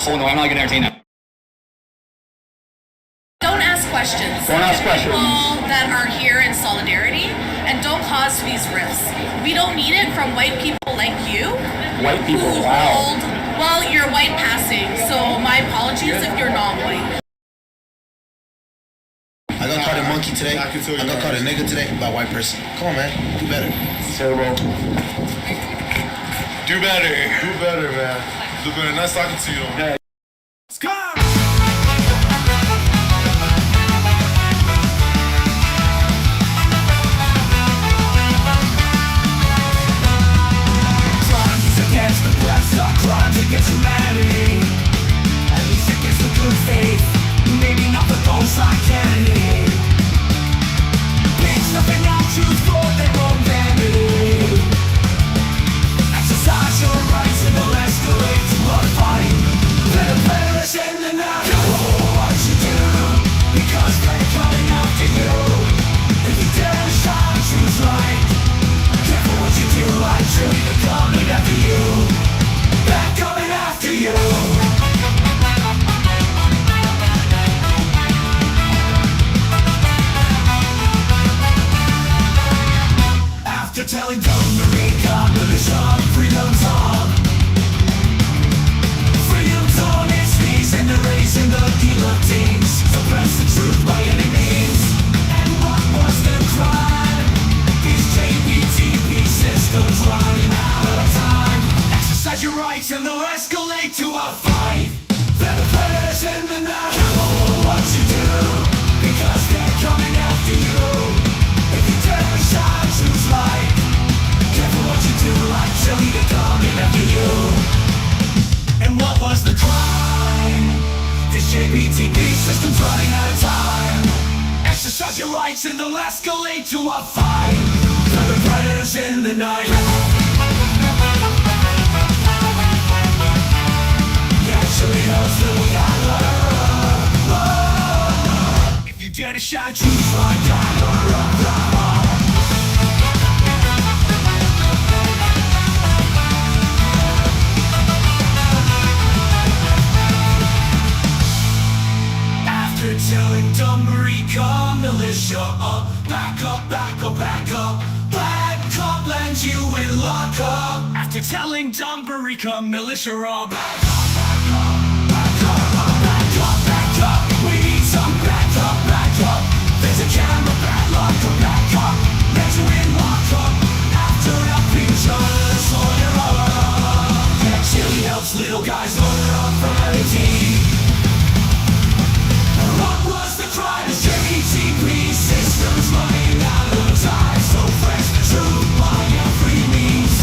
So no, I'm not gonna entertain that. Don't ask questions. Don't ask questions. People that are here in solidarity and don't cause these rifts. We don't need it from white people like you. White people, who wow. Well, you're white passing, so my apologies if you're not white. I got called a monkey today. I got called a nigga today by a white person. Come on, man. Do better. Terrible. Do better. Do better, man. Do better. Nice talking to you. Yeah. Against the blacks are crimes against humanity. At least against the good faith. Maybe not for those like Kennedy. Pigs nothing out truth for their own vanity. Exercise your rights and they'll escalate to a fight. Let a perish in the night. Careful what you do, because they're coming after you. If you dare to shine truth light, careful what you do, like truly they're coming after you. They're coming after you. After telling dumb Marine combination, freedom's on. Freedom's on its knees and erasing the guillotines. Suppress the truth by any means. And what was the crime? These JPTP systems running out of time. Exercise your rights and they'll escalate to a fight. Let the predators in the night. Careful what you do, because they're coming after you. If you dare to shine truth's light, careful what you do, like chili, they're coming after you. And what was the crime? This JPTP system's running out of time. Exercise your rights and they'll escalate to a fight. Let the predators in the night. Actually knows that we gotta run. If you dare to shine truth's light, gotta run. After telling dumb Marika militia back up, back up, back up. Black cop lands you in lockup. After telling dumb Marika militia back up, back up, back up, back up, back up. We need some back up. There's a camera, bad luck, back up. Lands you in lockup. After helping Charles lawyer up. Yeah, chili helps little guys lawyer up from anything. What was the crime? This JPTP system's running out of time. So fresh, true, by every means.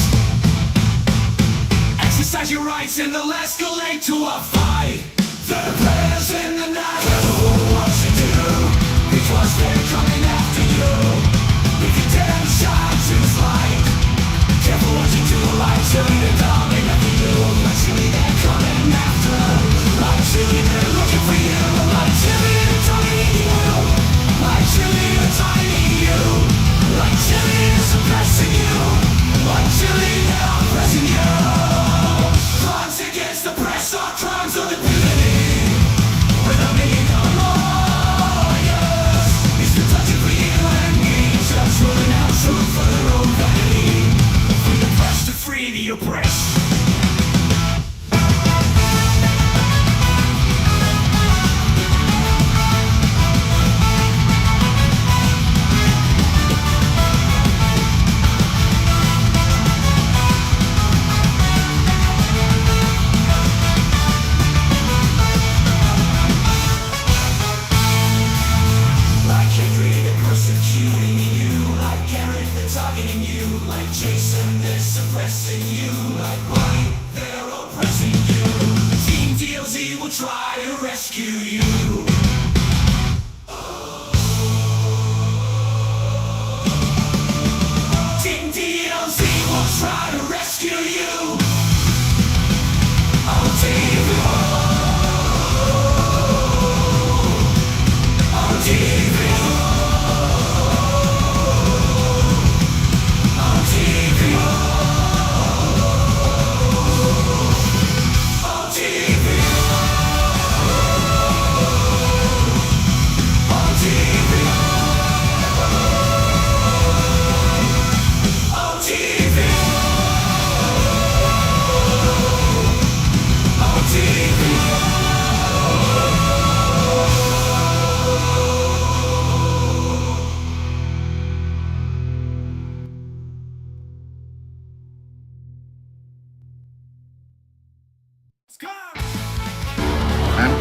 Exercise your rights and they'll escalate to a fight. The prayers in the night. Careful what you do, because they're coming after you. If you dare to shine truth's light, careful what you do, like chili, they're coming after you. Like chili, they're coming after. Like chili, they're looking for you. Like chili, they're targeting you. Like chili, they're targeting you. Like chili, they're suppressing you. Like chili, they're oppressing you. Crimes against the press are crimes of impunity. With a million lawyers, it's the touch of real enemies. Just rolling out truth for their own vanity. Free the press to free the oppressed. Targeting you, like Jason, they're suppressing you. Like White, they're oppressing you. Team DLZ will try to rescue you. Team DLZ will try to rescue you. On TV. On TV. On TV.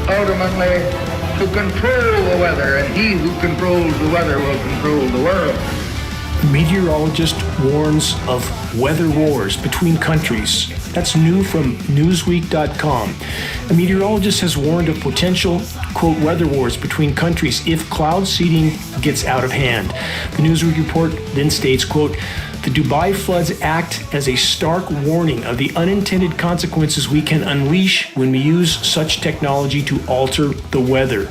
ultimately to control the weather, and he who controls the weather will control the world. A meteorologist warns of weather wars between countries. That's new from Newsweek.com. A meteorologist has warned of potential, quote, weather wars between countries if cloud seeding gets out of hand. The Newsweek report then states, quote, the Dubai floods act as a stark warning of the unintended consequences we can unleash when we use such technology to alter the weather.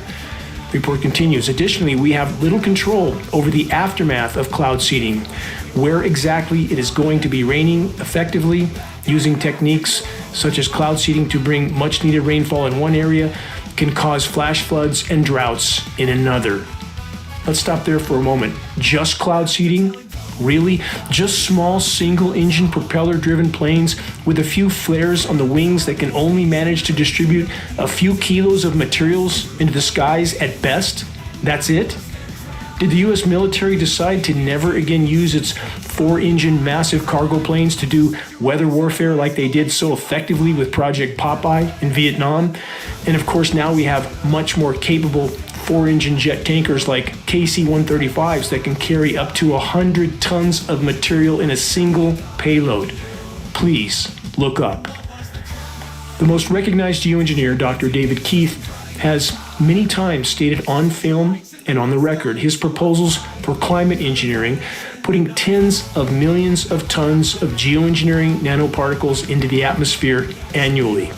The report continues. Additionally, we have little control over the aftermath of cloud seeding, where exactly it is going to be raining effectively, using techniques such as cloud seeding to bring much needed rainfall in one area can cause flash floods and droughts in another. Let's stop there for a moment. Just cloud seeding? Really? Just small single-engine propeller-driven planes with a few flares on the wings that can only manage to distribute a few kilos of materials into the skies at best? That's it? Did the U.S. military decide to never again use its 4-engine massive cargo planes to do weather warfare like they did so effectively with Project Popeye in Vietnam? And of course, now we have much more capable 4-engine jet tankers like KC-135s that can carry up to 100 tons of material in a single payload. Please look up. The most recognized geoengineer, Dr. David Keith, has many times stated on film and on the record his proposals for climate engineering, putting tens of millions of tons of geoengineering nanoparticles into the atmosphere annually.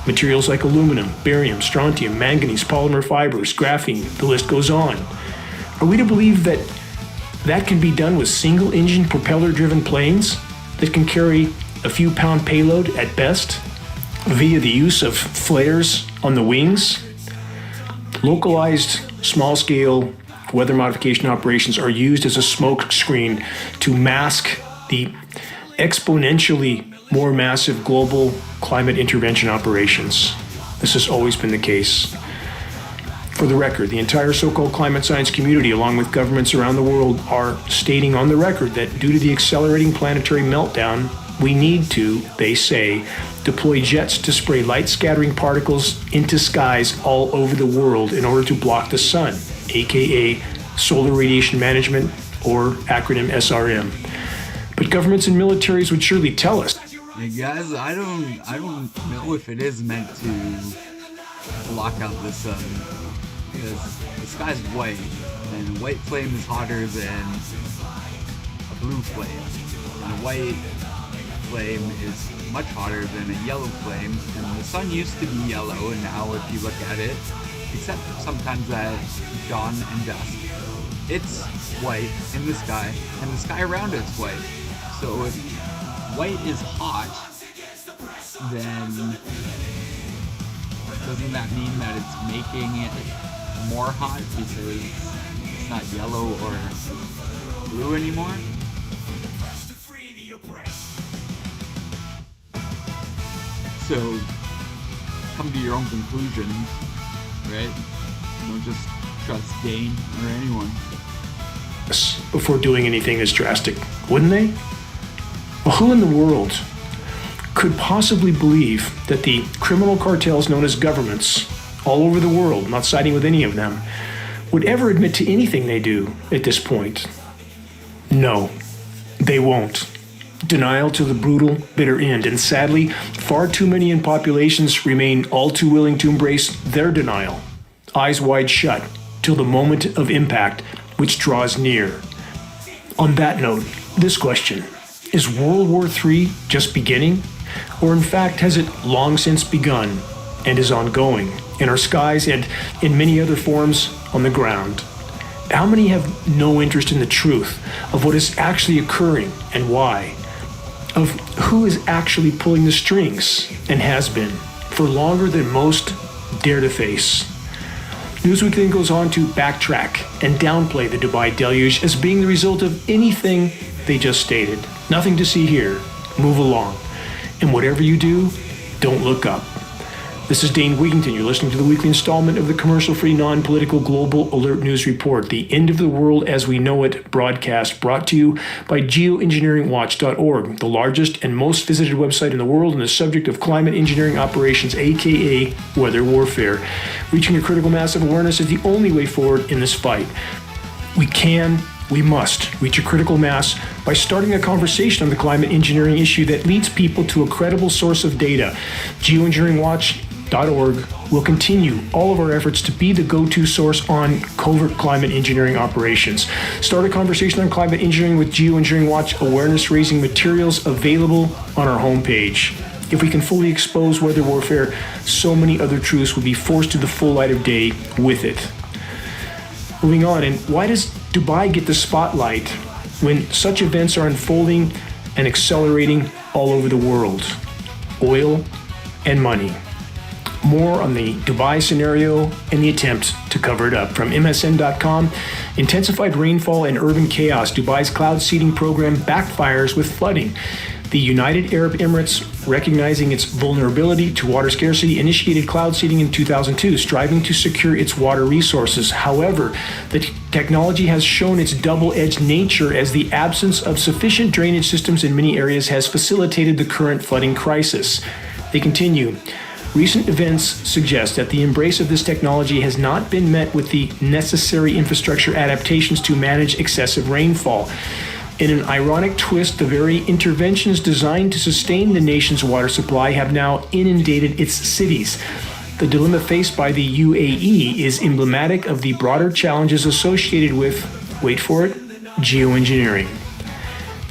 Materials like aluminum, barium, strontium, manganese, polymer fibers, graphene, the list goes on. Are we to believe that that can be done with single-engine propeller-driven planes that can carry a few pound payload at best via the use of flares on the wings? Localized, small-scale weather modification operations are used as a smoke screen to mask the exponentially more massive global climate intervention operations. This has always been the case. For the record, the entire so-called climate science community, along with governments around the world, are stating on the record that due to the accelerating planetary meltdown, we need to, they say, deploy jets to spray light-scattering particles into skies all over the world in order to block the sun, aka solar radiation management, or acronym SRM. But governments and militaries would surely tell us. Hey guys, I don't know if it is meant to block out the sun, because the sky's white, and a white flame is hotter than a blue flame, and a white flame is much hotter than a yellow flame, and the sun used to be yellow, and now if you look at it, except sometimes at dawn and dusk, it's white in the sky, and the sky around it's white. So if white is hot, then doesn't that mean that it's making it more hot because it's not yellow or blue anymore? So come to your own conclusions, right? Don't just trust Dane or anyone. Before doing anything this drastic, wouldn't they? Well, who in the world could possibly believe that the criminal cartels known as governments all over the world, not siding with any of them, would ever admit to anything they do at this point? No, they won't. Denial to the brutal, bitter end, and sadly, far too many in populations remain all too willing to embrace their denial, eyes wide shut, till the moment of impact, which draws near. On that note, this question: is World War III just beginning? Or in fact, has it long since begun and is ongoing in our skies and in many other forms on the ground? How many have no interest in the truth of what is actually occurring and why? Of who is actually pulling the strings and has been for longer than most dare to face? Newsweek then goes on to backtrack and downplay the Dubai deluge as being the result of anything they just stated. Nothing to see here. Move along. And whatever you do, don't look up. This is Dane Wigington. You're listening to the weekly installment of the commercial-free, non-political Global Alert News Report, the end of the world as we know it broadcast, brought to you by geoengineeringwatch.org, the largest and most visited website in the world and the subject of climate engineering operations, aka weather warfare. Reaching a critical mass of awareness is the only way forward in this fight. We must reach a critical mass by starting a conversation on the climate engineering issue that leads people to a credible source of data. Geoengineeringwatch.org will continue all of our efforts to be the go-to source on covert climate engineering operations. Start a conversation on climate engineering with Geoengineering Watch awareness-raising materials available on our homepage. If we can fully expose weather warfare, so many other truths will be forced to the full light of day with it. Moving on, and why does Dubai get the spotlight when such events are unfolding and accelerating all over the world? Oil and money. More on the Dubai scenario and the attempt to cover it up. From MSN.com, intensified rainfall and urban chaos. Dubai's cloud seeding program backfires with flooding. The United Arab Emirates, recognizing its vulnerability to water scarcity, initiated cloud seeding in 2002, striving to secure its water resources. However, the technology has shown its double-edged nature as the absence of sufficient drainage systems in many areas has facilitated the current flooding crisis. They continue. Recent events suggest that the embrace of this technology has not been met with the necessary infrastructure adaptations to manage excessive rainfall. In an ironic twist, the very interventions designed to sustain the nation's water supply have now inundated its cities. The dilemma faced by the UAE is emblematic of the broader challenges associated with, wait for it, geoengineering.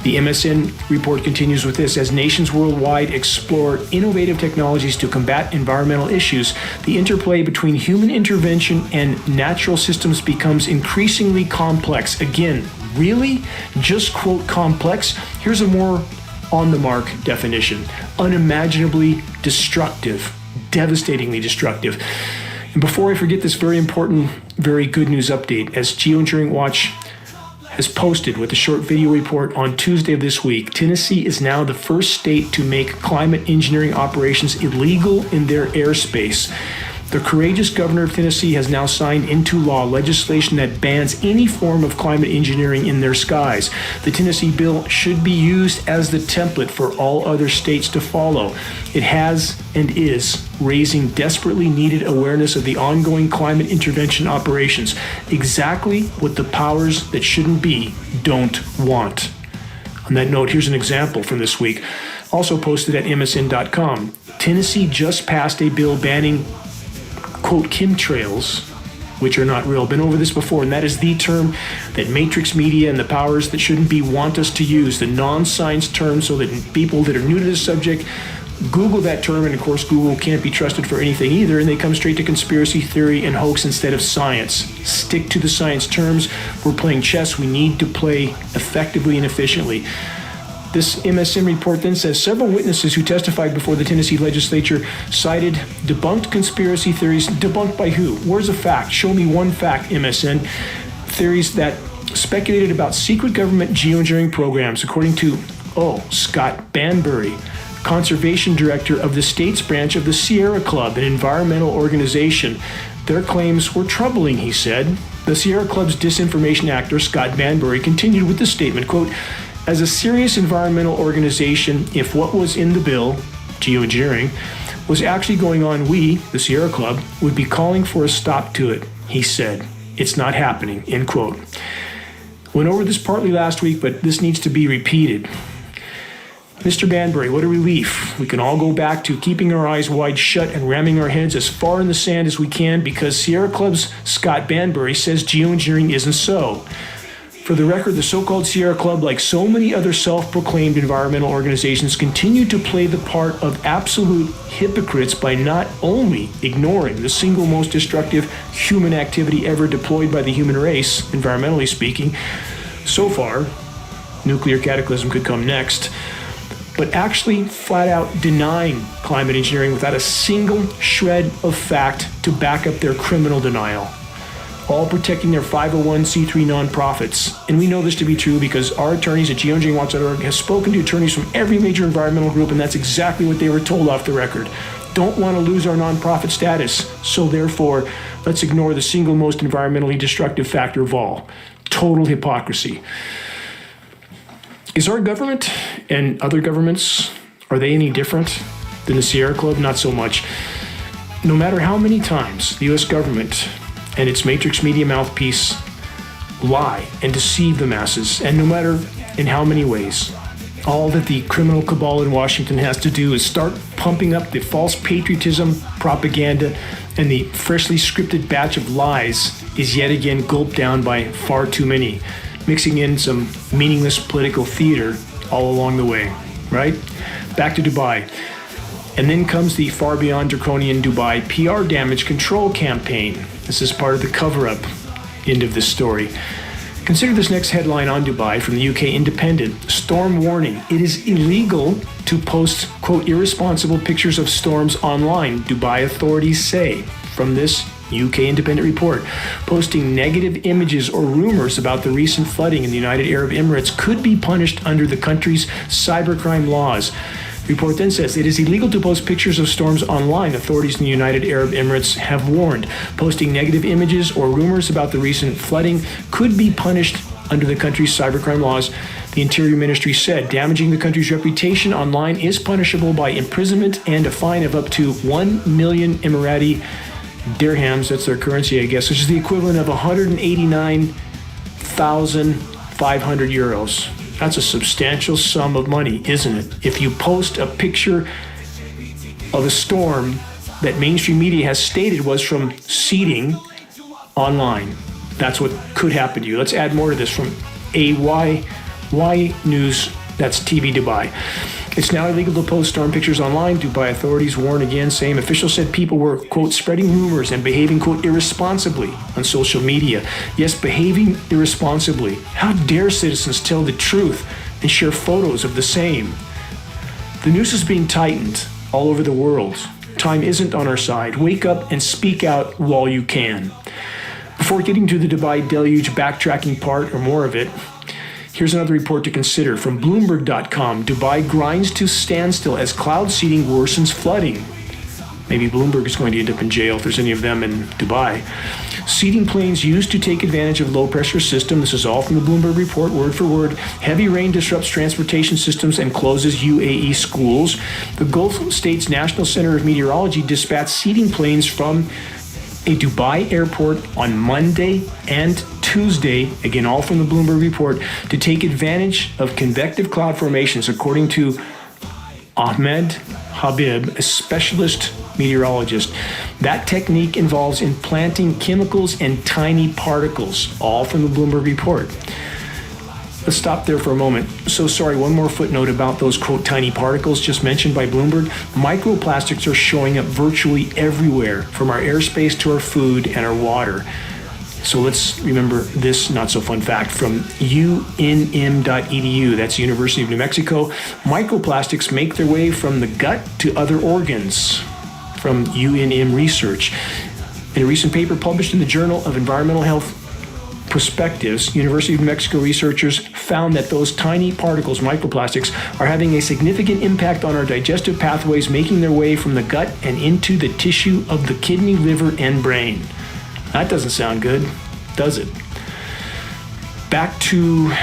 The MSN report continues with this. As nations worldwide explore innovative technologies to combat environmental issues, the interplay between human intervention and natural systems becomes increasingly complex. Again, really? Just quote complex? Here's a more on-the-mark definition. Unimaginably destructive, devastatingly destructive. And before I forget this very important, very good news update, as Geoengineering Watch has posted with a short video report on Tuesday of this week, Tennessee is now the first state to make climate engineering operations illegal in their airspace. The courageous governor of Tennessee has now signed into law legislation that bans any form of climate engineering in their skies. The Tennessee bill should be used as the template for all other states to follow. It has and is raising desperately needed awareness of the ongoing climate intervention operations, exactly what the powers that shouldn't be don't want. On that note, here's an example from this week, also posted at MSN.com. Tennessee just passed a bill banning quote, chemtrails, which are not real. Been over this before, and that is the term that matrix media and the powers that shouldn't be want us to use, the non-science term, so that people that are new to this subject Google that term, and of course Google can't be trusted for anything either, and they come straight to conspiracy theory and hoax instead of science. Stick to the science terms. We're playing chess. We need to play effectively and efficiently. This MSN report then says several witnesses who testified before the Tennessee legislature cited debunked conspiracy theories. Debunked by who? Where's the fact? Show me one fact, MSN. Theories that speculated about secret government geoengineering programs, according to, Scott Banbury, conservation director of the state's branch of the Sierra Club, an environmental organization. Their claims were troubling, he said. The Sierra Club's disinformation actor, Scott Banbury, continued with the statement, quote, as a serious environmental organization, if what was in the bill, geoengineering, was actually going on, we, the Sierra Club, would be calling for a stop to it, he said. It's not happening, end quote. Went over this partly last week, but this needs to be repeated. Mr. Banbury, what a relief. We can all go back to keeping our eyes wide shut and ramming our heads as far in the sand as we can because Sierra Club's Scott Banbury says geoengineering isn't so. For the record, the so-called Sierra Club, like so many other self-proclaimed environmental organizations, continue to play the part of absolute hypocrites by not only ignoring the single most destructive human activity ever deployed by the human race, environmentally speaking. So far, nuclear cataclysm could come next, but actually flat out denying climate engineering without a single shred of fact to back up their criminal denial. All protecting their 501c3 nonprofits. And we know this to be true because our attorneys at geoengineeringwatch.org have spoken to attorneys from every major environmental group, and that's exactly what they were told off the record. don't want to lose our nonprofit status. So therefore, let's ignore the single most environmentally destructive factor of all. Total hypocrisy. Is our government and other governments, are they any different than the Sierra Club? Not so much. No matter how many times the U.S. government and its matrix media mouthpiece lie and deceive the masses, and no matter in how many ways, all that the criminal cabal in Washington has to do is start pumping up the false patriotism propaganda, and the freshly scripted batch of lies is yet again gulped down by far too many, mixing in some meaningless political theater all along the way, right? Back to Dubai. And then comes the far beyond draconian Dubai PR damage control campaign. This is part of the cover-up end of this story. Consider this next headline on Dubai from the UK Independent. Storm warning. It is illegal to post, quote, irresponsible pictures of storms online, Dubai authorities say. From this UK Independent report, posting negative images or rumors about the recent flooding in the United Arab Emirates could be punished under the country's cybercrime laws. The report then says it is illegal to post pictures of storms online. Authorities in the United Arab Emirates have warned. Posting negative images or rumors about the recent flooding could be punished under the country's cybercrime laws. The Interior Ministry said damaging the country's reputation online is punishable by imprisonment and a fine of up to 1 million Emirati dirhams, that's their currency, I guess, which is the equivalent of 189,500 euros. That's a substantial sum of money, isn't it? If you post a picture of a storm that mainstream media has stated was from seeding online, that's what could happen to you. Let's add more to this from AY News, that's TV Dubai. It's now illegal to post storm pictures online. Dubai authorities warn again, saying officials said people were, quote, spreading rumors and behaving, quote, irresponsibly on social media. Yes, behaving irresponsibly. How dare citizens tell the truth and share photos of the same? The noose is being tightened all over the world. Time isn't on our side. Wake up and speak out while you can. Before getting to the Dubai deluge backtracking part or more of it, here's another report to consider from Bloomberg.com. Dubai grinds to standstill as cloud seeding worsens flooding. Maybe Bloomberg is going to end up in jail if there's any of them in Dubai. Seeding planes used to take advantage of low-pressure system. This is all from the Bloomberg report, word for word. Heavy rain disrupts transportation systems and closes UAE schools. The Gulf States National Center of Meteorology dispatched seeding planes from a Dubai airport on Monday and Tuesday, again all from the Bloomberg report, to take advantage of convective cloud formations, according to Ahmed Habib, a specialist meteorologist. That technique involves implanting chemicals and tiny particles, all from the Bloomberg report. Let's stop there for a moment. So sorry, one more footnote about those, quote, tiny particles just mentioned by Bloomberg. Microplastics are showing up virtually everywhere, from our airspace to our food and our water. So let's remember this not so fun fact from UNM.edu, that's University of New Mexico. Microplastics make their way from the gut to other organs, from UNM research. In a recent paper published in the Journal of Environmental Health Perspectives, University of New Mexico researchers found that those tiny particles, microplastics, are having a significant impact on our digestive pathways, making their way from the gut and into the tissue of the kidney, liver, and brain. That doesn't sound good, does it? Back to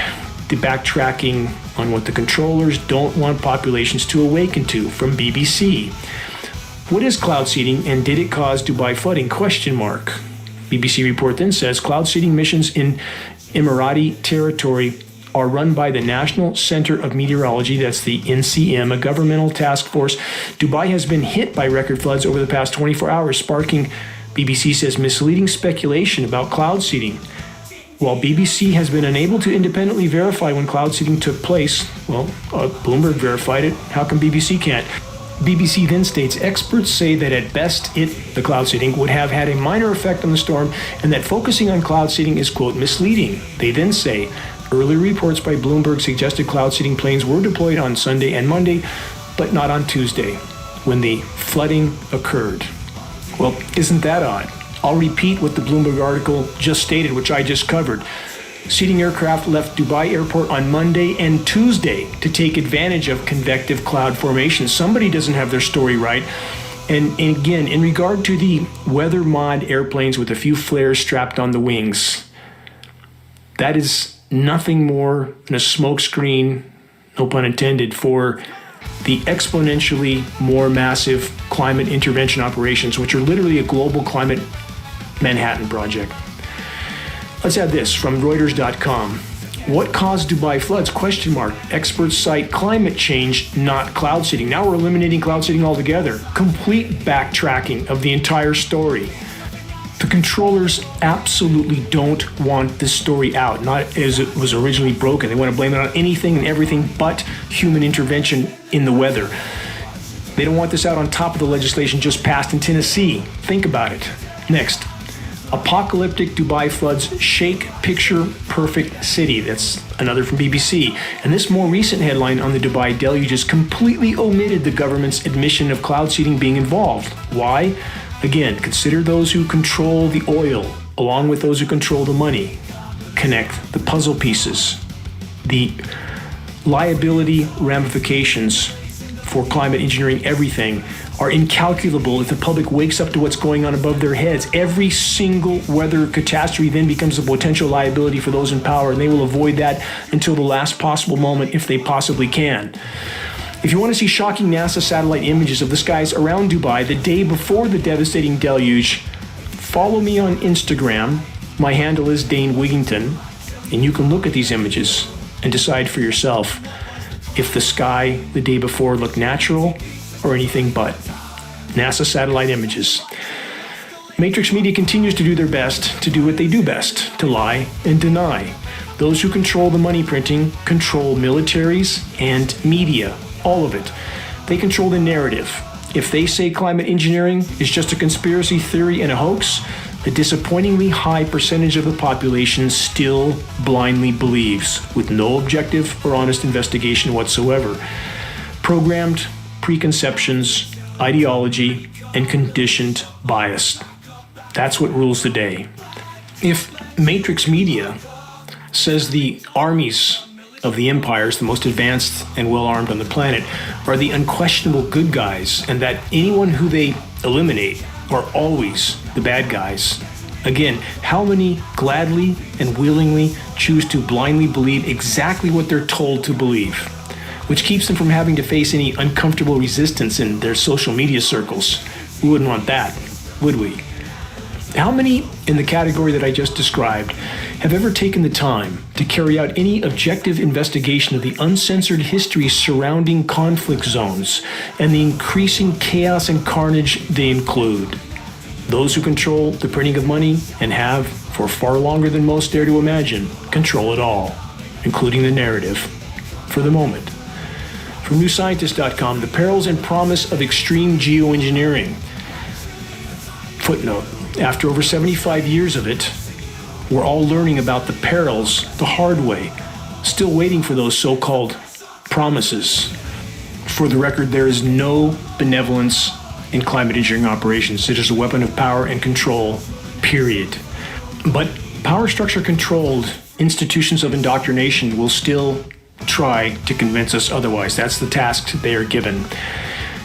the backtracking on what the controllers don't want populations to awaken to from BBC. What is cloud seeding, and did it cause Dubai flooding? Question mark. BBC report then says cloud seeding missions in Emirati territory are run by the National Center of Meteorology, that's the NCM, a governmental task force. Dubai has been hit by record floods over the past 24 hours, sparking, BBC says, misleading speculation about cloud seeding. While BBC has been unable to independently verify when cloud seeding took place, well, Bloomberg verified it. How come BBC can't? BBC then states experts say that at best the cloud seeding, would have had a minor effect on the storm, and that focusing on cloud seeding is, quote, misleading. They then say earlier reports by Bloomberg suggested cloud seeding planes were deployed on Sunday and Monday, but not on Tuesday, when the flooding occurred. Well, isn't that odd? I'll repeat what the Bloomberg article just stated, which I just covered. Seeding aircraft left Dubai Airport on Monday and Tuesday to take advantage of convective cloud formation. Somebody doesn't have their story right. And again, in regard to the weather mod airplanes with a few flares strapped on the wings, that is nothing more than a smokescreen, no pun intended, for the exponentially more massive climate intervention operations, which are literally a global climate Manhattan Project. Let's add this from Reuters.com. What caused Dubai floods? Question mark. Experts cite climate change, not cloud seeding. Now we're eliminating cloud seeding altogether. Complete backtracking of the entire story. The controllers absolutely don't want this story out, not as it was originally broken. They want to blame it on anything and everything but human intervention in the weather. They don't want this out on top of the legislation just passed in Tennessee. Think about it. Next. Apocalyptic Dubai floods shake picture perfect city. That's another from BBC. And this more recent headline on the Dubai deluges completely omitted the government's admission of cloud seeding being involved. Why? Again, consider those who control the oil along with those who control the money. Connect the puzzle pieces. The liability ramifications for climate engineering everything are incalculable if the public wakes up to what's going on above their heads. Every single weather catastrophe then becomes a potential liability for those in power, and they will avoid that until the last possible moment if they possibly can. If you want to see shocking NASA satellite images of the skies around Dubai the day before the devastating deluge, follow me on Instagram. My handle is Dane Wigington, and you can look at these images and decide for yourself if the sky the day before looked natural or anything but. NASA satellite images. Matrix Media continues to do their best to do what they do best, to lie and deny. Those who control the money printing control militaries and media, all of it. They control the narrative. If they say climate engineering is just a conspiracy theory and a hoax, a disappointingly high percentage of the population still blindly believes, with no objective or honest investigation whatsoever. Programmed preconceptions, ideology, and conditioned bias. That's what rules the day. If Matrix Media says the armies of the empires, the most advanced and well-armed on the planet, are the unquestionable good guys, and that anyone who they eliminate are always the bad guys, again, how many gladly and willingly choose to blindly believe exactly what they're told to believe, which keeps them from having to face any uncomfortable resistance in their social media circles? We wouldn't want that, would we? How many in the category that I just described have ever taken the time to carry out any objective investigation of the uncensored history surrounding conflict zones and the increasing chaos and carnage they include? Those who control the printing of money and have, for far longer than most dare to imagine, control it all, including the narrative, for the moment. From NewScientist.com, the perils and promise of extreme geoengineering. Footnote. After over 75 years of it, we're all learning about the perils the hard way, still waiting for those so-called promises. For the record, there is no benevolence in climate engineering operations. It is a weapon of power and control, period. But power structure controlled institutions of indoctrination will still try to convince us otherwise. That's the task they are given.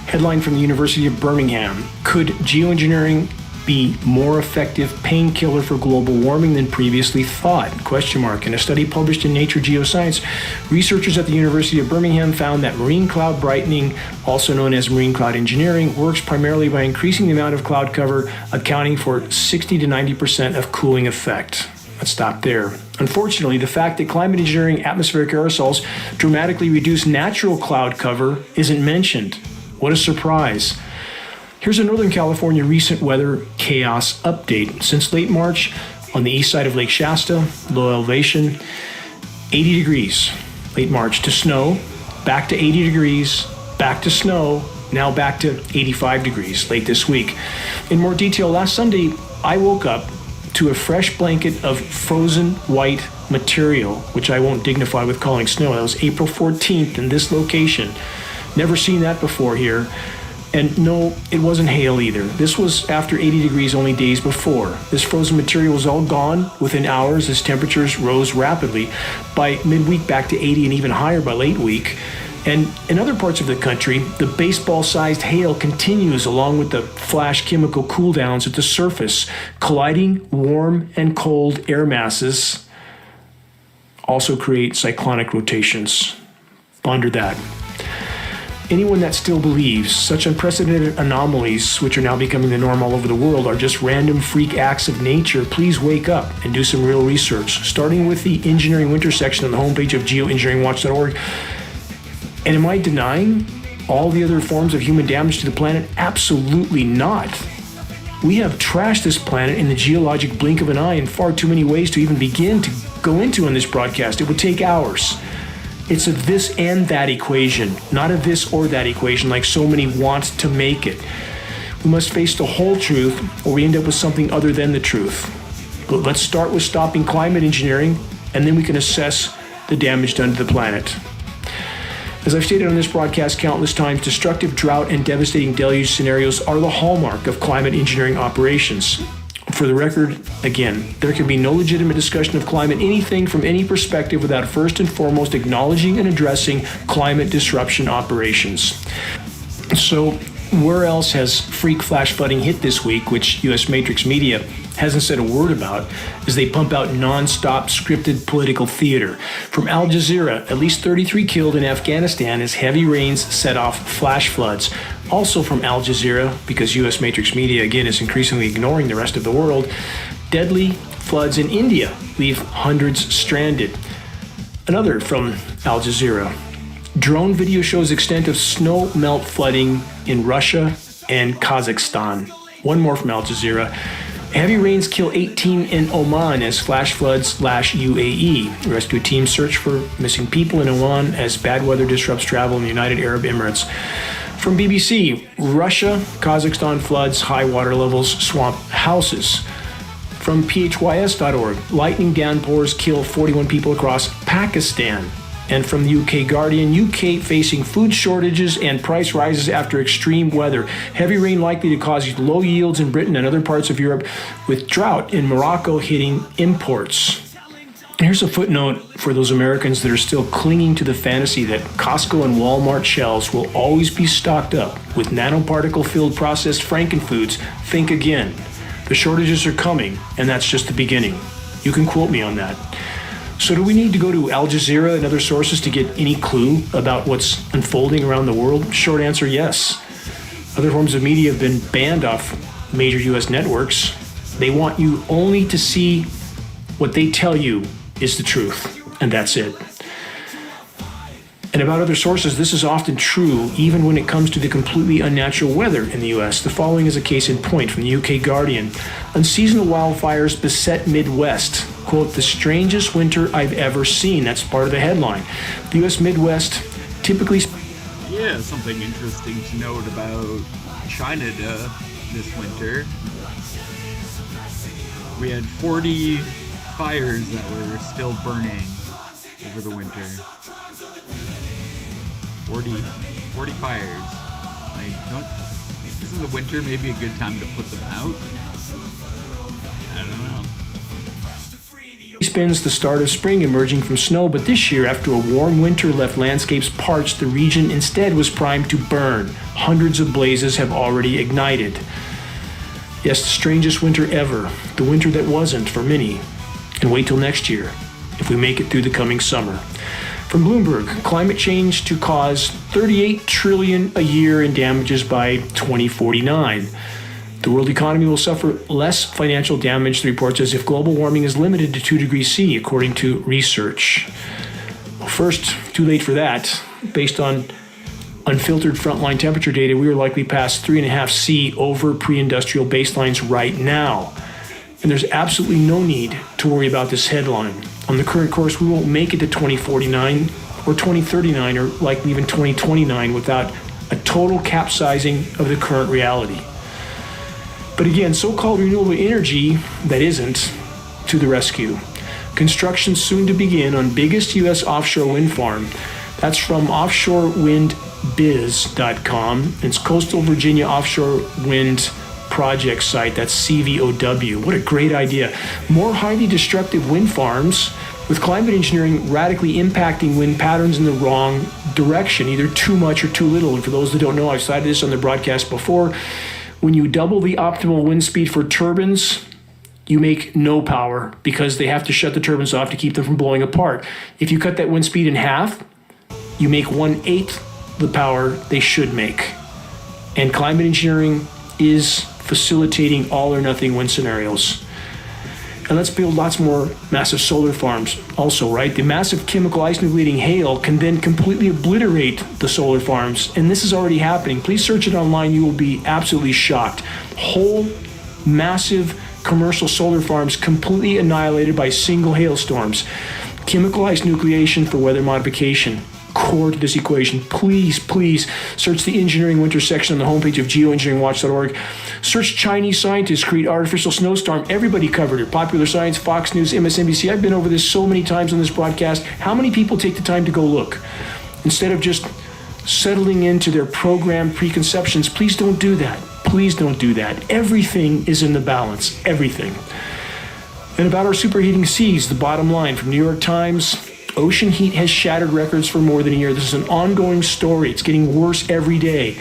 Headline from the University of Birmingham. Could geoengineering be more effective painkiller for global warming than previously thought? Question mark. In a study published in Nature Geoscience, researchers at the University of Birmingham found that marine cloud brightening, also known as marine cloud engineering, works primarily by increasing the amount of cloud cover, accounting for 60 to 90% of cooling effect. Let's stop there. Unfortunately, the fact that climate engineering atmospheric aerosols dramatically reduce natural cloud cover isn't mentioned. What a surprise. Here's a Northern California recent weather chaos update. Since late March, on the east side of Lake Shasta, low elevation, 80 degrees. Late March to snow, back to 80 degrees, back to snow, now back to 85 degrees late this week. In more detail, last Sunday, I woke up to a fresh blanket of frozen white material, which I won't dignify with calling snow. That was April 14th in this location. Never seen that before here. And no, it wasn't hail either. This was after 80 degrees only days before. This frozen material was all gone within hours as temperatures rose rapidly. By midweek, back to 80 and even higher by late week. And in other parts of the country, the baseball-sized hail continues along with the flash chemical cooldowns at the surface, colliding warm and cold air masses also create cyclonic rotations. Ponder that. Anyone that still believes such unprecedented anomalies, which are now becoming the norm all over the world, are just random freak acts of nature, please wake up and do some real research, starting with the Engineering Winter section on the homepage of geoengineeringwatch.org. And am I denying all the other forms of human damage to the planet? Absolutely not. We have trashed this planet in the geologic blink of an eye in far too many ways to even begin to go into on this broadcast. It would take hours. It's a this and that equation, not a this or that equation like so many want to make it. We must face the whole truth or we end up with something other than the truth. But let's start with stopping climate engineering, and then we can assess the damage done to the planet. As I've stated on this broadcast countless times, destructive drought and devastating deluge scenarios are the hallmark of climate engineering operations. For the record, again, there can be no legitimate discussion of climate anything from any perspective without first and foremost acknowledging and addressing climate disruption operations. So, where else has freak flash flooding hit this week, which U.S. Matrix Media hasn't said a word about, as they pump out non-stop scripted political theater. From Al Jazeera, at least 33 killed in Afghanistan as heavy rains set off flash floods. Also from Al Jazeera, because U.S. Matrix Media again is increasingly ignoring the rest of the world, deadly floods in India leave hundreds stranded. Another from Al Jazeera. Drone video shows extent of snow melt flooding in Russia and Kazakhstan. One more from Al Jazeera. Heavy rains kill 18 in Oman as flash floods lash UAE. Rescue teams search for missing people in Oman as bad weather disrupts travel in the United Arab Emirates. From BBC, Russia, Kazakhstan floods, high water levels swamp houses. From phys.org, lightning downpours kill 41 people across Pakistan. And from the UK Guardian, UK facing food shortages and price rises after extreme weather. Heavy rain likely to cause low yields in Britain and other parts of Europe, with drought in Morocco hitting imports. And here's a footnote for those Americans that are still clinging to the fantasy that Costco and Walmart shelves will always be stocked up with nanoparticle-filled processed frankenfoods. Think again. The shortages are coming, and that's just the beginning. You can quote me on that. So do we need to go to Al Jazeera and other sources to get any clue about what's unfolding around the world? Short answer, yes. Other forms of media have been banned off major U.S. networks. They want you only to see what they tell you is the truth, and that's it. And about other sources, this is often true even when it comes to the completely unnatural weather in the U.S. The following is a case in point from the UK Guardian. Unseasonal wildfires beset Midwest. Quote, the strangest winter I've ever seen. That's part of the headline. The U.S. Midwest typically... Yeah, something interesting to note about China this winter. We had 40 fires that were still burning over the winter. 40 fires. Isn't the winter maybe a good time to put them out? I don't know. Spends the start of spring emerging from snow, but this year, after a warm winter left landscapes parched, the region instead was primed to burn. Hundreds of blazes have already ignited. Yes, the strangest winter ever. The winter that wasn't for many. And wait till next year, if we make it through the coming summer. From Bloomberg, climate change to cause $38 trillion a year in damages by 2049. The world economy will suffer less financial damage, the report says, if global warming is limited to 2 degrees C, according to research. Well, first, too late for that. Based on unfiltered frontline temperature data, we are likely past 3.5 C over pre-industrial baselines right now. And there's absolutely no need to worry about this headline. On the current course, we won't make it to 2049 or 2039 or likely even 2029 without a total capsizing of the current reality. But again, so-called renewable energy that isn't, to the rescue. Construction soon to begin on biggest U.S. offshore wind farm. That's from offshorewindbiz.com. It's Coastal Virginia Offshore Wind project site. That's CVOW. What a great idea. More highly destructive wind farms, with climate engineering radically impacting wind patterns in the wrong direction, either too much or too little. And for those that don't know, I've cited this on the broadcast before. When you double the optimal wind speed for turbines, you make no power because they have to shut the turbines off to keep them from blowing apart. If you cut that wind speed in half, you make 1/8 the power they should make. And climate engineering is facilitating all or nothing wind scenarios. And let's build lots more massive solar farms also, right? The massive chemical ice nucleating hail can then completely obliterate the solar farms. And this is already happening. Please search it online. You will be absolutely shocked. Whole massive commercial solar farms completely annihilated by single hailstorms. Chemical ice nucleation for weather modification. Core to this equation. Please search the engineering winter section on the homepage of geoengineeringwatch.org. Search Chinese scientists create artificial snowstorm. Everybody covered it. Popular Science, Fox News, MSNBC. I've been over this so many times on this broadcast. How many people take the time to go look? Instead of just settling into their programmed preconceptions, please don't do that. Please don't do that. Everything is in the balance. Everything. And about our superheating seas, the bottom line from New York Times, ocean heat has shattered records for more than a year. This is an ongoing story. It's getting worse every day.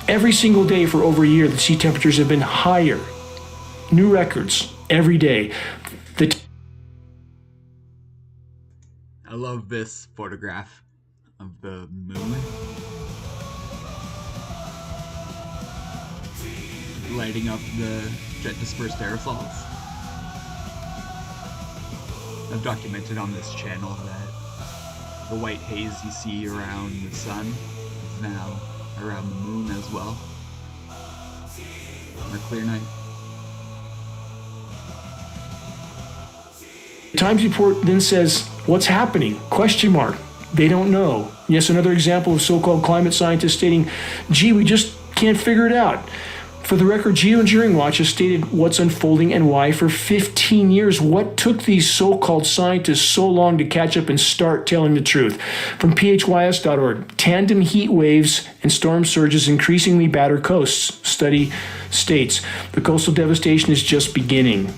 Every single day for over a year, the sea temperatures have been higher. New records every day. I love this photograph of the moon lighting up the jet dispersed aerosols. I've documented on this channel that the white haze you see around the sun is now around the moon as well on a clear night. The Times report then says, what's happening? Question mark. They don't know. Yes, another example of so-called climate scientists stating, gee, we just can't figure it out. For the record, Geoengineering Watch has stated what's unfolding and why for 15 years. What took these so-called scientists so long to catch up and start telling the truth? From phys.org, tandem heat waves and storm surges increasingly batter coasts. Study states the coastal devastation is just beginning.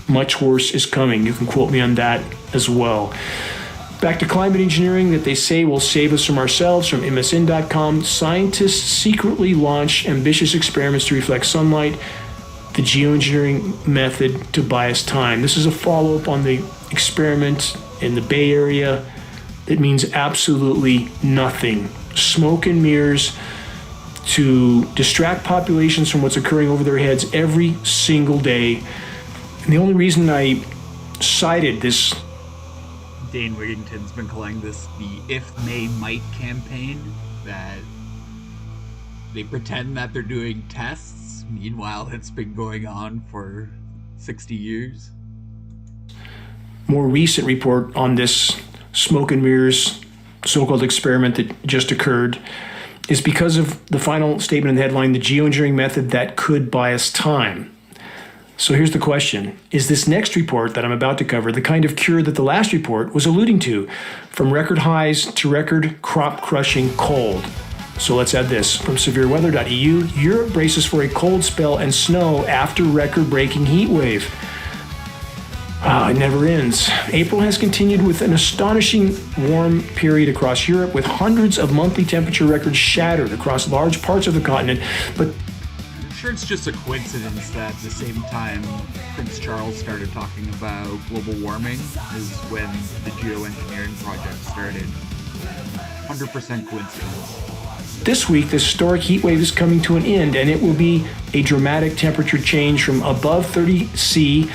Much worse is coming. You can quote me on that as well. Back to climate engineering that they say will save us from ourselves. From MSN.com, scientists secretly launch ambitious experiments to reflect sunlight, the geoengineering method to buy us time. This is a follow-up on the experiment in the Bay Area that means absolutely nothing. Smoke and mirrors to distract populations from what's occurring over their heads every single day. And the only reason I cited this, Dane Wigington's been calling this the If May Might campaign, that they pretend that they're doing tests, meanwhile it's been going on for 60 years. More recent report on this smoke and mirrors so-called experiment that just occurred is because of the final statement in the headline, the geoengineering method that could buy us time. So here's the question. Is this next report that I'm about to cover the kind of cure that the last report was alluding to? From record highs to record crop-crushing cold. So let's add this. From severeweather.eu, Europe braces for a cold spell and snow after record-breaking heat wave. It never ends. April has continued with an astonishing warm period across Europe, with hundreds of monthly temperature records shattered across large parts of the continent, but I'm sure it's just a coincidence that at the same time Prince Charles started talking about global warming is when the geoengineering project started. 100% coincidence. This week, the historic heat wave is coming to an end, and it will be a dramatic temperature change from above 30 C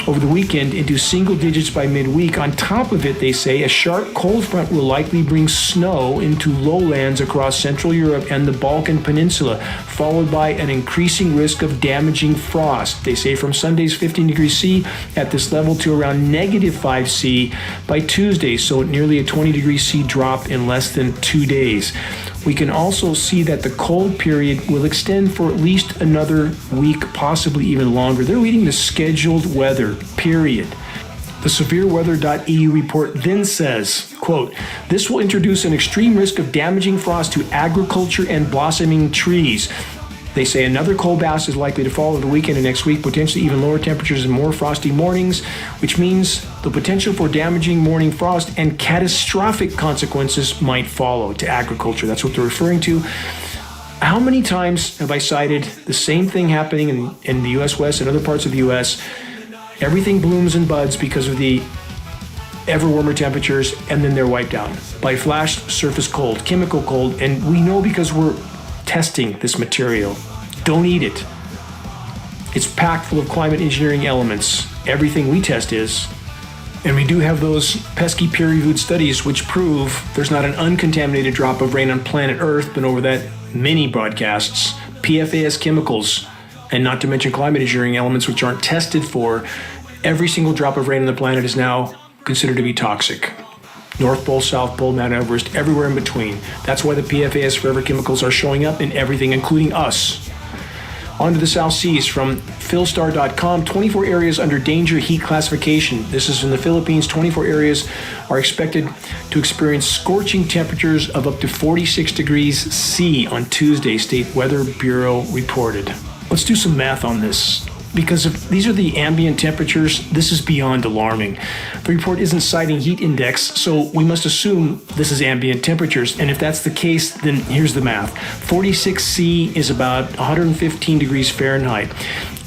over the weekend into single digits by midweek. On top of it, they say, a sharp cold front will likely bring snow into lowlands across Central Europe and the Balkan Peninsula, followed by an increasing risk of damaging frost. They say from Sunday's 15 degrees C at this level to around negative 5 C by Tuesday, so nearly a 20 degrees C drop in less than 2 days. We can also see that the cold period will extend for at least another week, possibly even longer. They're leading the scheduled weather, period. The severeweather.eu report then says, quote, this will introduce an extreme risk of damaging frost to agriculture and blossoming trees. They say another cold blast is likely to follow the weekend and next week, potentially even lower temperatures and more frosty mornings, which means the potential for damaging morning frost and catastrophic consequences might follow to agriculture. That's what they're referring to. How many times have I cited the same thing happening in the U.S. West and other parts of the U.S.? Everything blooms and buds because of the ever warmer temperatures, and then they're wiped out by flash surface cold, chemical cold, and we know because we're testing this material. Don't eat it. It's packed full of climate engineering elements. Everything we test is. And we do have those pesky peer-reviewed studies which prove there's not an uncontaminated drop of rain on planet Earth, but over that many broadcasts, PFAS chemicals, and not to mention climate engineering elements which aren't tested for. Every single drop of rain on the planet is now considered to be toxic. North Pole, South Pole, Mount Everest, everywhere in between. That's why the PFAS forever chemicals are showing up in everything, including us. On to the South Seas from philstar.com, 24 areas under danger heat classification. This is in the Philippines. 24 areas are expected to experience scorching temperatures of up to 46 degrees C on Tuesday, State Weather Bureau reported. Let's do some math on this. Because if these are the ambient temperatures, this is beyond alarming. The report isn't citing heat index, so we must assume this is ambient temperatures. And if that's the case, then here's the math. 46 C is about 115 degrees Fahrenheit.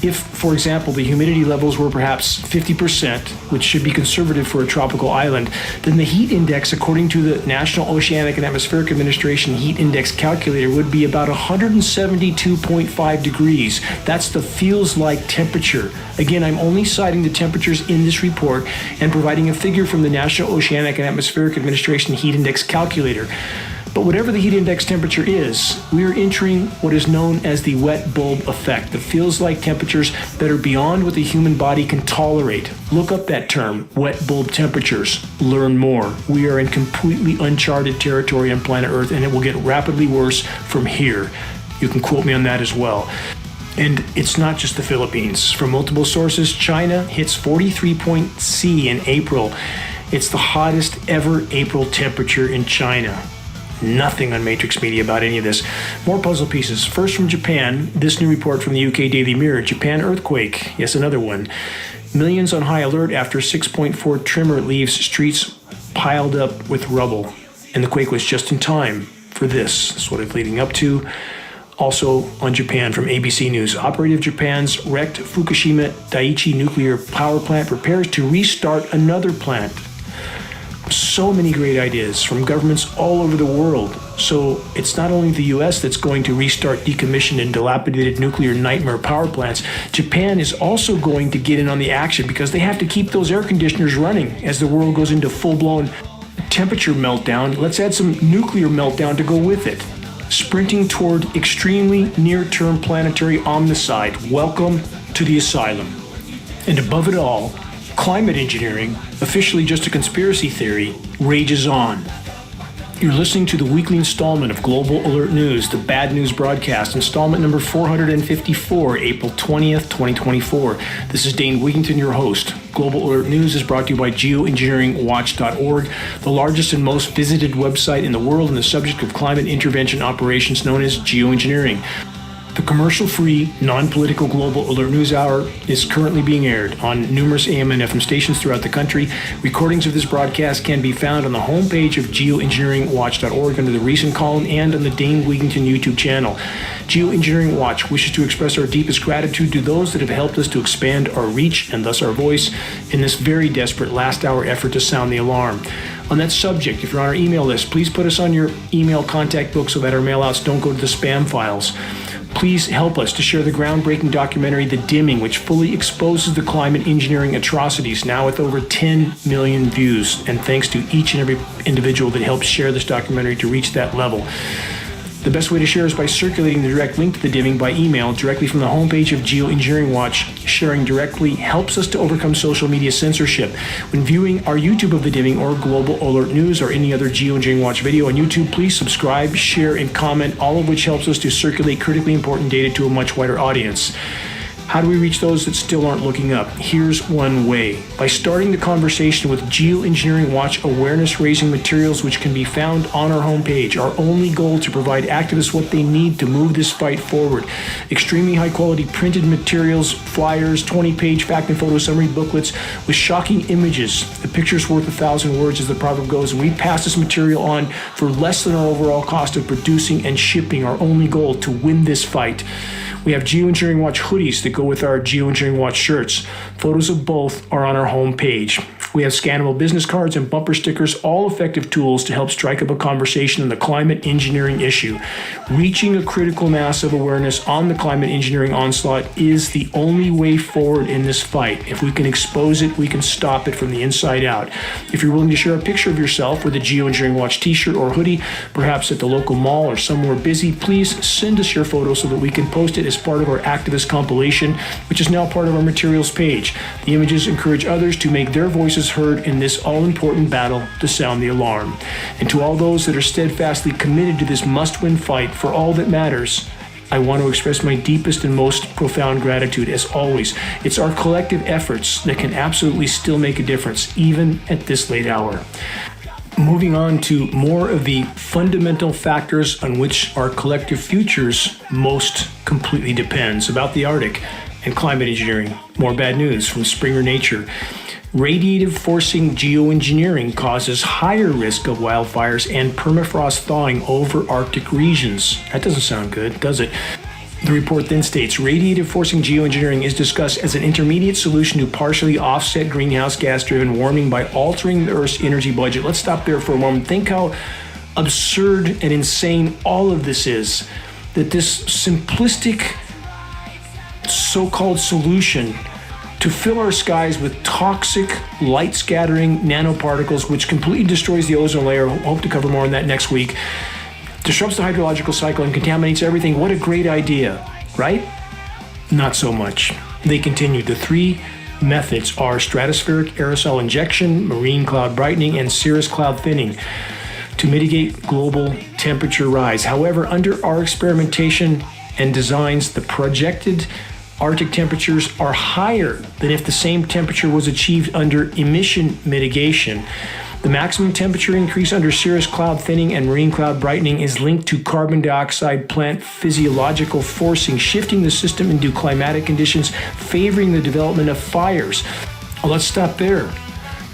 If, for example, the humidity levels were perhaps 50%, which should be conservative for a tropical island, then the heat index, according to the National Oceanic and Atmospheric Administration heat index calculator, would be about 172.5 degrees. That's the feels like temperature. Again, I'm only citing the temperatures in this report and providing a figure from the National Oceanic and Atmospheric Administration heat index calculator. But whatever the heat index temperature is, we are entering what is known as the wet bulb effect, the feels-like temperatures that are beyond what the human body can tolerate. Look up that term, wet bulb temperatures. Learn more. We are in completely uncharted territory on planet Earth, and it will get rapidly worse from here. You can quote me on that as well. And it's not just the Philippines. From multiple sources, China hits 43.C in April. It's the hottest ever April temperature in China. Nothing on Matrix Media about any of this. More puzzle pieces. First from Japan, this new report from the UK Daily Mirror. Japan earthquake. Yes, another one. Millions on high alert after 6.4 tremor leaves streets piled up with rubble. And the quake was just in time for this. That's what it's leading up to. Also on Japan from ABC News. Operative Japan's wrecked Fukushima Daiichi nuclear power plant prepares to restart another plant. So many great ideas from governments all over the world. So it's not only the US that's going to restart decommissioned and dilapidated nuclear nightmare power plants. Japan is also going to get in on the action because they have to keep those air conditioners running as the world goes into full-blown temperature meltdown. Let's add some nuclear meltdown to go with it. Sprinting toward extremely near-term planetary omnicide. Welcome to the asylum. And above it all, climate engineering, officially just a conspiracy theory, rages on. You're listening to the weekly installment of Global Alert News, the Bad News Broadcast, installment number 454, April 20th, 2024. This is Dane Wigington, your host. Global Alert News is brought to you by geoengineeringwatch.org, the largest and most visited website in the world on the subject of climate intervention operations known as geoengineering. The commercial-free, non-political Global Alert News Hour is currently being aired on numerous AM and FM stations throughout the country. Recordings of this broadcast can be found on the homepage of geoengineeringwatch.org under the recent column and on the Dane Wigington YouTube channel. Geoengineering Watch wishes to express our deepest gratitude to those that have helped us to expand our reach and thus our voice in this very desperate last-hour effort to sound the alarm. On that subject, if you're on our email list, please put us on your email contact book so that our mailouts don't go to the spam files. Please help us to share the groundbreaking documentary The Dimming, which fully exposes the climate engineering atrocities, now with over 10 million views. And thanks to each and every individual that helps share this documentary to reach that level. The best way to share is by circulating the direct link to The Dimming by email directly from the homepage of Geoengineering Watch. Sharing directly helps us to overcome social media censorship. When viewing our YouTube of The Dimming or Global Alert News or any other Geoengineering Watch video on YouTube, please subscribe, share, and comment, all of which helps us to circulate critically important data to a much wider audience. How do we reach those that still aren't looking up? Here's one way. By starting the conversation with Geoengineering Watch awareness-raising materials which can be found on our homepage. Our only goal to provide activists what they need to move this fight forward. Extremely high-quality printed materials, flyers, 20-page fact and photo summary booklets with shocking images. The picture's worth 1,000 words, as the proverb goes, and we pass this material on for less than our overall cost of producing and shipping. Our only goal to win this fight. We have Geoengineering Watch hoodies that go with our Geoengineering Watch shirts. Photos of both are on our homepage. We have scannable business cards and bumper stickers, all effective tools to help strike up a conversation on the climate engineering issue. Reaching a critical mass of awareness on the climate engineering onslaught is the only way forward in this fight. If we can expose it, we can stop it from the inside out. If you're willing to share a picture of yourself with a Geoengineering Watch t-shirt or hoodie, perhaps at the local mall or somewhere busy, please send us your photo so that we can post it as part of our activist compilation, which is now part of our materials page. The images encourage others to make their voices heard in this all-important battle to sound the alarm. And to all those that are steadfastly committed to this must-win fight for all that matters, I want to express my deepest and most profound gratitude. As always, it's our collective efforts that can absolutely still make a difference, even at this late hour. Moving on to more of the fundamental factors on which our collective futures most completely depends, about the Arctic and climate engineering. More bad news from Springer Nature. Radiative forcing geoengineering causes higher risk of wildfires and permafrost thawing over Arctic regions. That doesn't sound good, does it? The report then states, radiative forcing geoengineering is discussed as an intermediate solution to partially offset greenhouse gas-driven warming by altering the Earth's energy budget. Let's stop there for a moment. Think how absurd and insane all of this is, that this simplistic so-called solution to fill our skies with toxic, light-scattering nanoparticles, which completely destroys the ozone layer. Hope to cover more on that next week. Disrupts the hydrological cycle and contaminates everything. What a great idea, right? Not so much. They continue. The three methods are stratospheric aerosol injection, marine cloud brightening, and cirrus cloud thinning to mitigate global temperature rise. However, under our experimentation and designs, the projected Arctic temperatures are higher than if the same temperature was achieved under emission mitigation. The maximum temperature increase under cirrus cloud thinning and marine cloud brightening is linked to carbon dioxide plant physiological forcing, shifting the system into climatic conditions favoring the development of fires. Well, let's stop there.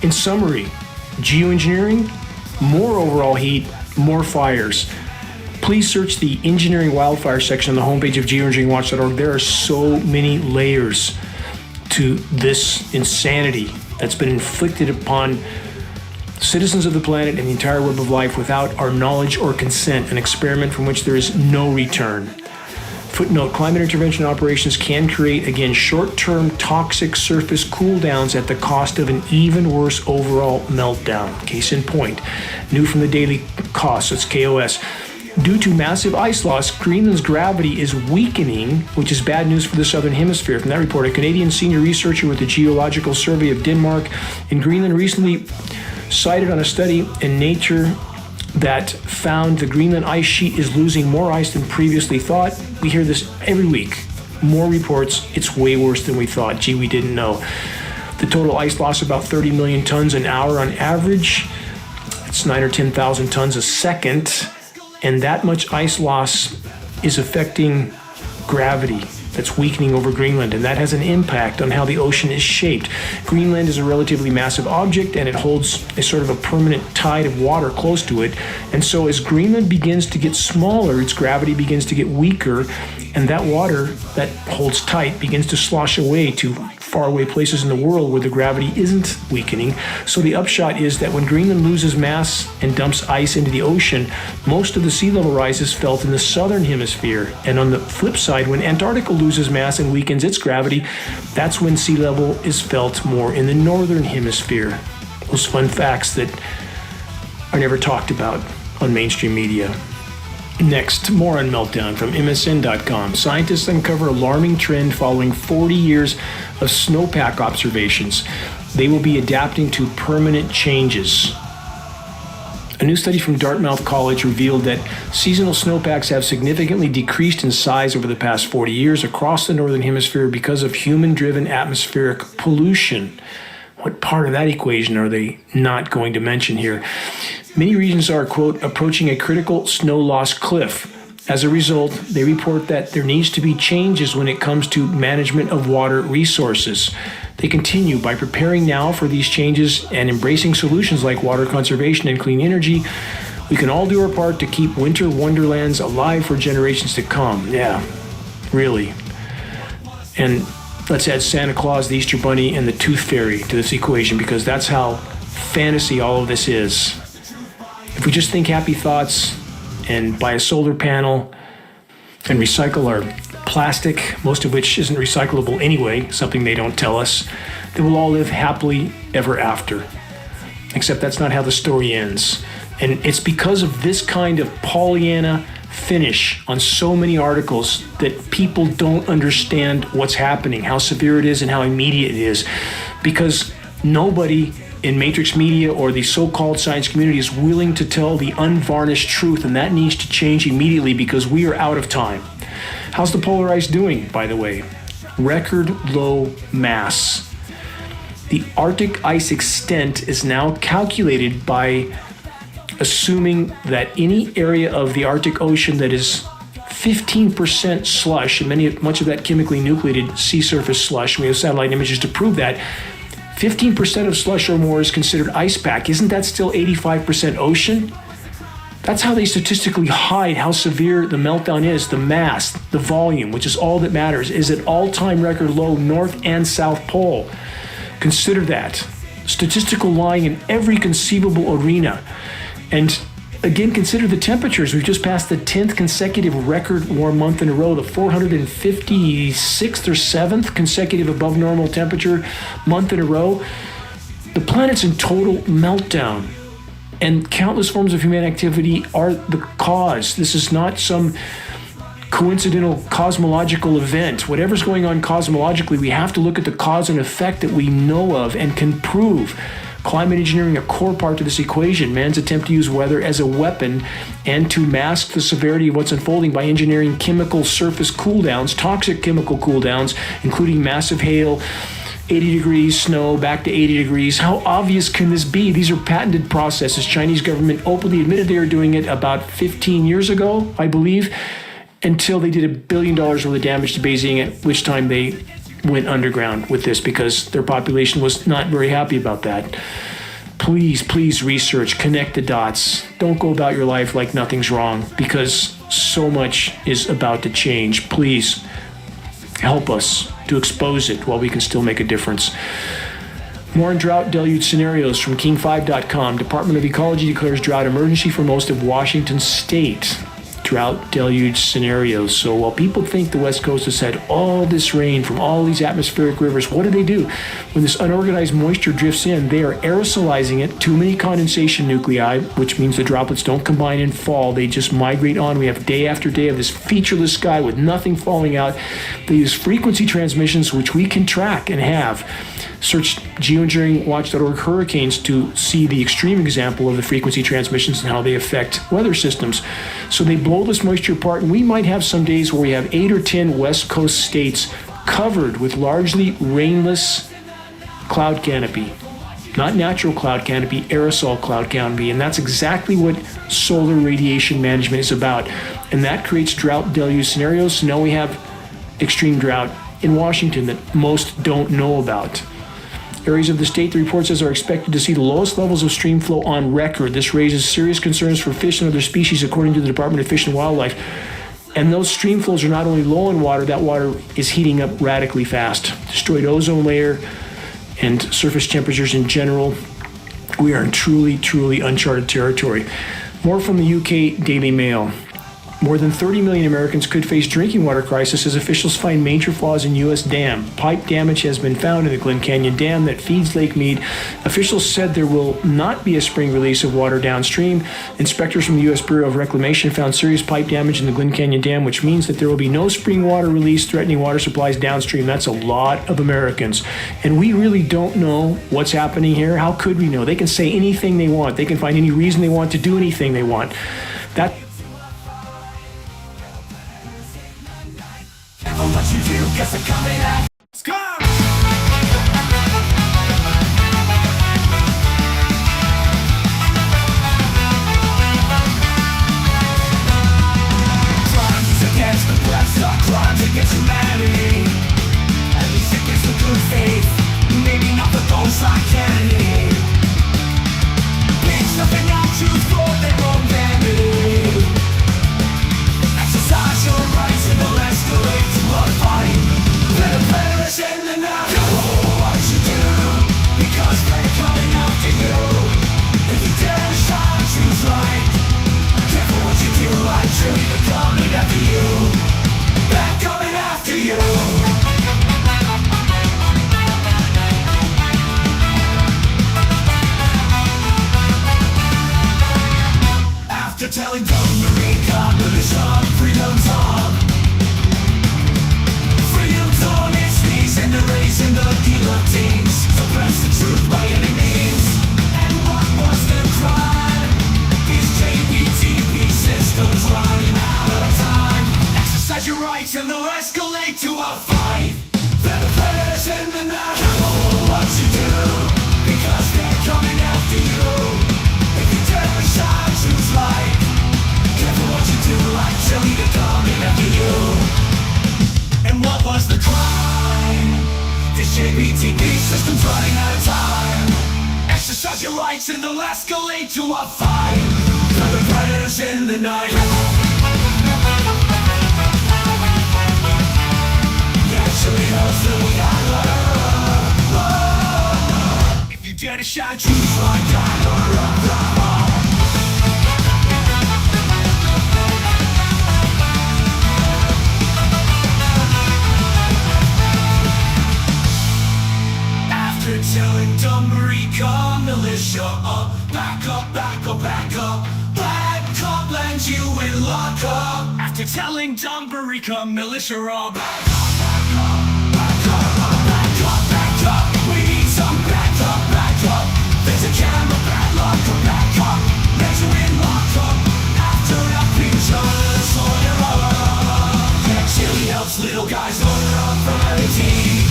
In summary, geoengineering, more overall heat, more fires. Please search the engineering wildfire section on the homepage of geoengineeringwatch.org. There are so many layers to this insanity that's been inflicted upon citizens of the planet and the entire web of life without our knowledge or consent, an experiment from which there is no return. Footnote, climate intervention operations can create, again, short-term toxic surface cooldowns at the cost of an even worse overall meltdown. Case in point, new from the Daily Cost, that's KOS. Due to massive ice loss, Greenland's gravity is weakening, which is bad news for the southern hemisphere. From that report, a Canadian senior researcher with the Geological Survey of Denmark in Greenland recently cited on a study in Nature that found the Greenland ice sheet is losing more ice than previously thought. We hear this every week. More reports, it's way worse than we thought. Gee, we didn't know. The total ice loss, about 30 million tons an hour on average. It's 9 or 10,000 tons a second. And that much ice loss is affecting gravity that's weakening over Greenland, and that has an impact on how the ocean is shaped. Greenland is a relatively massive object, and it holds a sort of a permanent tide of water close to it. And so as Greenland begins to get smaller, its gravity begins to get weaker, and that water that holds tight begins to slosh away to faraway places in the world where the gravity isn't weakening. So the upshot is that when Greenland loses mass and dumps ice into the ocean, most of the sea level rise is felt in the southern hemisphere. And on the flip side, when Antarctica loses mass and weakens its gravity, that's when sea level is felt more in the northern hemisphere. Those fun facts that are never talked about on mainstream media. Next, more on Meltdown from MSN.com. Scientists uncover alarming trend following 40 years of snowpack observations. They will be adapting to permanent changes. A new study from Dartmouth College revealed that seasonal snowpacks have significantly decreased in size over the past 40 years across the Northern Hemisphere because of human-driven atmospheric pollution. What part of that equation are they not going to mention here? Many regions are, quote, approaching a critical snow loss cliff. As a result, they report that there needs to be changes when it comes to management of water resources. They continue, by preparing now for these changes and embracing solutions like water conservation and clean energy, we can all do our part to keep winter wonderlands alive for generations to come. Yeah, really. And let's add Santa Claus, the Easter Bunny, and the Tooth Fairy to this equation, because that's how fantasy all of this is. If we just think happy thoughts and buy a solar panel and recycle our plastic, most of which isn't recyclable anyway, something they don't tell us, then we'll all live happily ever after. Except that's not how the story ends. And it's because of this kind of Pollyanna finish on so many articles that people don't understand what's happening, how severe it is and how immediate it is. Because nobody in Matrix Media or the so-called science community is willing to tell the unvarnished truth, and that needs to change immediately because we are out of time. How's the polar ice doing, by the way? Record low mass. The Arctic ice extent is now calculated by assuming that any area of the Arctic Ocean that is 15% slush, and much of that chemically nucleated sea surface slush, we have satellite images to prove that, 15% of slush or more is considered ice pack. Isn't that still 85% ocean? That's how they statistically hide how severe the meltdown is. The mass, the volume, which is all that matters, is at all-time record low North and South Pole. Consider that. Statistical lying in every conceivable arena. And again, consider the temperatures. We've just passed the 10th consecutive record warm month in a row, the 456th or 7th consecutive above normal temperature month in a row. The planet's in total meltdown, and countless forms of human activity are the cause. This is not some coincidental cosmological event. Whatever's going on cosmologically, we have to look at the cause and effect that we know of and can prove. Climate engineering, a core part to this equation, man's attempt to use weather as a weapon and to mask the severity of what's unfolding by engineering chemical surface cooldowns, toxic chemical cooldowns, including massive hail, 80 degrees, snow, back to 80 degrees. How obvious can this be? These are patented processes. Chinese government openly admitted they were doing it about 15 years ago, I believe, until they did $1 billion worth of damage to Beijing, at which time they went underground with this because their population was not very happy about that. Please research, connect the dots. Don't go about your life like nothing's wrong, because so much is about to change. Please help us to expose it while we can still make a difference. More on drought deluge scenarios from king5.com. Department of Ecology declares drought emergency for most of Washington state. Drought deluge scenarios. So while people think the West Coast has had all this rain from all these atmospheric rivers, what do? When this unorganized moisture drifts in, they are aerosolizing it. Too many condensation nuclei, which means the droplets don't combine and fall. They just migrate on. We have day after day of this featureless sky with nothing falling out. They use frequency transmissions, which we can track and have. Search geoengineeringwatch.org hurricanes to see the extreme example of the frequency transmissions and how they affect weather systems. So they blow this moisture apart, and we might have some days where we have 8 or 10 West Coast states covered with largely rainless cloud canopy. Not natural cloud canopy, aerosol cloud canopy. And that's exactly what solar radiation management is about. And that creates drought deluge scenarios. So now we have extreme drought in Washington that most don't know about. Areas of the state, the report says, are expected to see the lowest levels of stream flow on record. This raises serious concerns for fish and other species, according to the Department of Fish and Wildlife. And those stream flows are not only low in water, that water is heating up radically fast. Destroyed ozone layer and surface temperatures in general. We are in truly uncharted territory. More from the UK Daily Mail. more than 30 million Americans could face drinking water crisis as officials find major flaws in U.S. dam. Pipe damage has been found in the Glen Canyon Dam that feeds Lake Mead. Officials said there will not be a spring release of water downstream. Inspectors from the U.S. Bureau of Reclamation found serious pipe damage in the Glen Canyon Dam, which means that there will be no spring water release threatening water supplies downstream. That's a lot of Americans. And we really don't know what's happening here. How could we know? They can say anything they want. They can find any reason they want to do anything they want. That What you do, guess I'm coming at. Crimes against the blessed are crimes against humanity. At least against the good faith. Maybe not for those like Kennedy. Pigs nothing out truth for their own vanity. Exercise your rights and they'll escalate to a fight. Let a perish in the night. Careful what you do, because they're coming after you. If you dare to shine, choose right. Careful what you do, I truly they're coming after you. They're coming after you. After telling them to recon the shop, freedom's on. Freedom's on its knees and erasing the guillotines. Suppress the truth by any means. And what was the crime? These JPTP systems running out of time. Exercise your rights and they'll escalate to a fight. Better perish in the night. Careful what you do, because they're coming after you. If you dare to shine, choose light. Careful what you do, like chili to coming after you. And what was the crime? This JBTP system's running out of time. Exercise your rights and they'll escalate to a fight. Further predators in the night. Naturally knows that we got love. If you dare to shine, choose right, die or run. After telling Dumbarika militia back up, back up, back up. Black cop lands you in lockup. After telling Dumbarika militia back up, back up, back up, back up, back up. We need some back up. There's a camera, bad luck, back up. Lands you in lockup. After that picture, soldier chili helps little guys order up variety.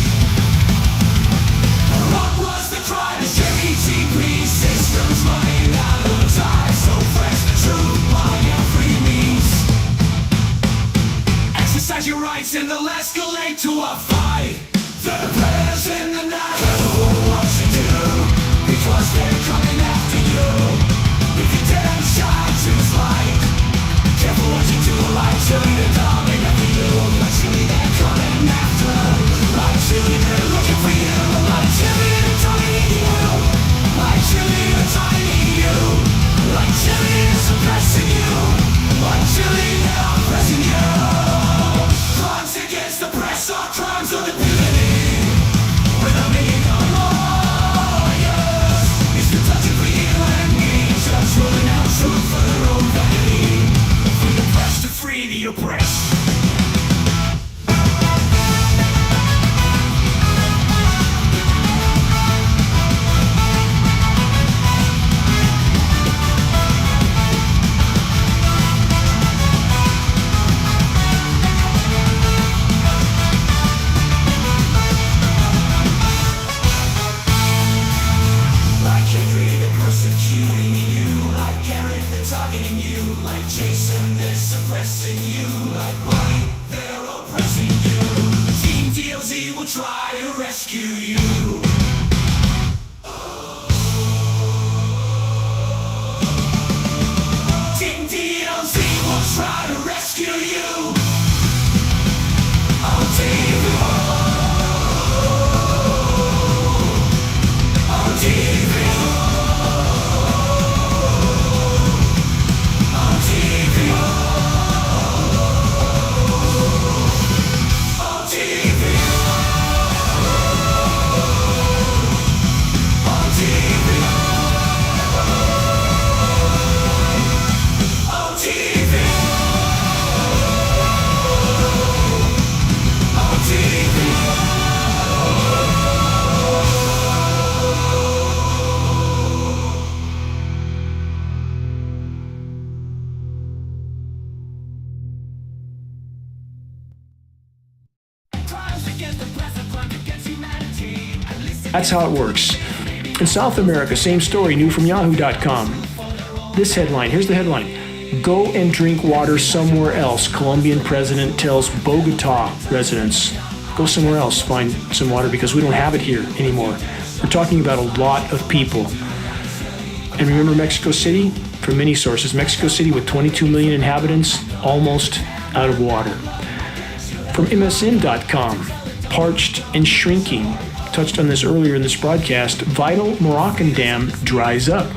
What was the crime? The JTP system's running out of time. So fresh the truth by every means. Exercise your rights and they'll escalate to a fight. The prayers in the night. Careful what you do, because they're coming after you. If you dare to shine, choose light. Careful what you do, like chili, they're coming after you. Like chili, they're coming after. Like chili, they're looking for you. Like chili, they're targeting you. Like chili, they're targeting you. Like chili, they're suppressing you. Like chili, they're oppressing you. Crimes against the press are crimes of impunity. Without making lawyers, it's the touch of you and me. Just rolling out truth for their own vanity. Free the press to free the oppressed. Like Henry, they're persecuting you. Like Garrett, they're targeting you. Like Jason, they're suppressing you. Like White, they're oppressing you. Team DOZ will try to rescue you. Team DOZ will try to rescue you. Oh, TV. Oh, TV. Oh, TV. That's how it works. In South America, same story, new from yahoo.com. This headline, here's the headline. Go and drink water somewhere else. Colombian president tells Bogota residents. Go somewhere else, find some water because we don't have it here anymore. We're talking about a lot of people. And remember Mexico City? From many sources, Mexico City with 22 million inhabitants, almost out of water. From MSN.com, parched and shrinking. Touched on this earlier in this broadcast. Vital Moroccan dam dries up.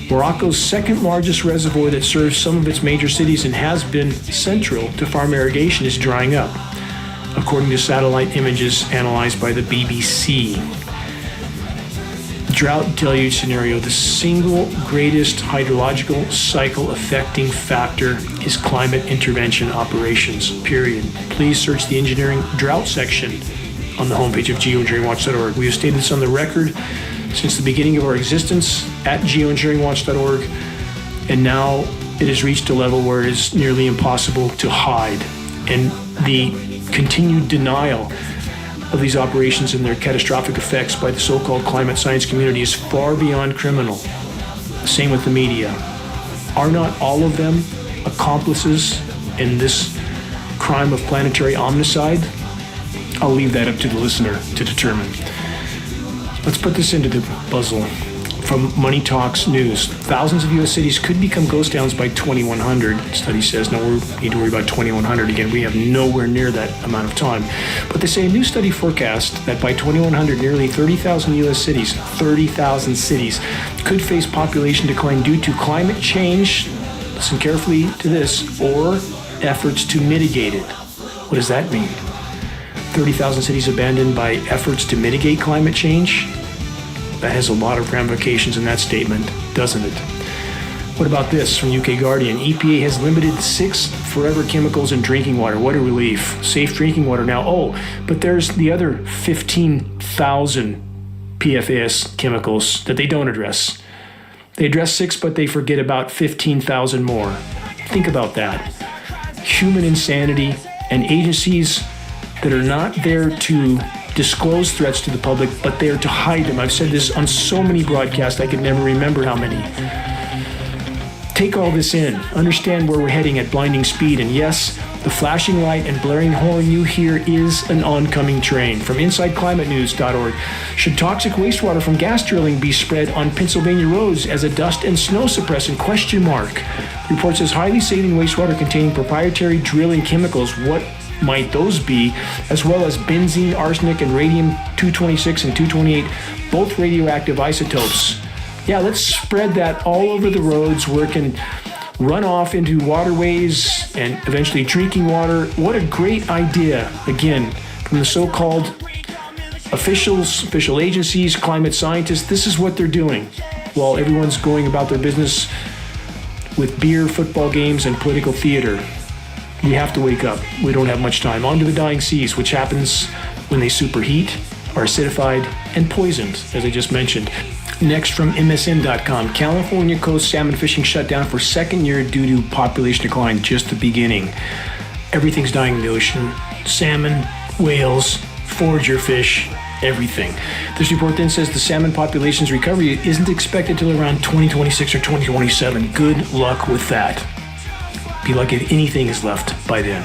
Morocco's second largest reservoir that serves some of its major cities and has been central to farm irrigation is drying up, according to satellite images analyzed by the BBC. Drought deluge scenario, the single greatest hydrological cycle affecting factor is climate intervention operations, period. Please search the engineering drought section on the homepage of geoengineeringwatch.org. We have stated this on the record since the beginning of our existence at geoengineeringwatch.org, and now it has reached a level where it is nearly impossible to hide. And the continued denial of these operations and their catastrophic effects by the so-called climate science community is far beyond criminal. Same with the media. Are not all of them accomplices in this crime of planetary omnicide? I'll leave that up to the listener to determine. Let's put this into the puzzle. From Money Talks News, thousands of U.S. cities could become ghost towns by 2100. Study says, no, we need to worry about 2100 again. We have nowhere near that amount of time. But they say a new study forecast that by 2100, nearly 30,000 U.S. cities, 30,000 cities, could face population decline due to climate change, listen carefully to this, or efforts to mitigate it. What does that mean? 30,000 cities abandoned by efforts to mitigate climate change? That has a lot of ramifications in that statement, doesn't it? What about this from UK Guardian? EPA has limited 6 forever chemicals in drinking water. What a relief. Safe drinking water now. Oh, but there's the other 15,000 PFAS chemicals that they don't address. They address 6, but they forget about 15,000 more. Think about that. Human insanity and agencies that are not there to disclose threats to the public, but they are to hide them. I've said this on so many broadcasts, I could never remember how many. Take all this in. Understand where we're heading at blinding speed. And yes, the flashing light and blaring horn you hear is an oncoming train. From InsideClimateNews.org, should toxic wastewater from gas drilling be spread on Pennsylvania roads as a dust and snow suppressant? Question mark. Report says highly saline wastewater containing proprietary drilling chemicals. What might those be, as well as benzene, arsenic, and radium-226 and 228, both radioactive isotopes. Yeah, let's spread that all over the roads where it can run off into waterways and eventually drinking water. What a great idea, again, from the so-called officials, official agencies, climate scientists. This is what they're doing while everyone's going about their business with beer, football games, and political theater. We have to wake up. We don't have much time. On to the dying seas, which happens when they superheat, are acidified, and poisoned, as I just mentioned. Next from MSN.com, California coast salmon fishing shut down for second year due to population decline, just the beginning. Everything's dying in the ocean. Salmon, whales, forager fish, everything. This report then says the salmon population's recovery isn't expected till around 2026 or 2027. Good luck with that. Be lucky if anything is left by then.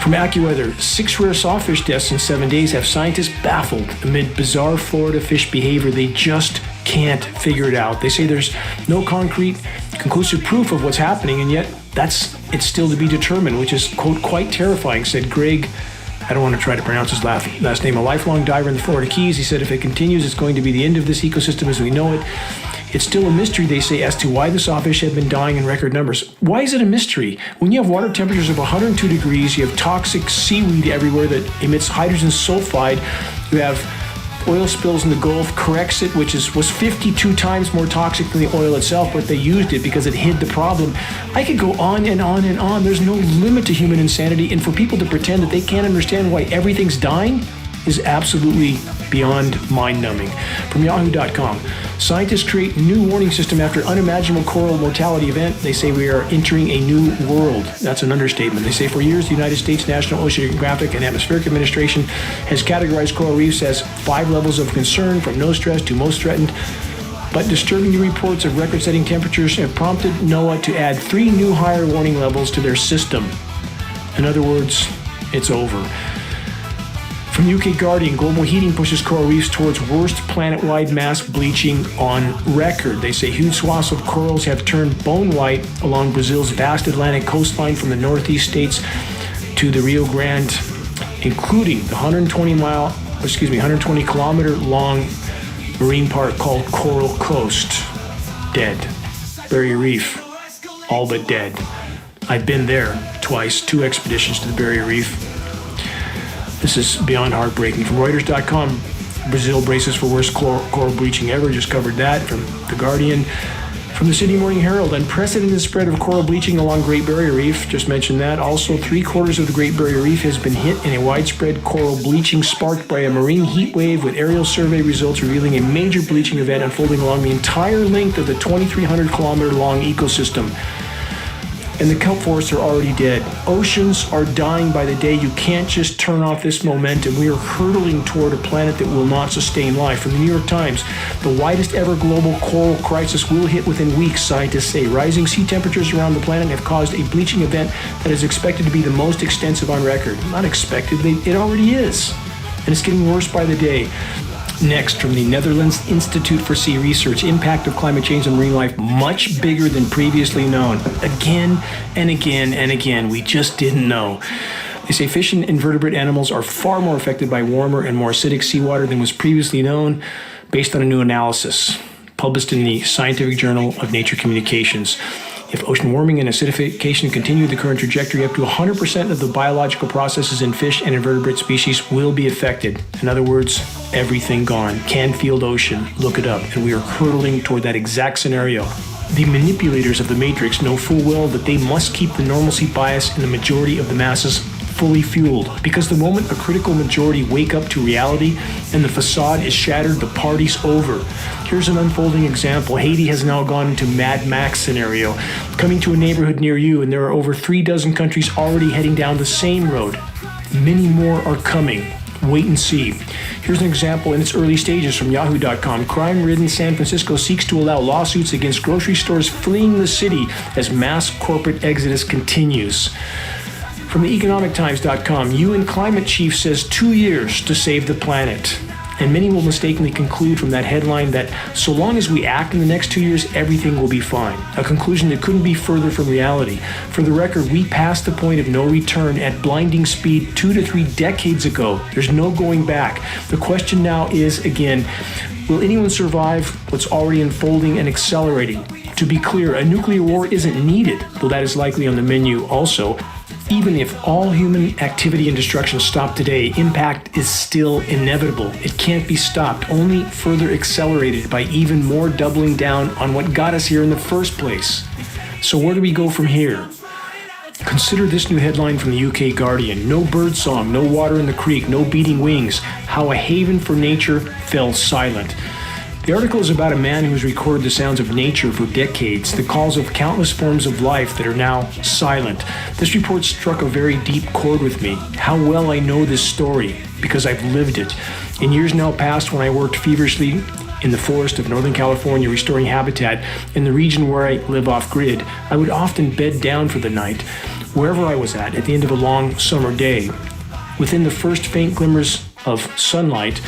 From AccuWeather, 6 rare sawfish deaths in 7 days have scientists baffled amid bizarre Florida fish behavior. They just can't figure it out. They say there's no concrete, conclusive proof of what's happening, and yet it's still to be determined, which is, quote, quite terrifying, said Greg, I don't want to try to pronounce his last name, a lifelong diver in the Florida Keys. He said if it continues, it's going to be the end of this ecosystem as we know it. It's still a mystery, they say, as to why the sawfish have been dying in record numbers. Why is it a mystery? When you have water temperatures of 102 degrees, you have toxic seaweed everywhere that emits hydrogen sulfide, you have oil spills in the Gulf, Corexit, which was 52 times more toxic than the oil itself, but they used it because it hid the problem. I could go on and on and on. There's no limit to human insanity, and for people to pretend that they can't understand why everything's dying is absolutely beyond mind-numbing. From Yahoo.com, Scientists create new warning system after unimaginable coral mortality event. They say we are entering a new world. That's an understatement. They say for years, the United States National Oceanographic and Atmospheric Administration has categorized coral reefs as 5 levels of concern, from no stress to most threatened. But disturbing new reports of record-setting temperatures have prompted NOAA to add 3 new higher warning levels to their system. In other words, it's over. From UK Guardian, global heating pushes coral reefs towards worst planet-wide mass bleaching on record. They say huge swaths of corals have turned bone white along Brazil's vast Atlantic coastline from the northeast states to the Rio Grande, including the 120 kilometer long marine park called Coral Coast. Dead. Barrier Reef, all but dead. I've been there twice, 2 expeditions to the Barrier Reef. This is beyond heartbreaking. From Reuters.com, Brazil braces for worst coral bleaching ever. Just covered that. From The Guardian. From the Sydney Morning Herald, unprecedented spread of coral bleaching along Great Barrier Reef. Just mentioned that. Also, 3/4 of the Great Barrier Reef has been hit in a widespread coral bleaching sparked by a marine heat wave, with aerial survey results revealing a major bleaching event unfolding along the entire length of the 2,300 kilometer long ecosystem. And the kelp forests are already dead. Oceans are dying by the day. You can't just turn off this momentum. We are hurtling toward a planet that will not sustain life. From the New York Times, the widest ever global coral crisis will hit within weeks, scientists say. Rising sea temperatures around the planet have caused a bleaching event that is expected to be the most extensive on record. Not expected, it already is. And it's getting worse by the day. Next, from the Netherlands Institute for Sea Research, impact of climate change on marine life much bigger than previously known. Again and again and again, we just didn't know. They say fish and invertebrate animals are far more affected by warmer and more acidic seawater than was previously known, based on a new analysis published in the Scientific Journal of Nature Communications. If ocean warming and acidification continue the current trajectory, up to 100% of the biological processes in fish and invertebrate species will be affected. In other words, everything gone. Canfield Ocean, look it up. And we are hurtling toward that exact scenario. The manipulators of the Matrix know full well that they must keep the normalcy bias in the majority of the masses fully fueled, because the moment a critical majority wake up to reality and the facade is shattered, the party's over. Here's an unfolding example. Haiti has now gone into Mad Max scenario, coming to a neighborhood near you, and there are over 36 countries already heading down the same road. Many more are coming. Wait and see. Here's an example in its early stages from Yahoo.com. Crime-ridden San Francisco seeks to allow lawsuits against grocery stores fleeing the city as mass corporate exodus continues. From the economictimes.com, UN climate chief says 2 years to save the planet. And many will mistakenly conclude from that headline that so long as we act in the next 2 years, everything will be fine. A conclusion that couldn't be further from reality. For the record, we passed the point of no return at blinding speed 2 to 3 decades ago. There's no going back. The question now is, again, will anyone survive what's already unfolding and accelerating? To be clear, a nuclear war isn't needed, though that is likely on the menu also. Even if all human activity and destruction stop today, impact is still inevitable. It can't be stopped, only further accelerated by even more doubling down on what got us here in the first place. So where do we go from here? Consider this new headline from the UK Guardian. No birdsong, no water in the creek, no beating wings. How a haven for nature fell silent. The article is about a man who has recorded the sounds of nature for decades, the calls of countless forms of life that are now silent. This report struck a very deep chord with me. How well I know this story, because I've lived it. In years now past, when I worked feverishly in the forest of Northern California restoring habitat in the region where I live off-grid, I would often bed down for the night, wherever I was at the end of a long summer day. Within the first faint glimmers of sunlight,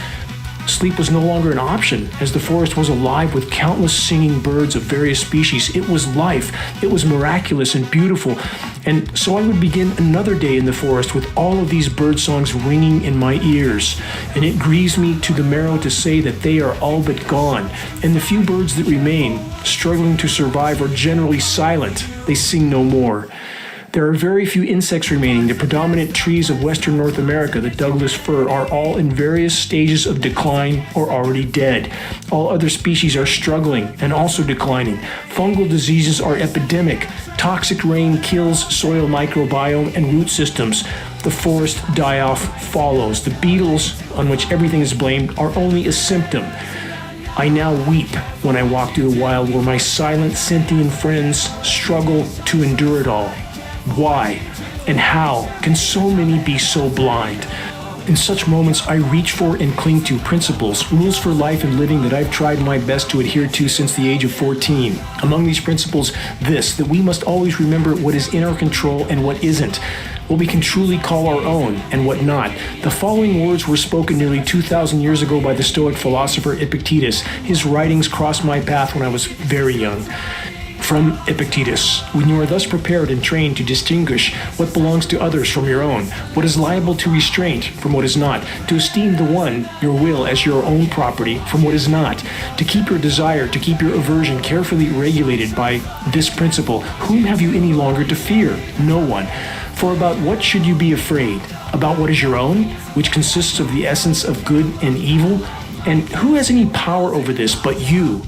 sleep was no longer an option, as the forest was alive with countless singing birds of various species. It was life. It was miraculous and beautiful. And so I would begin another day in the forest with all of these bird songs ringing in my ears. And it grieves me to the marrow to say that they are all but gone. And the few birds that remain, struggling to survive, are generally silent. They sing no more. There are very few insects remaining. The predominant trees of western North America, the Douglas fir, are all in various stages of decline or already dead. All other species are struggling and also declining. Fungal diseases are epidemic. Toxic rain kills soil microbiome and root systems. The forest die-off follows. The beetles, on which everything is blamed, are only a symptom. I now weep when I walk through the wild where my silent sentient friends struggle to endure it all. Why and how can so many be so blind? In such moments, I reach for and cling to principles, rules for life and living that I've tried my best to adhere to since the age of 14. Among these principles, this, that we must always remember what is in our control and what isn't, what we can truly call our own and what not. The following words were spoken nearly 2,000 years ago by the Stoic philosopher Epictetus. His writings crossed my path when I was very young. From Epictetus, when you are thus prepared and trained to distinguish what belongs to others from your own, what is liable to restraint from what is not, to esteem the one, your will, as your own property from what is not, to keep your desire, to keep your aversion carefully regulated by this principle, whom have you any longer to fear? No one. For about what should you be afraid? About what is your own, which consists of the essence of good and evil? And who has any power over this but you?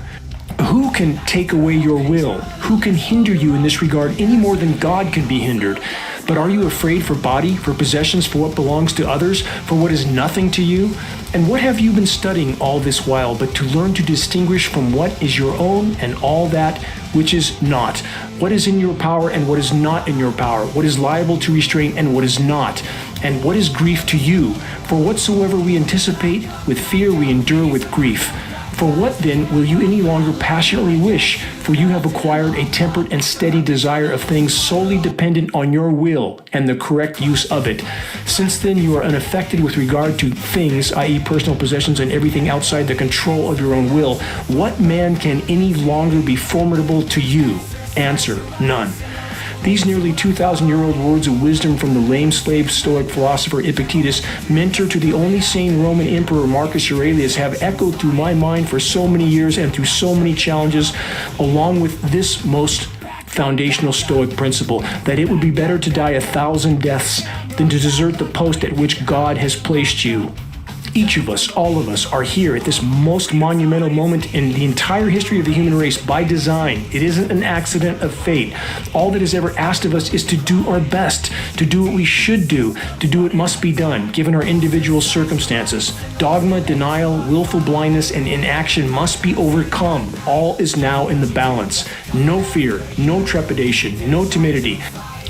Who can take away your will? Who can hinder you in this regard any more than God can be hindered? But are you afraid for body, for possessions, for what belongs to others, for what is nothing to you? And what have you been studying all this while but to learn to distinguish from what is your own and all that which is not? What is in your power and what is not in your power? What is liable to restraint and what is not? And what is grief to you? For whatsoever we anticipate with fear we endure with grief. For what then will you any longer passionately wish? For you have acquired a temperate and steady desire of things solely dependent on your will and the correct use of it. Since then you are unaffected with regard to things, i.e. personal possessions and everything outside the control of your own will, what man can any longer be formidable to you? Answer, none. These nearly 2,000-year-old words of wisdom from the lame slave Stoic philosopher Epictetus, mentor to the only sane Roman emperor Marcus Aurelius, have echoed through my mind for so many years and through so many challenges, along with this most foundational Stoic principle, that it would be better to die 1,000 deaths than to desert the post at which God has placed you. Each of us, all of us, are here at this most monumental moment in the entire history of the human race by design. It isn't an accident of fate. All that is ever asked of us is to do our best, to do what we should do, to do what must be done, given our individual circumstances. Dogma, denial, willful blindness, and inaction must be overcome. All is now in the balance. No fear, no trepidation, no timidity.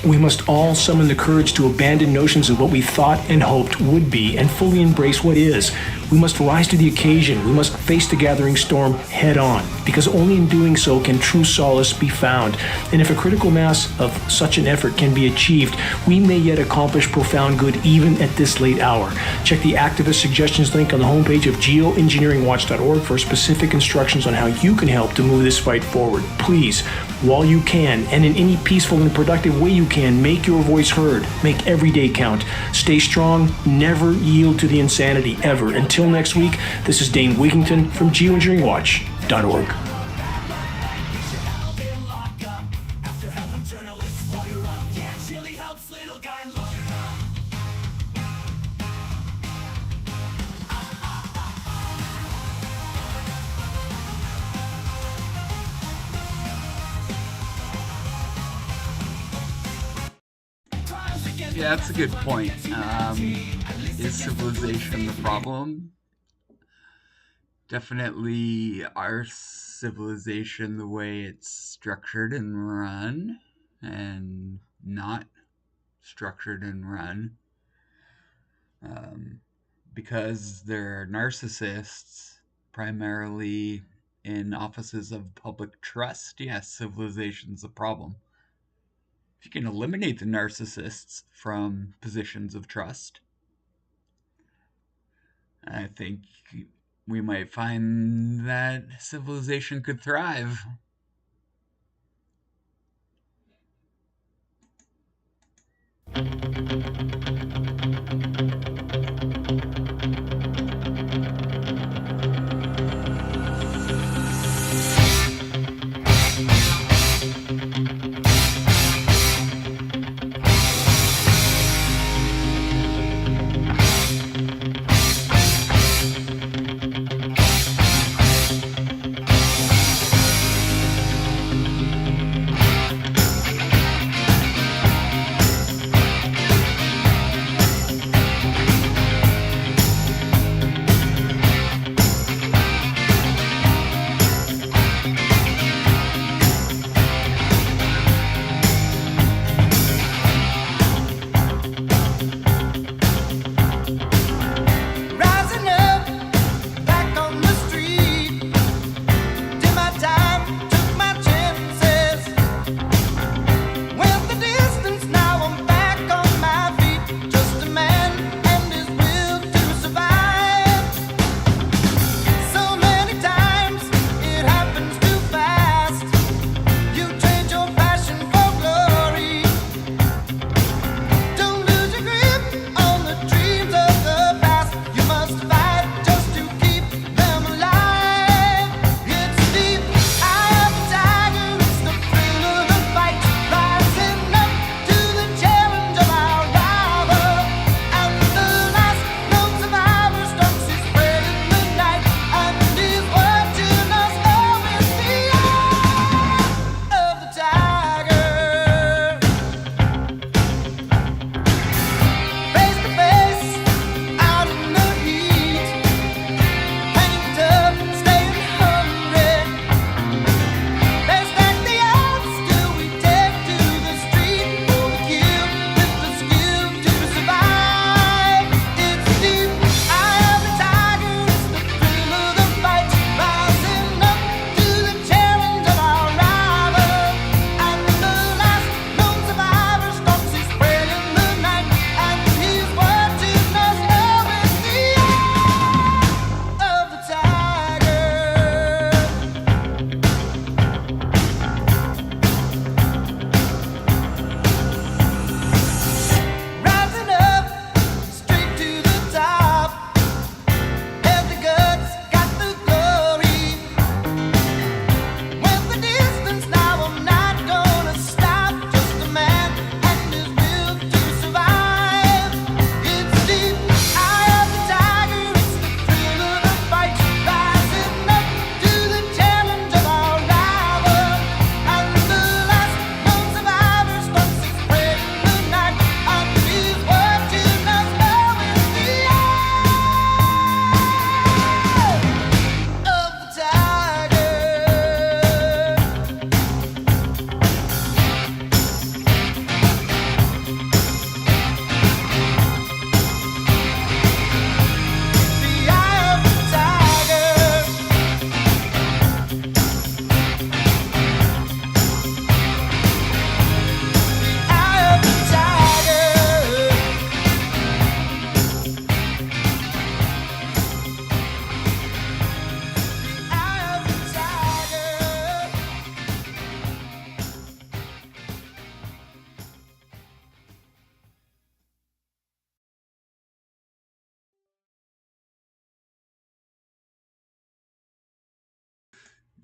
We must all summon the courage to abandon notions of what we thought and hoped would be and fully embrace what is. We must rise to the occasion. We must face the gathering storm head on, because only in doing so can true solace be found. And if a critical mass of such an effort can be achieved, we may yet accomplish profound good even at this late hour. Check the activist suggestions link on the homepage of geoengineeringwatch.org for specific instructions on how you can help to move this fight forward. Please, while you can, and in any peaceful and productive way you can, make your voice heard. Make every day count. Stay strong. Never yield to the insanity, ever. Until next week, this is Dane Wigington from geoengineeringwatch.org. Yeah, that's a good point. Is civilization the problem? Definitely our civilization, the way it's structured and run, and not structured and run. Because there are narcissists primarily in offices of public trust, yes, civilization's a problem. If you can eliminate the narcissists from positions of trust, I think we might find that civilization could thrive.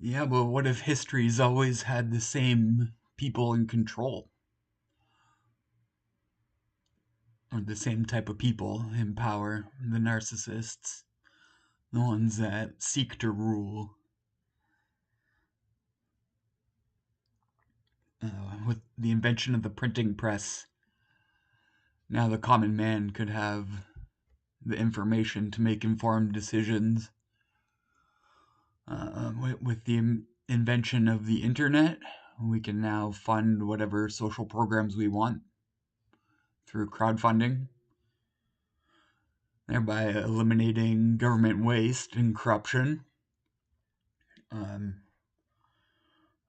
Yeah, but what if history's always had the same people in control? Or the same type of people in power, the narcissists, the ones that seek to rule. With the invention of the printing press, now the common man could have the information to make informed decisions. With the invention of the internet, we can now fund whatever social programs we want through crowdfunding, thereby eliminating government waste and corruption. I'm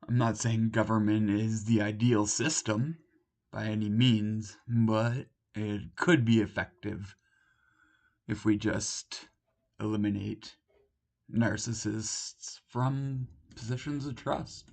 not saying government is the ideal system by any means, but it could be effective if we just eliminate narcissists from positions of trust.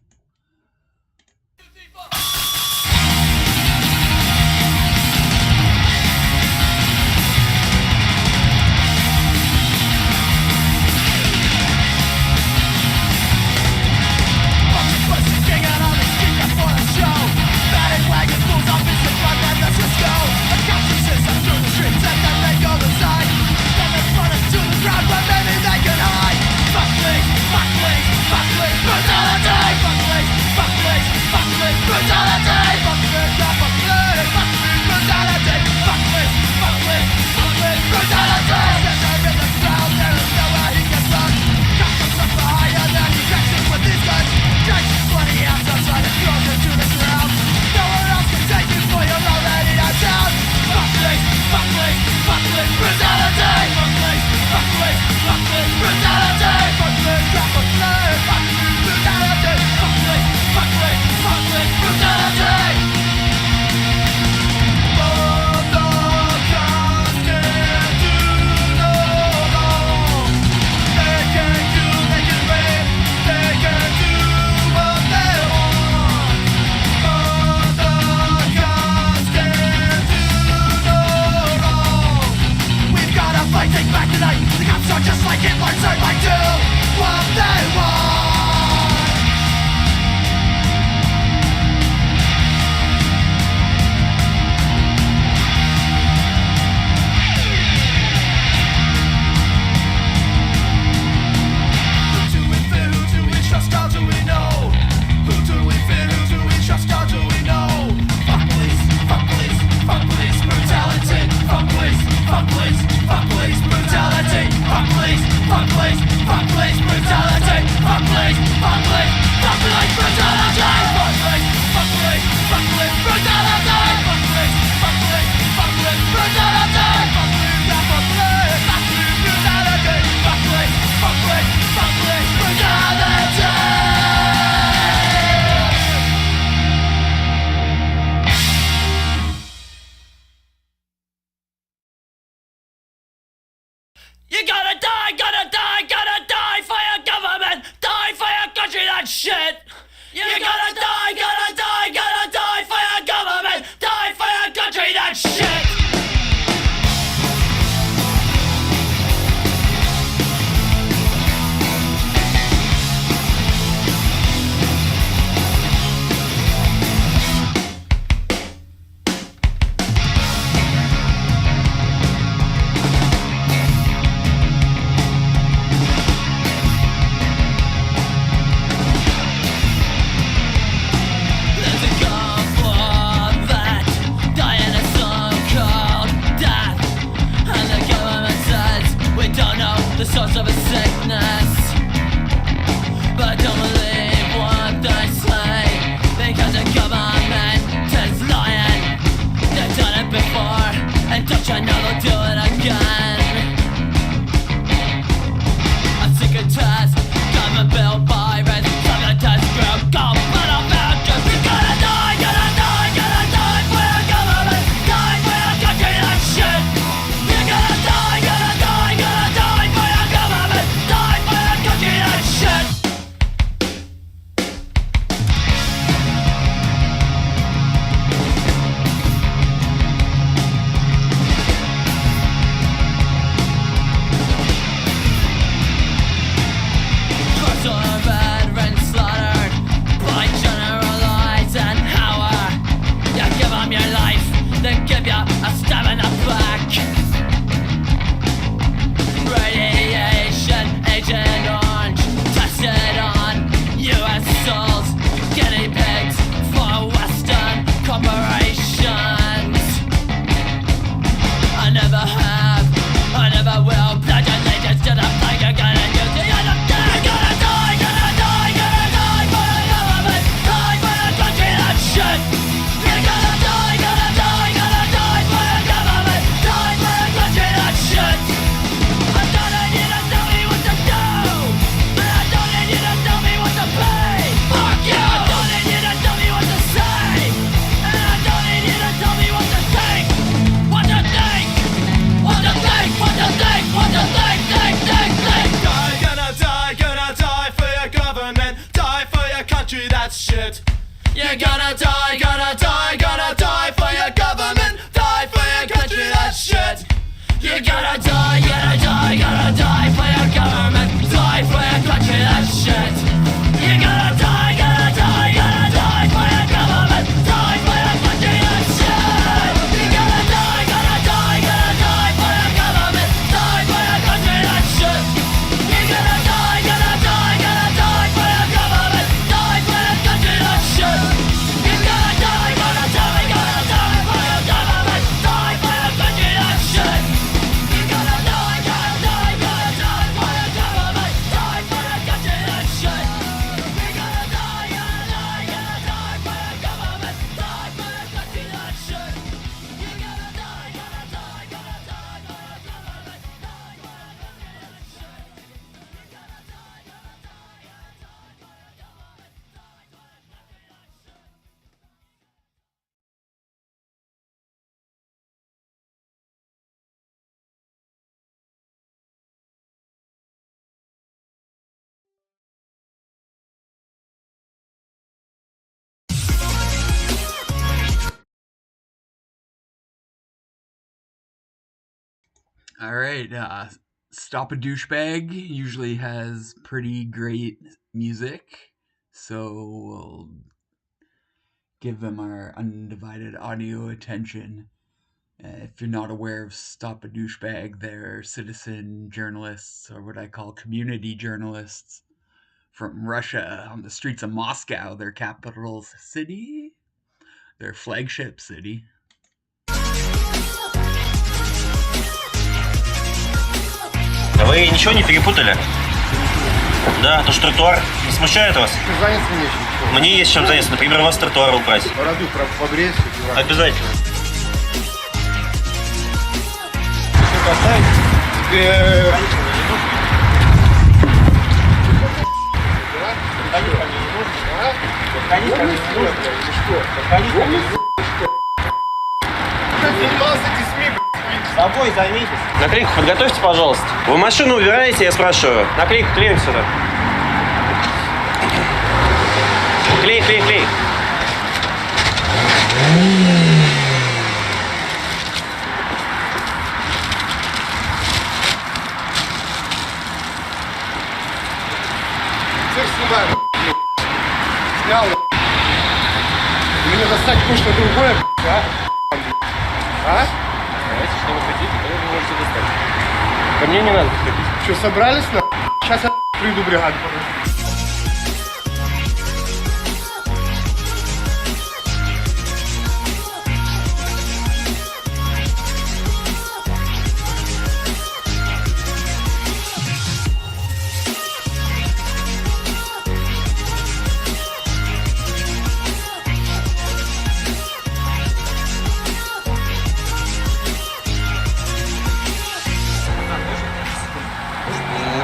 Brutality! You're gonna die, gonna die, gonna die for your government, die for your country, that's shit. You're gonna die, gonna die, gonna die for your government, die for your country, that's shit. You're gonna die, gonna die, gonna die for your government, die for your country, that's shit. You're gonna die, gonna die, gonna die for your government, die for your country, that's shit. You're gonna die, gonna die, gonna die for your government, die for your country, that's shit. You're gonna die, gonna die, gonna die for your government, die for your country, that's shit. You're gonna die, gonna die, gonna die for your government, die for your country, that's shit. You're gonna die, gonna die, gonna die for your government, die for your country, that's shit. You're gonna die, gonna die, gonna die for your government, die for your country, that's shit. You're gonna die, gonna die, gonna die for your government, die for your country, that's shit. All right, Stop a Douchebag usually has pretty great music, so we'll give them our undivided audio attention. If you're not aware of Stop a Douchebag, they're citizen journalists, or what I call community journalists, from Russia on the streets of Moscow, their capital city, their flagship city. Вы ничего не перепутали? Да, то что тротуар не смущает вас? Заняться нечем. Мне есть чем заняться. Например, у вас тротуар убрать. Бороду побрей, все дела. Обязательно. Собой займитесь. Наклейку подготовьте, пожалуйста. Вы машину убираете, я спрашиваю. Наклейку клеим сюда. Клей, клей, клей. Цирк снимай, снял, мне достать кое-что другое, а? А? Давайте, что вы хотите, то вы можете достать. Ко мне не надо подходить. Что, собрались, на? Сейчас я приду бригаду.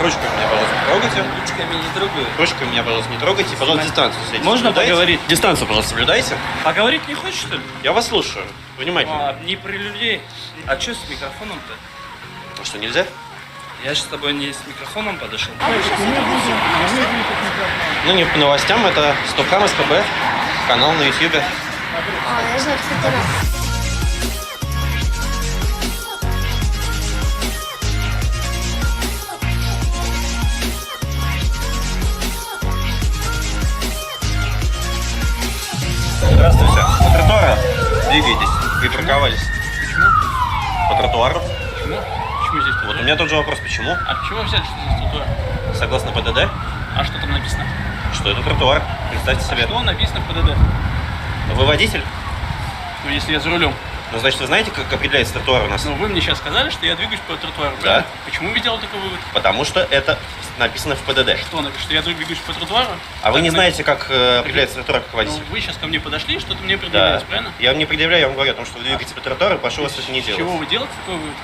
Ручками меня, пожалуйста, не трогайте. Ручками не трогаю. Ручками меня, пожалуйста, не трогайте. Пожалуйста, дистанцию соблюдайте. Можно Соблюдайте. поговорить? Дистанцию, пожалуйста, соблюдайте. Поговорить не хочешь, что ли? Я вас слушаю. Внимательно. Не при людей. А что с микрофоном-то? А что, нельзя? Я же с тобой не с микрофоном подошел. Ну, не по новостям, это Стопкам СПБ, канал на Ютьюбе. Я знаю, какой канал. Здравствуйте. По тротуару двигайтесь. Припарковались. Почему? По тротуару. Почему? Почему здесь Вот у меня тот же вопрос, почему? А почему вы взяли, что здесь тротуар? Согласно ПДД, А что там написано? что это тротуар. Представьте себе. Что написано в ПДД? Вы водитель? Ну, если я за рулем. Ну, значит, вы знаете, как определяется тротуар у нас? Ну, вы мне сейчас сказали, что я двигаюсь по тротуару. Да. Правильно? Почему вы делали такой вывод? Потому что это написано в ПДД. Что написано? Что я двигаюсь по тротуару? А вы не Так, знаете, как определяется тротуар как Ну, водитель? вы сейчас ко мне подошли и что-то мне Да. предъявляете, правильно? Я вам не предъявляю, я вам говорю о том, что вы двигаетесь по тротуару, прошу вас это не С чего делать. вы делаете такой вывод?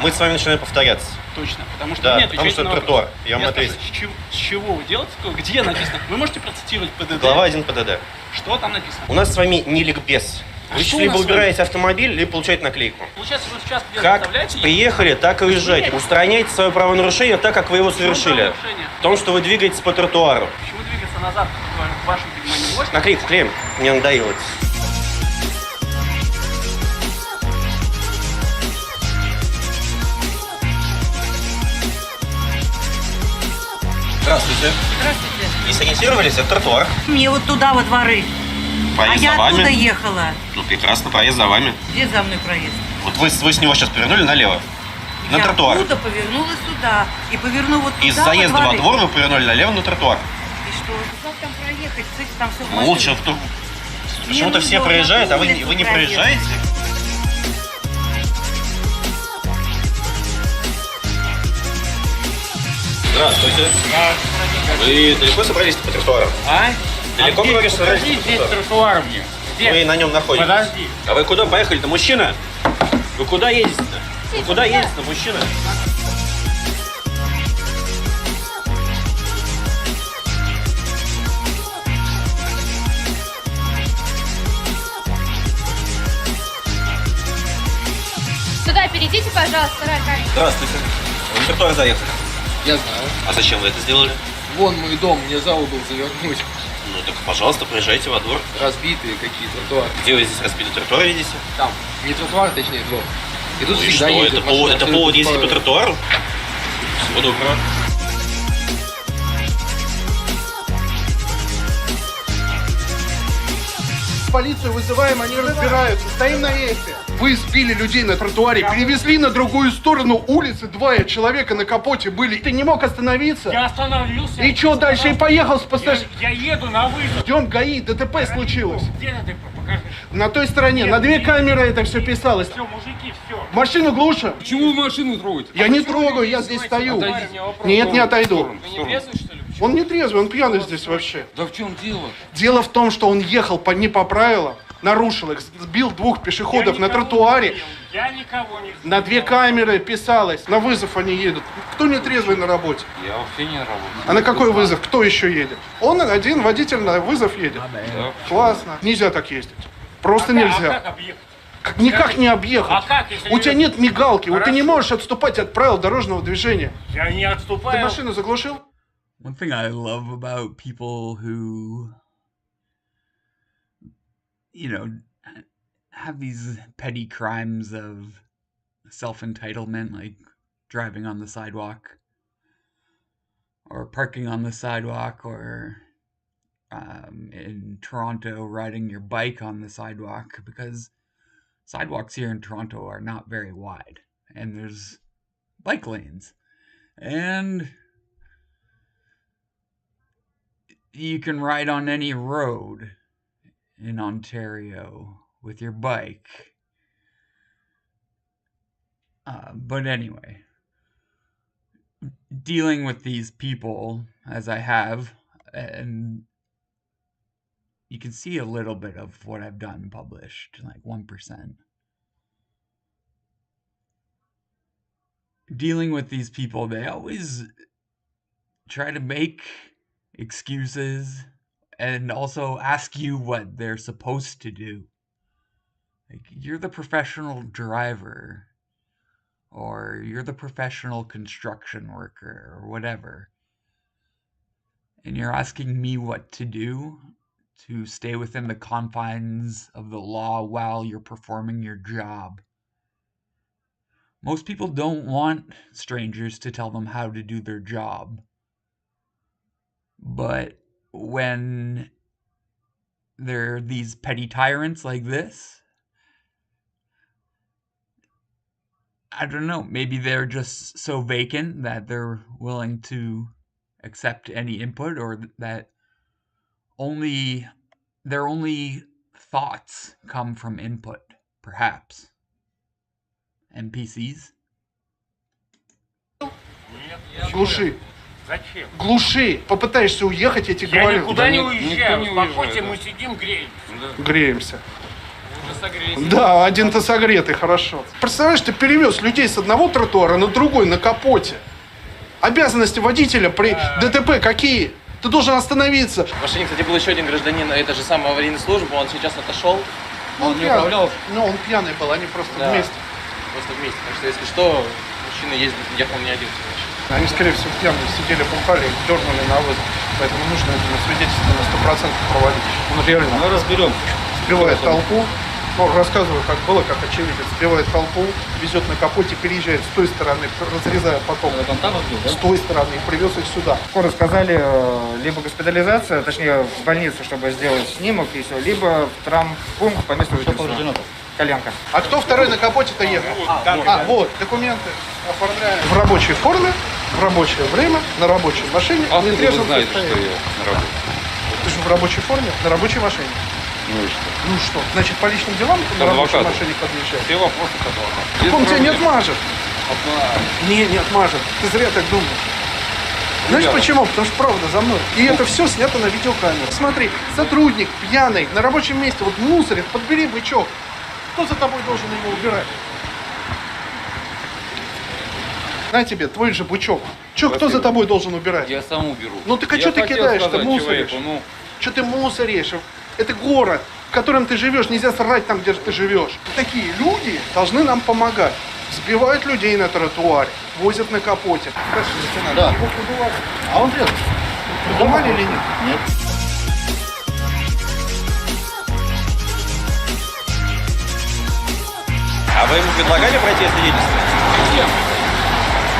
Мы с вами начинаем повторяться. Точно. Потому что Да, вы не потому отвечаете что на это вопрос. тротуар. Я вам ответил. спрашиваю, с чего вы делаете такое? Где написано? Вы можете процитировать ПДД? Глава 1 ПДД. Что там написано? У нас с вами не ликбез. Вы что у либо нас с вами? убираете автомобиль, либо получаете наклейку. Получается, вы сейчас где Как заставляете? приехали, так и уезжайте. Устраняйте свое правонарушение так, как вы его совершили. правонарушение? В том, что вы двигаетесь по тротуару. Почему двигаться место назад к вашим подниманиям мостика. Наклеим, клеим. Мне надоело это. Здравствуйте. Здравствуйте. Не сориентировались? Это тротуар. Мне вот туда, во дворы. Проезд а я за вами. оттуда ехала. Ну, прекрасно, проезд за вами. Где за мной проезд? Вот вы с него сейчас повернули налево. На я тротуар. оттуда повернула сюда. И поверну вот туда, Из заезда во во двор вы повернули налево на тротуар. И что? Как там проехать? Кстати, там все Молча. Почему-то все проезжают, а вы не проезжаете? Здравствуйте. Вы далеко собрались по тротуару? А? Далеко, говоришь, собрались по здесь тротуару? тротуар мне. Где? Вы на нем находитесь. Подожди. А вы куда поехали-то, мужчина? Вы куда едете-то? Вы куда едете-то, мужчина? Сюда перейдите, пожалуйста, Рака. Здравствуйте. Вы на тротуар заехали. Я знаю. А зачем вы это сделали? Вон мой дом, мне за угол завернуть. Ну так, пожалуйста, проезжайте во двор. Разбитые какие-то тротуары. Где вы здесь разбитый тротуар видите? Там. Не тротуар, точнее, двор. И тут Ну и всегда что? ездят Это машины, повод абсолютно ездить по тротуару? Всего доброго. Полицию вызываем, они разбираются. Стоим на месте. Вы сбили людей на тротуаре, перевезли на другую сторону улицы. Двое человека на капоте были. Ты не мог остановиться? Я остановился. И что дальше? И поехал с пассажиром. Я еду на вызов. Ждем ГАИ, ДТП случилось. Где ДТП? Покажи. На той стороне, на две камеры это все писалось. Все, мужики, все. Машину глуша. Почему вы машину трогаете? Я не трогаю, я здесь стою. Нет, не отойду. Вы не трезвый, что ли? Он не трезвый, он пьяный здесь вообще. Да в чем дело? Дело в том, что он ехал не по правилам, нарушил их, сбил двух пешеходов на тротуаре. Я никого не... На две камеры писалось, на вызов они едут. Кто не трезвый на работе? Я вообще не работаю. А на какой вызов? Кто еще едет? Он один, водитель на вызов едет. Классно. Нельзя так ездить. Просто А нельзя. как объехать? Никак не объехать. А как, если У тебя нет мигалки, вот ты не Хорошо. можешь отступать от правил дорожного движения. Я не Ты отступаю. машину заглушил? One thing I love about people who, you know, have these petty crimes of self-entitlement, like driving on the sidewalk, or parking on the sidewalk, or in Toronto, riding your bike on the sidewalk, because sidewalks here in Toronto are not very wide, and there's bike lanes, and you can ride on any road in Ontario with your bike. But anyway, dealing with these people, as I have, and you can see a little bit of what I've done published, like 1%. Dealing with these people, they always try to make excuses and also ask you what they're supposed to do. Like, you're the professional driver, or you're the professional construction worker, or whatever, and you're asking me what to do to stay within the confines of the law while you're performing your job. Most people don't want strangers to tell them how to do their job. But when there are these petty tyrants like this, I don't know, maybe they're just so vacant that they're willing to accept any input, or that their only thoughts come from input, perhaps. NPCs? Глуши. Зачем? Глуши. Попытаешься уехать, я тебе Я говорю. никуда не уезжаю. Успокойся, мы сидим, греемся. Греемся. Уже согрелись. Да, один-то согретый, хорошо. Представляешь, ты перевез людей с одного тротуара на другой, на капоте. Обязанности водителя при ДТП какие? Ты должен остановиться. В машине, кстати, был еще один гражданин этой же самой аварийной службы, он сейчас отошел. Он не пьян. управлял. Ну, он пьяный был, они просто вместе. Просто вместе. Так что, если что, мужчина ехал не один. Они, скорее всего, пьяные сидели, бухали, дернули на вызов. Поэтому нужно это на свидетельство на 100% проводить. Он реально... Ну, разберем. Сбивает толпу. Ну, рассказываю, как было, как очевидец. Сбивает толпу, везет на капоте, переезжает с той стороны, разрезая потом. С той стороны и привез их сюда. Скоро сказали, либо госпитализация, точнее в больницу, чтобы сделать снимок и все, либо в травмпункт по месту жительства. Коленка. А кто второй на капоте-то ехал? Вот, документы оформляем в рабочей форме, в рабочее время, на рабочей машине. А в вы нетрезвом знаете, что состоянии. я на работе? Ты же в рабочей форме, на рабочей машине. Ну и что? Ну что, значит, по личным делам ты на рабочей машине подъезжаешь? Все вопросы к адвокату. Он тебя не отмажет. Не отмажет. Ты зря так думаешь. Знаешь почему? Потому что правда за мной. И это все снято на видеокамеру. Смотри, сотрудник пьяный на рабочем месте, вот мусорит, подбери бычок. Кто за тобой должен его убирать? На тебе, твой же бычок. Кто за тобой должен убирать? Я сам уберу. Ну так а что ты кидаешь-то, мусоришь? Ну, Что ты мусоришь? Это город, в котором ты живешь. Нельзя срать там, где ты живешь. Такие люди должны нам помогать. Сбивают людей на тротуаре, возят на капоте. Дальше, лейтенант, Да. его придували. А он трезвый. Придували или нет? Нет. А вы ему предлагали пройти свидетельство? зачем?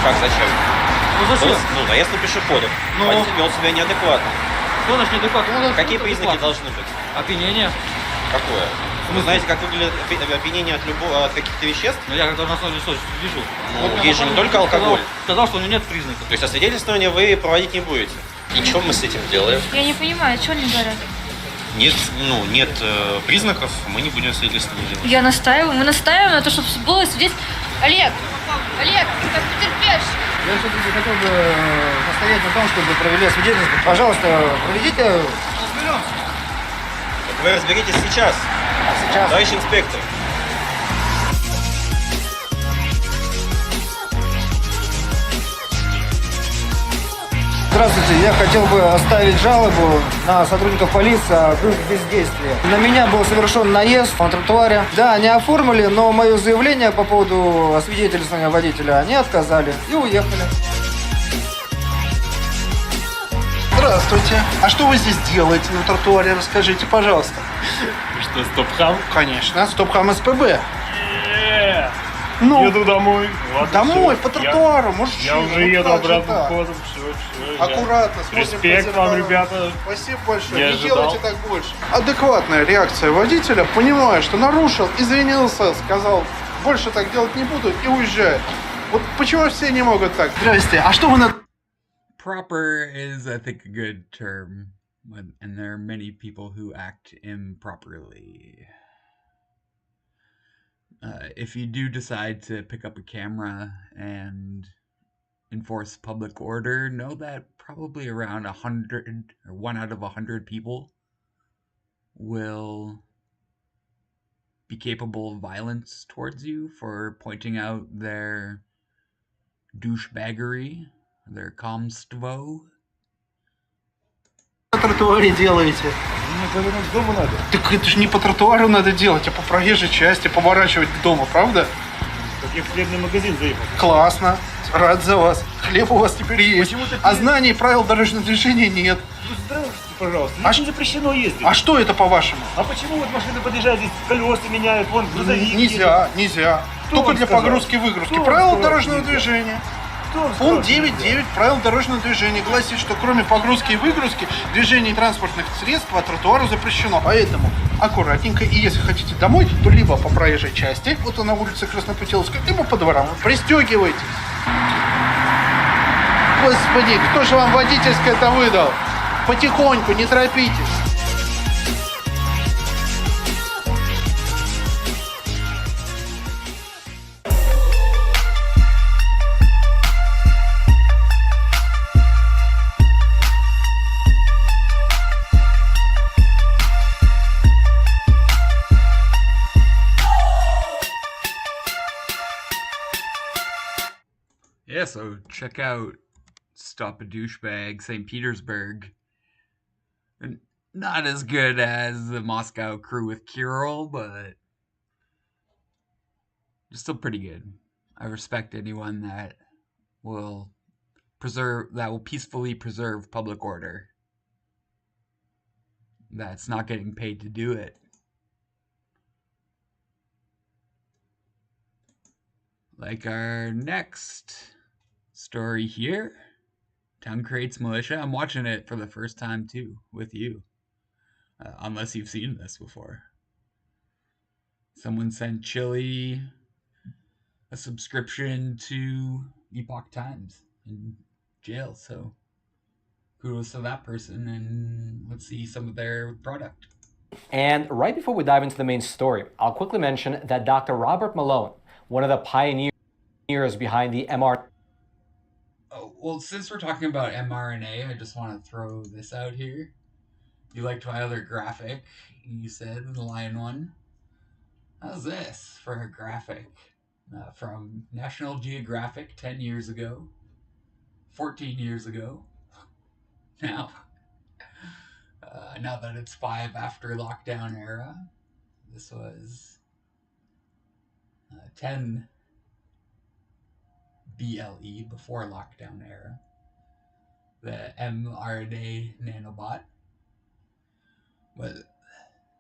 Как зачем? Ну зачем? Ну, наезд на пешеходов. Ну. Водитель вел себя неадекватно. Что значит неадекватно? Какие признаки должны быть? Опьянение. Какое? Вы знаете, как выглядит опьянение от каких-то веществ? Но я когда на самом деле вижу. Ну, есть же не только алкоголь. Сказал, что у него нет признаков. То есть освидетельствование вы проводить не будете. И что мы с этим делаем? Я не понимаю, что они говорят. Нет признаков, мы не будем свидетельствовать делать. Я настаиваю, мы настаиваем на то, чтобы было здесь... Олег, ты как потерпевший. Я все-таки хотел бы настоять на том, чтобы провели свидетельство. Пожалуйста, проведите. Так вы разберитесь сейчас. Сейчас. Товарищ инспектор. Здравствуйте, я хотел бы оставить жалобу на сотрудников полиции о бездействии. На меня был совершен наезд на тротуаре. Да, не оформили, но мое заявление по поводу освидетельствования водителя они отказали и уехали. Здравствуйте. А что вы здесь делаете на тротуаре? Расскажите, пожалуйста. Что, стоп-хам? Конечно, стоп-хам СПБ. Ну, Еду домой. Ладно, домой, всё. по тротуару, мужчина. Я уже ну еду как же обратным так? ходом. Все. Аккуратно, смотрим Респект по вам, зеркалам. ребята. Спасибо большое. Не Не ожидал. делайте так больше. Адекватная реакция водителя, понимая, что нарушил, извинился, сказал, больше так делать не буду и уезжает. Вот почему все не могут так? Здрасте, а что вы на... Proper is, I think, a good term, and there are many people who act improperly. If you do decide to pick up a camera and enforce public order, know that probably around 100 or 1 out of 100 people will be capable of violence towards you for pointing out their douchebaggery, their комство. на тротуаре делаете? Повернуть к дому надо. Так это же не по тротуару надо делать, а по проезжей части, поворачивать к дому, правда? Как я в хлебный магазин заехал. Классно, рад за вас. Хлеб у вас теперь есть. А знаний и правил дорожного движения нет. Здравствуйте, пожалуйста. А Здесь не запрещено ездить. А что это по-вашему? А почему вот машины подъезжают, здесь колеса меняют, вон грузовик Нельзя. Кто Только вам для сказал? погрузки-выгрузки. Кто вам Правила сказал, дорожного что нельзя? движения. Кто вам Пункт сказал, что 9.9 правил дорожного движения гласит, что кроме погрузки и выгрузки движение транспортных средств по тротуару запрещено. Поэтому аккуратненько. И если хотите домой, то либо по проезжей части, вот на улице Краснопутиловской, либо по дворам. Пристегивайтесь. Господи, кто же вам водительское-то выдал? Потихоньку, не торопитесь. Yeah, so check out Stop a Douchebag, St. Petersburg. And not as good as the Moscow Crew with Kirill, but still pretty good. I respect anyone that will peacefully preserve public order. that's not getting paid to do it. Like our next story here, Town creates militia. I'm watching it for the first time too, with you. Unless you've seen this before. Someone sent Chili a subscription to Epoch Times in jail, so kudos to that person, and let's see some of their product. And right before we dive into the main story, I'll quickly mention that Dr. Robert Malone, one of the pioneers behind the mRNA. Oh, well, since we're talking about mRNA, I just want to throw this out here. You liked my other graphic, you said, the lion one. How's this for a graphic? From National Geographic 10 years ago, 14 years ago. Now that it's 5 after lockdown era, this was 10 BLE before lockdown era. The mRNA nanobot. But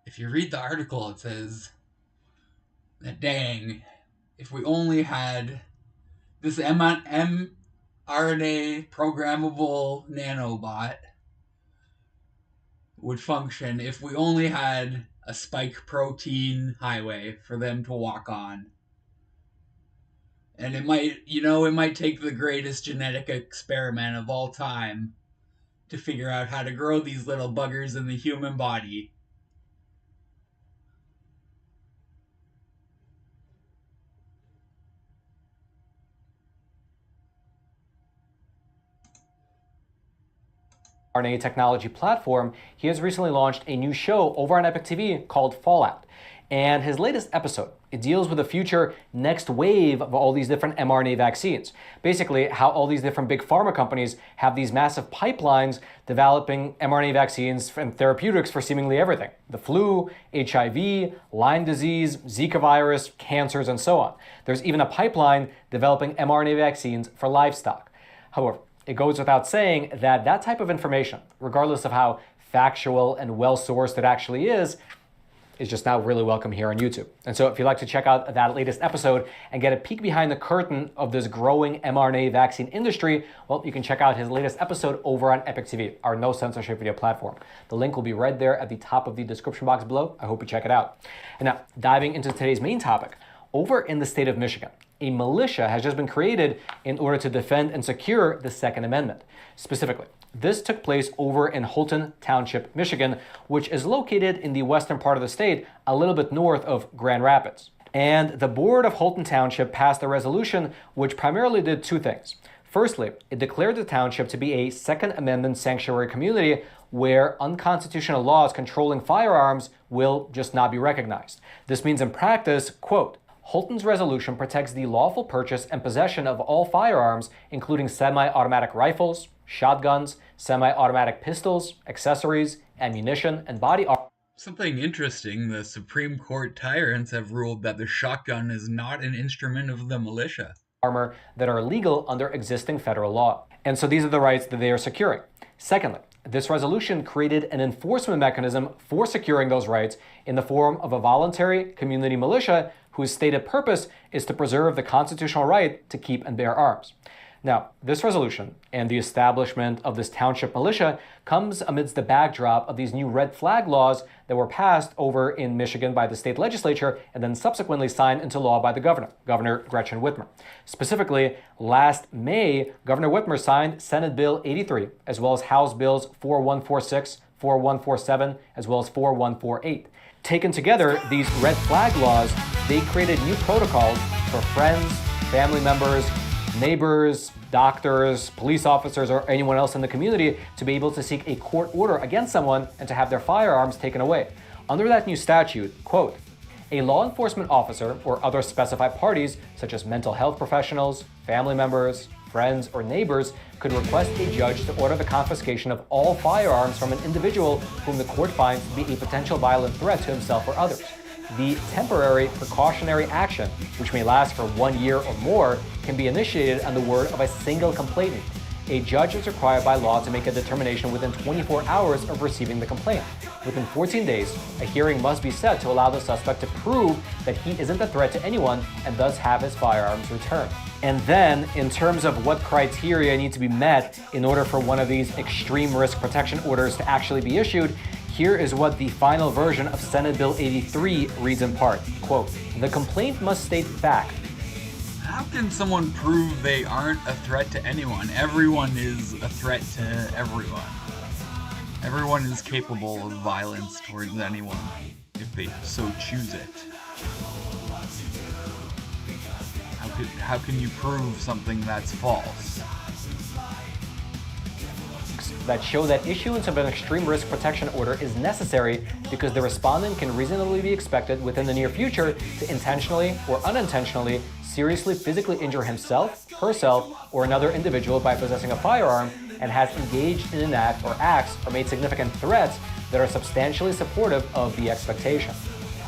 if you read the article, it says that dang, if we only had this mRNA programmable nanobot would function if we only had a spike protein highway for them to walk on. And it might take the greatest genetic experiment of all time to figure out how to grow these little buggers in the human body. RNA technology platform, he has recently launched a new show over on Epic TV called Fallout. And his latest episode, it deals with the future next wave of all these different mRNA vaccines. Basically, how all these different big pharma companies have these massive pipelines developing mRNA vaccines and therapeutics for seemingly everything. The flu, HIV, Lyme disease, Zika virus, cancers, and so on. There's even a pipeline developing mRNA vaccines for livestock. However, it goes without saying that that type of information, regardless of how factual and well-sourced it actually is just now really welcome here on YouTube. And so if you'd like to check out that latest episode and get a peek behind the curtain of this growing mRNA vaccine industry, well, you can check out his latest episode over on Epic TV, our no censorship video platform. The link will be right there at the top of the description box below. I hope you check it out. And now, diving into today's main topic, over in the state of Michigan, a militia has just been created in order to defend and secure the Second Amendment. Specifically, this took place over in Holton Township, Michigan, which is located in the western part of the state, a little bit north of Grand Rapids. And the board of Holton Township passed a resolution which primarily did two things. Firstly, it declared the township to be a Second Amendment sanctuary community where unconstitutional laws controlling firearms will just not be recognized. This means in practice, quote, Holton's resolution protects the lawful purchase and possession of all firearms, including semi-automatic rifles, shotguns, semi-automatic pistols, accessories, ammunition, and body armor. Something interesting, the Supreme Court tyrants have ruled that the shotgun is not an instrument of the militia. Armor that are legal under existing federal law. And so these are the rights that they are securing. Secondly, this resolution created an enforcement mechanism for securing those rights in the form of a voluntary community militia whose stated purpose is to preserve the constitutional right to keep and bear arms. Now, this resolution and the establishment of this township militia comes amidst the backdrop of these new red flag laws that were passed over in Michigan by the state legislature and then subsequently signed into law by the governor, Governor Gretchen Whitmer. Specifically, last May, Governor Whitmer signed Senate Bill 83, as well as House Bills 4146, 4147, as well as 4148. Taken together, these red flag laws, they created new protocols for friends, family members, neighbors, doctors, police officers, or anyone else in the community to be able to seek a court order against someone and to have their firearms taken away. Under that new statute, quote, a law enforcement officer or other specified parties, such as mental health professionals, family members, friends, or neighbors, could request a judge to order the confiscation of all firearms from an individual whom the court finds to be a potential violent threat to himself or others. The temporary precautionary action, which may last for 1 year or more, can be initiated on the word of a single complainant. a judge is required by law to make a determination within 24 hours of receiving the complaint. Within 14 days, a hearing must be set to allow the suspect to prove that he isn't a threat to anyone and thus have his firearms returned. And then, in terms of what criteria need to be met in order for one of these extreme risk protection orders to actually be issued, here is what the final version of Senate Bill 83 reads in part. Quote, "The complaint must state fact." How can someone prove they aren't a threat to anyone? Everyone is a threat to everyone. Everyone is capable of violence towards anyone if they so choose it. How can you prove something that's false? That show that issuance of an extreme risk protection order is necessary because the respondent can reasonably be expected within the near future to intentionally or unintentionally seriously physically injure himself, herself, or another individual by possessing a firearm and has engaged in an act or acts or made significant threats that are substantially supportive of the expectation.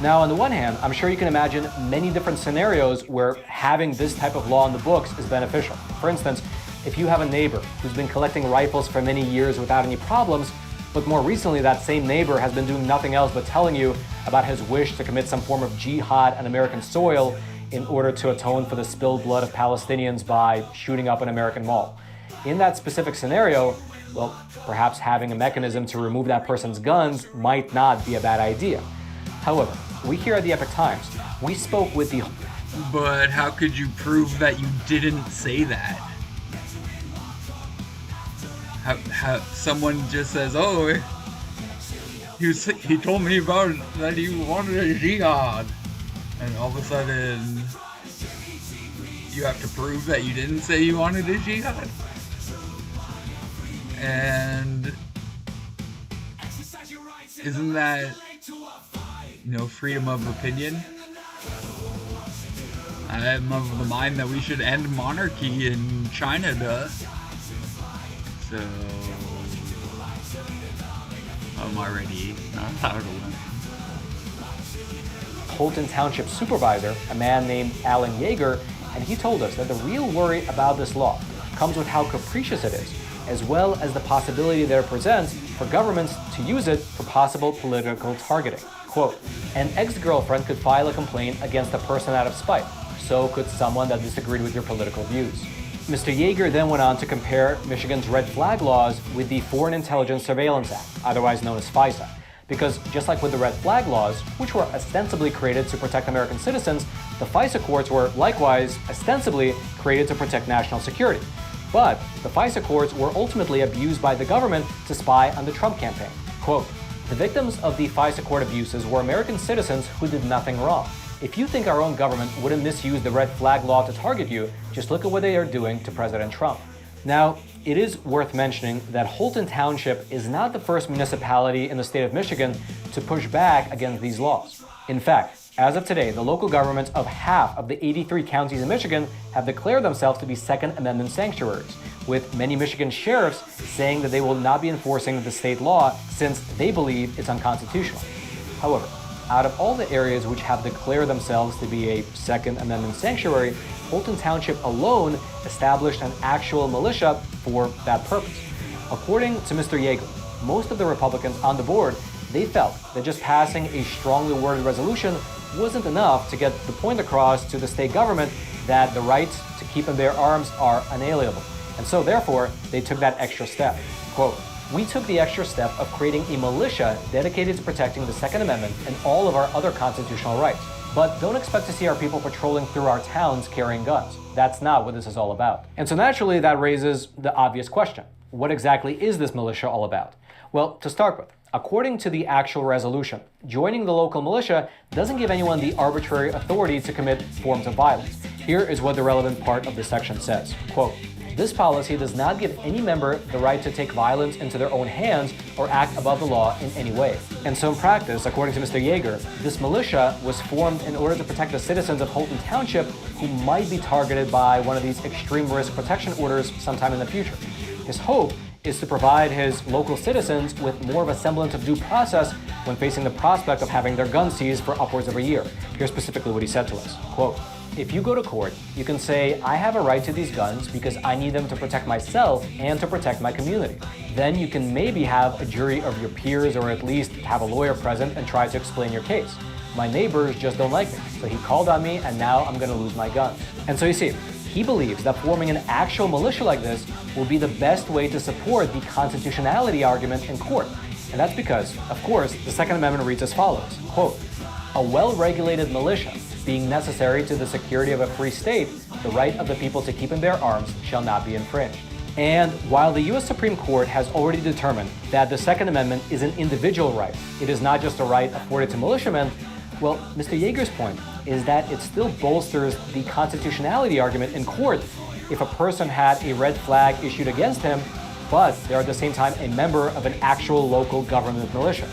Now, on the one hand, I'm sure you can imagine many different scenarios where having this type of law in the books is beneficial. For instance, if you have a neighbor who's been collecting rifles for many years without any problems, but more recently that same neighbor has been doing nothing else but telling you about his wish to commit some form of jihad on American soil in order to atone for the spilled blood of Palestinians by shooting up an American mall. In that specific scenario, well, perhaps having a mechanism to remove that person's guns might not be a bad idea. However, we here at the Epoch Times, we spoke with the... But how could you prove that you didn't say that? How someone just says, oh, he told me about that he wanted a jihad, and all of a sudden you have to prove that you didn't say you wanted a jihad? And isn't that, freedom of opinion? I'm of the mind that we should end monarchy in China, duh. So I'm already not out of one. Holton Township supervisor, a man named Alan Yeager, and he told us that the real worry about this law comes with how capricious it is, as well as the possibility that it presents for governments to use it for possible political targeting. Quote, "An ex-girlfriend could file a complaint against a person out of spite. So could someone that disagreed with your political views." Mr. Yeager then went on to compare Michigan's red flag laws with the Foreign Intelligence Surveillance Act, otherwise known as FISA. Because just like with the red flag laws, which were ostensibly created to protect American citizens, the FISA courts were likewise ostensibly created to protect national security. But the FISA courts were ultimately abused by the government to spy on the Trump campaign. Quote, "The victims of the FISA court abuses were American citizens who did nothing wrong. If you think our own government wouldn't misuse the red flag law to target you, just look at what they are doing to President Trump." Now, it is worth mentioning that Holton Township is not the first municipality in the state of Michigan to push back against these laws. In fact, as of today, the local governments of half of the 83 counties in Michigan have declared themselves to be Second Amendment sanctuaries, with many Michigan sheriffs saying that they will not be enforcing the state law since they believe it's unconstitutional. However, out of all the areas which have declared themselves to be a Second Amendment sanctuary, Holton Township alone established an actual militia for that purpose. According to Mr. Yeager, most of the Republicans on the board, they felt that just passing a strongly worded resolution wasn't enough to get the point across to the state government that the right to keep and bear arms are unalienable. And so therefore, they took that extra step. Quote, "We took the extra step of creating a militia dedicated to protecting the Second Amendment and all of our other constitutional rights. But don't expect to see our people patrolling through our towns carrying guns. That's not what this is all about." And so naturally that raises the obvious question. What exactly is this militia all about? Well, to start with, according to the actual resolution, joining the local militia doesn't give anyone the arbitrary authority to commit forms of violence. Here is what the relevant part of the section says. Quote, "This policy does not give any member the right to take violence into their own hands or act above the law in any way." And so in practice, according to Mr. Yeager, this militia was formed in order to protect the citizens of Holton Township who might be targeted by one of these extreme risk protection orders sometime in the future. His hope is to provide his local citizens with more of a semblance of due process when facing the prospect of having their guns seized for upwards of a year. Here's specifically what he said to us. Quote, if you go to court, you can say, I have a right to these guns because I need them to protect myself and to protect my community. Then you can maybe have a jury of your peers or at least have a lawyer present and try to explain your case. My neighbors just don't like me, so he called on me and now I'm gonna lose my guns. And so you see, he believes that forming an actual militia like this will be the best way to support the constitutionality argument in court. And that's because, of course, the Second Amendment reads as follows, quote, a well-regulated militia being necessary to the security of a free state, the right of the people to keep and bear arms shall not be infringed. And while the US Supreme Court has already determined that the Second Amendment is an individual right, it is not just a right afforded to militiamen, well, Mr. Yeager's point is that it still bolsters the constitutionality argument in court if a person had a red flag issued against him, but they're at the same time a member of an actual local government militia.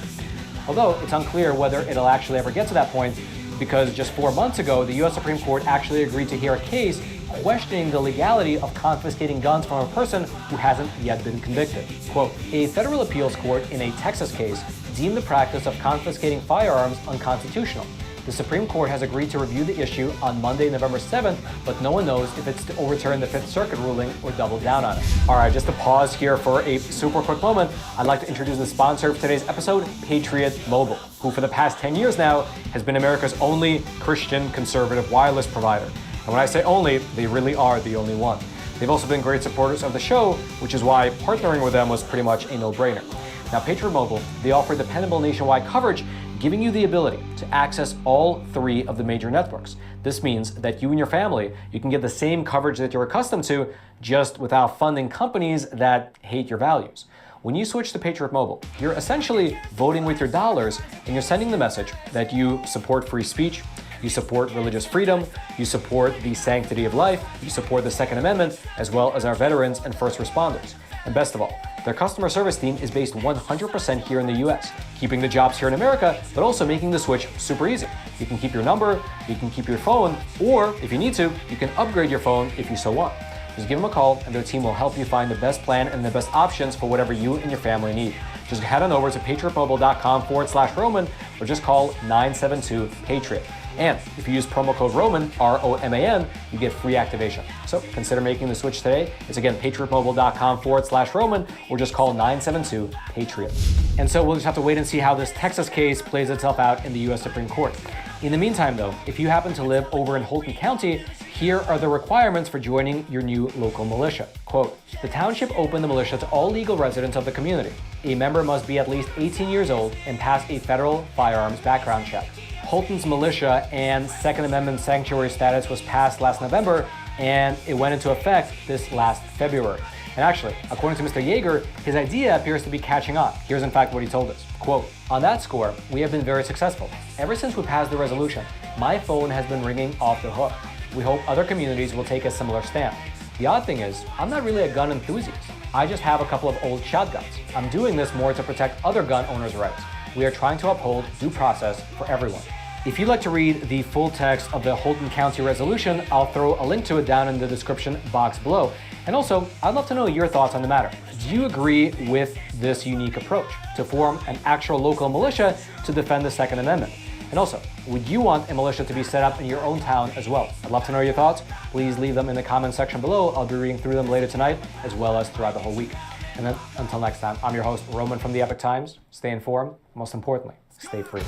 Although it's unclear whether it'll actually ever get to that point, because just 4 months ago, the US Supreme Court actually agreed to hear a case questioning the legality of confiscating guns from a person who hasn't yet been convicted. Quote, a federal appeals court in a Texas case deemed the practice of confiscating firearms unconstitutional. The Supreme Court has agreed to review the issue on Monday, November 7th, but no one knows if it's to overturn the Fifth Circuit ruling or double down on it. All right, just to pause here for a super quick moment, I'd like to introduce the sponsor of today's episode, Patriot Mobile, who for the past 10 years now has been America's only Christian conservative wireless provider. And when I say only, they really are the only one. They've also been great supporters of the show, which is why partnering with them was pretty much a no-brainer. Now, Patriot Mobile, they offer dependable nationwide coverage, giving you the ability to access all 3 of the major networks. This means that you and your family, you can get the same coverage that you're accustomed to, just without funding companies that hate your values. When you switch to Patriot Mobile, you're essentially voting with your dollars and you're sending the message that you support free speech, you support religious freedom, you support the sanctity of life, you support the Second Amendment, as well as our veterans and first responders. And best of all, their customer service team is based 100% here in the US, keeping the jobs here in America, but also making the switch super easy. You can keep your number, you can keep your phone, or if you need to, you can upgrade your phone if you so want. Just give them a call and their team will help you find the best plan and the best options for whatever you and your family need. Just head on over to patriotmobile.com/Roman or just call 972-PATRIOT. And if you use promo code ROMAN, ROMAN, you get free activation. So consider making the switch today. It's again, patriotmobile.com/Roman or just call 972-PATRIOT. And so we'll just have to wait and see how this Texas case plays itself out in the US Supreme Court. In the meantime though, if you happen to live over in Holton County, here are the requirements for joining your new local militia. Quote, the township opened the militia to all legal residents of the community. A member must be at least 18 years old and pass a federal firearms background check. Holton's militia and Second Amendment sanctuary status was passed last November, and it went into effect this last February. And actually, according to Mr. Yeager, his idea appears to be catching on. Here's in fact what he told us. Quote, on that score, we have been very successful. Ever since we passed the resolution, my phone has been ringing off the hook. We hope other communities will take a similar stand. The odd thing is, I'm not really a gun enthusiast. I just have a couple of old shotguns. I'm doing this more to protect other gun owners' rights. We are trying to uphold due process for everyone. If you'd like to read the full text of the Holton County resolution, I'll throw a link to it down in the description box below. And also, I'd love to know your thoughts on the matter. Do you agree with this unique approach to form an actual local militia to defend the Second Amendment? And also, would you want a militia to be set up in your own town as well? I'd love to know your thoughts. Please leave them in the comment section below. I'll be reading through them later tonight, as well as throughout the whole week. And then, until next time, I'm your host, Roman from the Epoch Times. Stay informed, most importantly, stay free.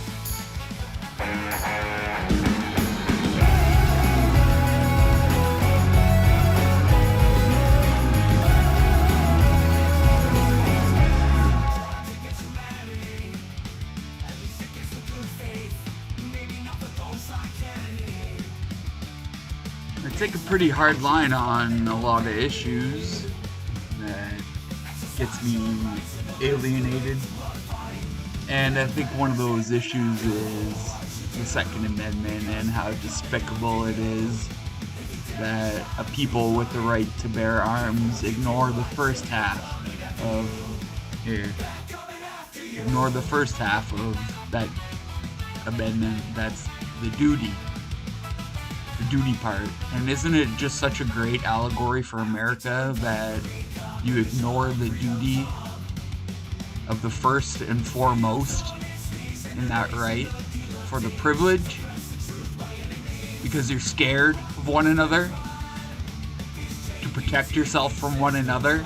I take a pretty hard line on a lot of issues that gets me alienated. And I think one of those issues is the Second Amendment and how despicable it is that a people with the right to bear arms ignore the first half of that amendment. That's the duty part. And isn't it just such a great allegory for America that you ignore the duty of the first and foremost in that right for the privilege? because you're scared of one another, to protect yourself from one another.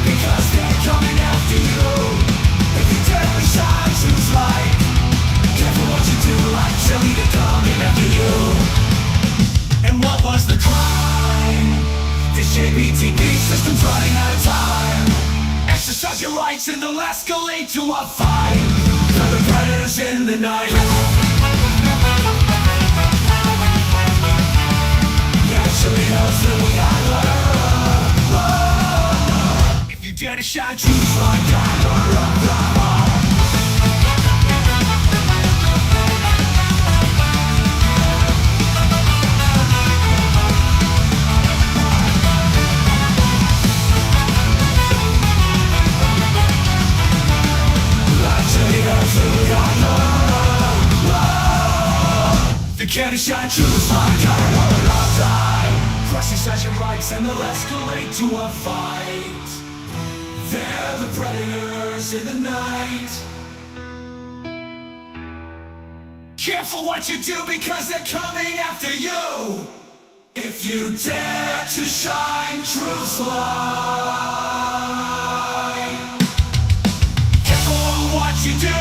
Because they're coming after you. If you dare to shine truth's light, careful what you do, like chili, they're coming after you. And what was the crime? This JBTP system's running out of time. Exercise your rights and they'll escalate to a fight. For the predators in the night. Naturally knows that we are. Dare to shine truth like they care to shine truth like crush inside your rights and they'll escalate to a fight. They're the predators in the night. Careful what you do because they're coming after you. If you dare to shine truth's light. Careful what you do,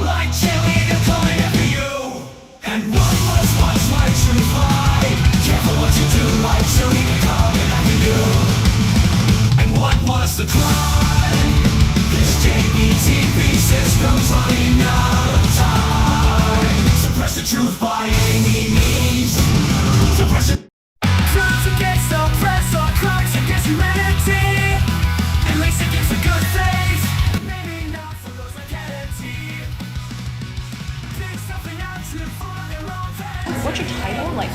like chili, they're coming after you. And one was once my truth light. Careful what you do, like chili, they're coming after you. What was the crime? This JBTP system's running out of time. Suppress the truth by any means. Suppress it. Crimes against oppressor, crimes against humanity. At least it gives a good face. Maybe not for those like Kennedy. Pick something out to find their own face. What's your title? Like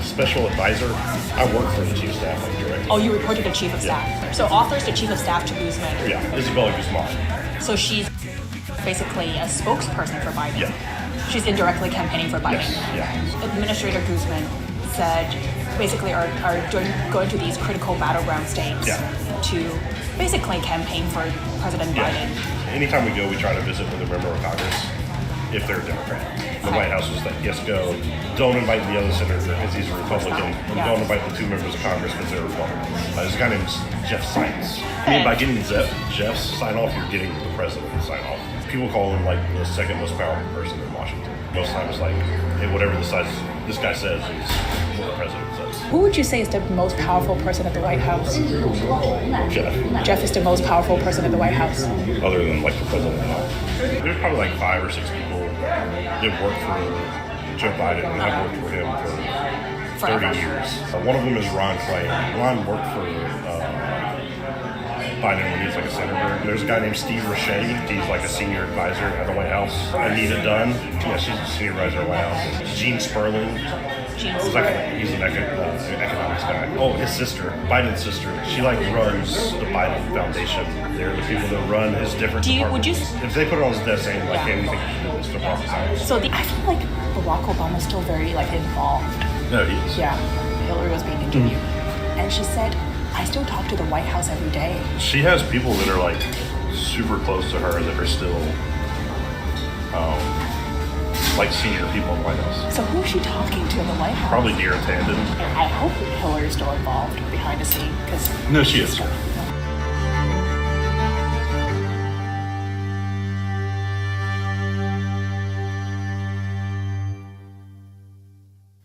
special advisor. I work for the chief of staff, like directly. Oh, you report to the chief of staff. So author's the chief of staff to Guzman. Yeah, Isabella Guzman. So she's basically a spokesperson for Biden. Yeah. She's indirectly campaigning for Biden. Yes. Yeah. Administrator Guzman said basically are going to these critical battleground states to basically campaign for President Biden. Anytime we go, we try to visit with a member of Congress if they're a Democrat. The White House was like, yes, go. Don't invite the other senator because he's a Republican. And don't invite the two members of Congress because they're Republicans. There's a guy named Jeff Science. I mean, by getting Jeff's sign off, you're getting the president to sign off. People call him like the second most powerful person in Washington. Most times, like, hey, whatever this guy says is what the president says. Who would you say is the most powerful person at the White House? Jeff. Jeff is the most powerful person at the White House. Other than like the president. There's probably like 5 or 6 people that work for Joe Biden, and I've worked for him for 30 years. One of them is Ron Clay. Ron worked for Biden when he was like a senator. There's a guy named Steve Roche. He's like a senior advisor at the White House. Anita Dunn. Yeah, she's a senior advisor at the White House. Gene Sperling. He's an economics guy. Oh, his sister, Biden's sister, she like runs the Biden Foundation. They're the people that run his different departments. If they put it on his desk saying like, hey, we think you should do this to Obama's house. So I feel like Barack Obama's still very like involved. No, he is. Yeah, Hillary was being interviewed, and she said, "I still talk to the White House every day." She has people that are like super close to her that are still like senior people in the White House. So who is she talking to in the White House? Probably Dear Tandon. I hope Hillary's still involved behind the scene because no, she is.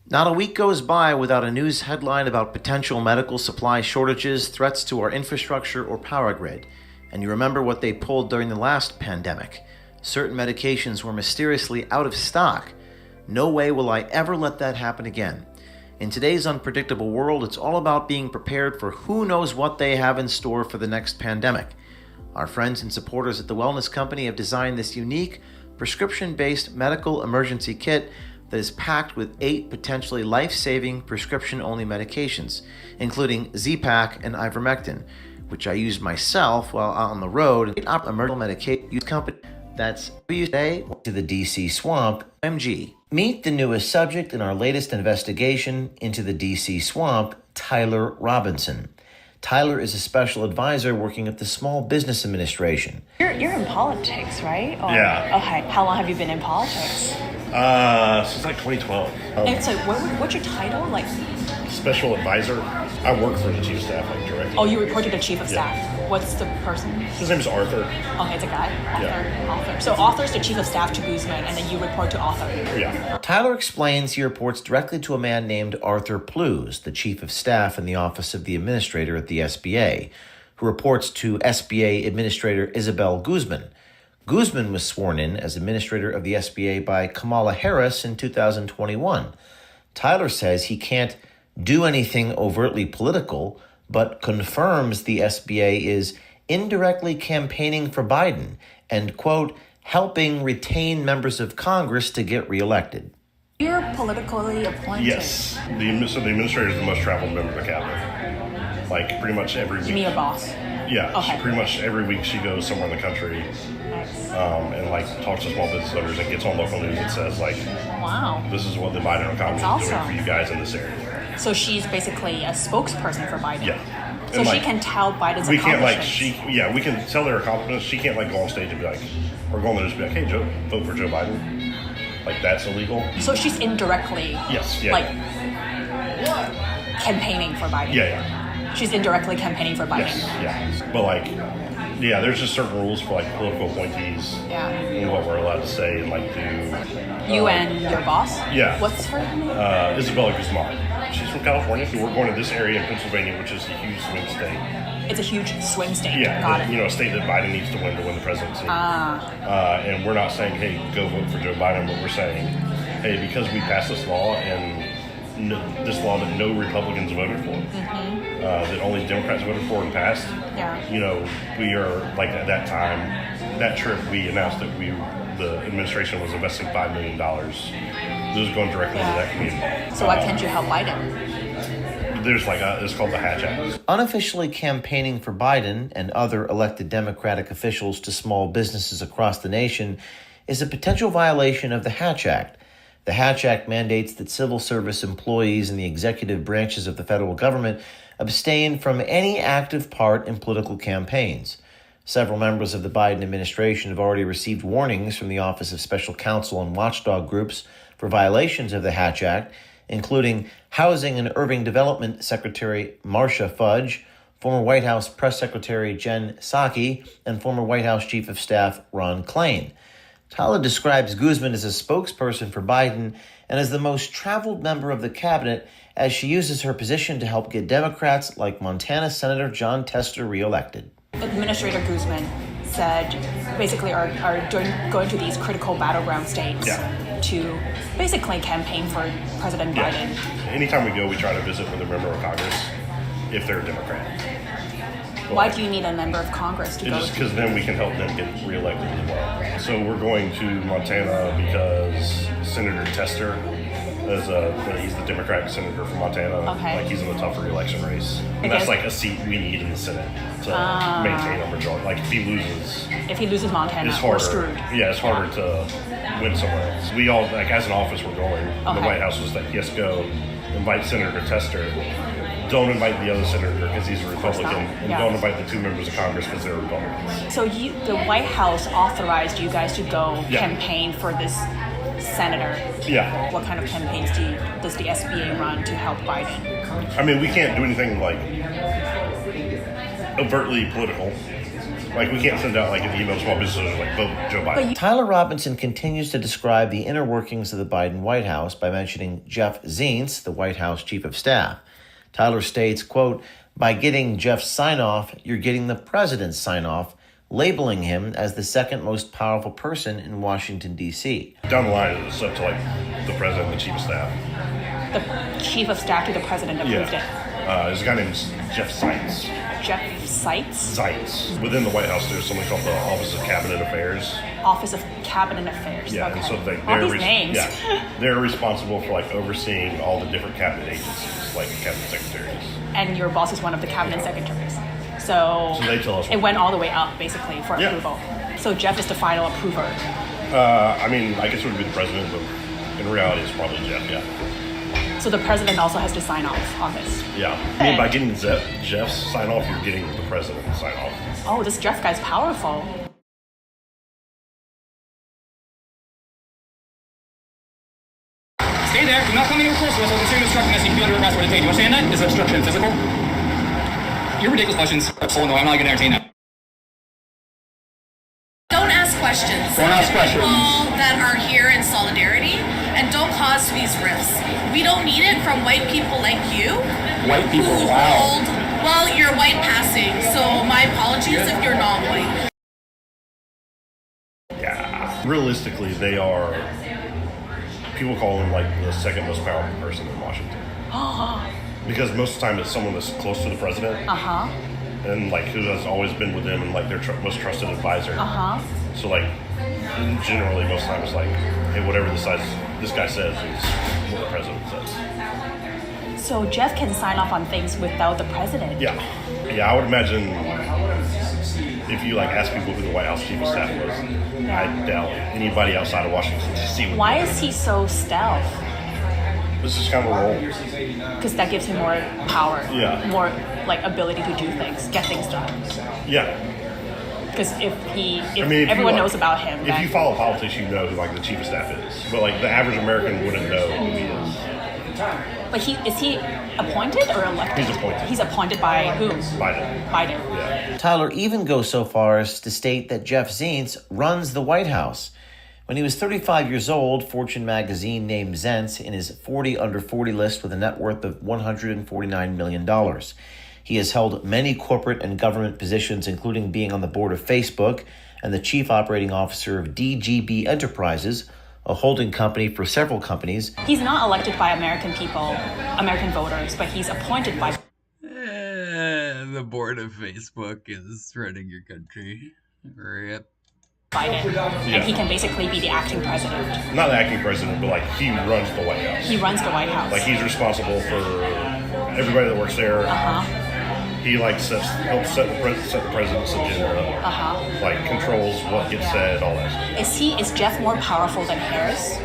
Not a week goes by without a news headline about potential medical supply shortages, threats to our infrastructure or power grid. And you remember what they pulled during the last pandemic. Certain medications were mysteriously out of stock. No way will I ever let that happen again. In today's unpredictable world, it's all about being prepared for who knows what they have in store for the next pandemic. Our friends and supporters at the Wellness Company have designed this unique, prescription-based medical emergency kit that is packed with 8 potentially life-saving prescription-only medications, including Z-Pak and ivermectin, which I used myself while out on the road. Emergency medication use company. That's today to the DC Swamp, MG. Meet the newest subject in our latest investigation into the DC Swamp, Tyler Robinson. Tyler is a special advisor working at the Small Business Administration. You're in politics, right? Or, Yeah. Okay. How long have you been in politics? Since like 2012. And so, what's your title? Like, Special advisor. I work for the chief of staff, like directly. oh, you report to the chief of Yeah. staff. What's the person? His name is Arthur. Okay, it's a guy. Author. Yeah. Author. So author's the chief of staff to Guzman, and then you report to author. Yeah. Tyler explains he reports directly to a man named Arthur Plews, the chief of staff in the office of the administrator at the SBA, who reports to SBA Administrator Isabel Guzman. Guzman was sworn in as administrator of the SBA by Kamala Harris in 2021. Tyler says he can't do anything overtly political, but confirms the SBA is indirectly campaigning for Biden and, quote, helping retain members of Congress to get reelected. You're politically appointed. Yes. So the administrator is the most traveled member of the cabinet. Like pretty much every week. You mean your boss? Yeah. Okay. Pretty much every week she goes somewhere in the country. Nice. And like talks to small business owners and gets on local news and says like, Wow. this is what the Biden economy is That's doing awesome. for you guys in this area. So she's basically a spokesperson for Biden. Yeah. So And, she like, can tout Biden's we can't accomplishments. we can tell their accomplishments. She can't like go on stage and be like, or go on there and just be like, hey, Joe, vote for Joe Biden. Like that's illegal. So she's indirectly, Yes. Yeah. like, campaigning for Biden. Yeah. She's indirectly campaigning for Biden. Yes. Yeah. But like, yeah, there's just certain rules for like political appointees Yeah. and what we're allowed to say and like do. You and your boss? Yeah. What's her name? Isabella Guzman. She's from California. So we're going to this area in Pennsylvania, which is a huge swing state. It's a huge swing state. Yeah, Got it. you know, a state that Biden needs to win the presidency. Ah. And we're not saying, hey, go vote for Joe Biden, but we're saying, hey, because we passed this law and this law that no Republicans voted for, that only Democrats voted for and passed, Yeah. you know, we are, like at that time, that trip, we announced that the administration was investing $5 million. This is going directly to that community. So why can't you help Biden? There's like it's called the Hatch Act. Unofficially campaigning for Biden and other elected Democratic officials to small businesses across the nation is a potential violation of the Hatch Act. The Hatch Act mandates that civil service employees in the executive branches of the federal government abstain from any active part in political campaigns. Several members of the Biden administration have already received warnings from the Office of Special Counsel and watchdog groups for violations of the Hatch Act, including Housing and Urban Development Secretary Marcia Fudge, former White House Press Secretary Jen Psaki, and former White House Chief of Staff Ron Klain. Tyler describes Guzman as a spokesperson for Biden and as the most traveled member of the cabinet as she uses her position to help get Democrats like Montana Senator John Tester reelected. Administrator Guzman said basically are going to these critical battleground states to basically campaign for President Biden. Anytime we go, we try to visit with a member of Congress if they're a Democrat. Why do you need a member of Congress to go? Just because then we can help them get reelected as well. So we're going to Montana because Senator Tester he's the Democratic senator from Montana. Okay. Like he's in a tough re-election race, and that's like a seat we need in the Senate to maintain a majority. Like if he loses Montana, it's harder. we're screwed. Yeah, it's harder to win somewhere else. We all like as an office we're going. The White House was like, yes, go invite Senator Tester. Don't invite the other senator because he's a Republican, and don't invite the two members of Congress because they're Republicans. So the White House authorized you guys to go campaign for this senator. Yeah. What kind of campaigns does the SBA run to help Biden? I mean, we can't do anything like overtly political. Like we can't send out like an email to small business owners like vote Joe Biden. Tyler Robinson continues to describe the inner workings of the Biden White House by mentioning Jeff Zients, the White House Chief of Staff. Tyler states, quote, by getting Jeff's sign-off, you're getting the president's sign-off, labeling him as the second most powerful person in Washington, D.C. Down the line, it's up to like the president and the chief of staff. The chief of staff to the president approved it. There's a guy named Jeff Zients. Jeff Zients? Zients. Within the White House, there's something called the Office of Cabinet Affairs. Office of Cabinet Affairs. Yeah, okay. and so all these names. Yeah, they're responsible for like overseeing all the different cabinet agencies, like cabinet secretaries. And your boss is one of the cabinet secretaries. So they tell us it went all the way up, basically, for approval. So Jeff is the final approver. I mean, I guess it would be the president, but in reality, it's probably Jeff, So the president also has to sign off on this. Yeah. I mean, by getting Jeff's sign off, you're getting the president's sign off. Oh, this Jeff guy's powerful. Stay there. Do not come anywhere close to us. I'll consider obstructing us. You can be under arrest for detain. You understand that? Is obstruction physical? Your ridiculous questions are so annoying. I'm not going to entertain that. Don't ask questions. Don't ask questions. People that are here in solidarity and don't cause these rifts. We don't need it from white people like you. White people, who wow. Well, you're white passing, so my apologies if you're non-white. Yeah. Realistically, they are. People call them like the second most powerful person in Washington. Because most of the time it's someone that's close to the president. And like who has always been with them and like their most trusted advisor. So like generally most times like, hey, whatever this guy says is what the president says. So Jeff can sign off on things without the president. Yeah, I would imagine if you like ask people who the White House chief of staff was, I doubt anybody outside of Washington D.C. Why is he so stealth? This is kind of a role. Because that gives him more power. Yeah. More like ability to do things, get things done. Yeah. Because if you, everyone knows about him, if you follow politics, you know who like the chief of staff is. But like the average American wouldn't know who he is. But is he appointed or elected? He's appointed. He's appointed by whom? Biden. Yeah. Tyler even goes so far as to state that Jeff Zients runs the White House. When he was 35 years old, Fortune magazine named Zients in his 40 under 40 list with a net worth of $149 million. He has held many corporate and government positions, including being on the board of Facebook and the chief operating officer of DGB Enterprises, a holding company for several companies. He's not elected by American people, American voters, but he's appointed by... The board of Facebook is running your country. Rip. Biden. And he can basically be the acting president. Not the acting president, but like he runs the White House. He runs the White House. Like he's responsible for everybody that works there. He like helps set the president's agenda. Like controls what gets said, all that stuff. Is Jeff more powerful than Harris?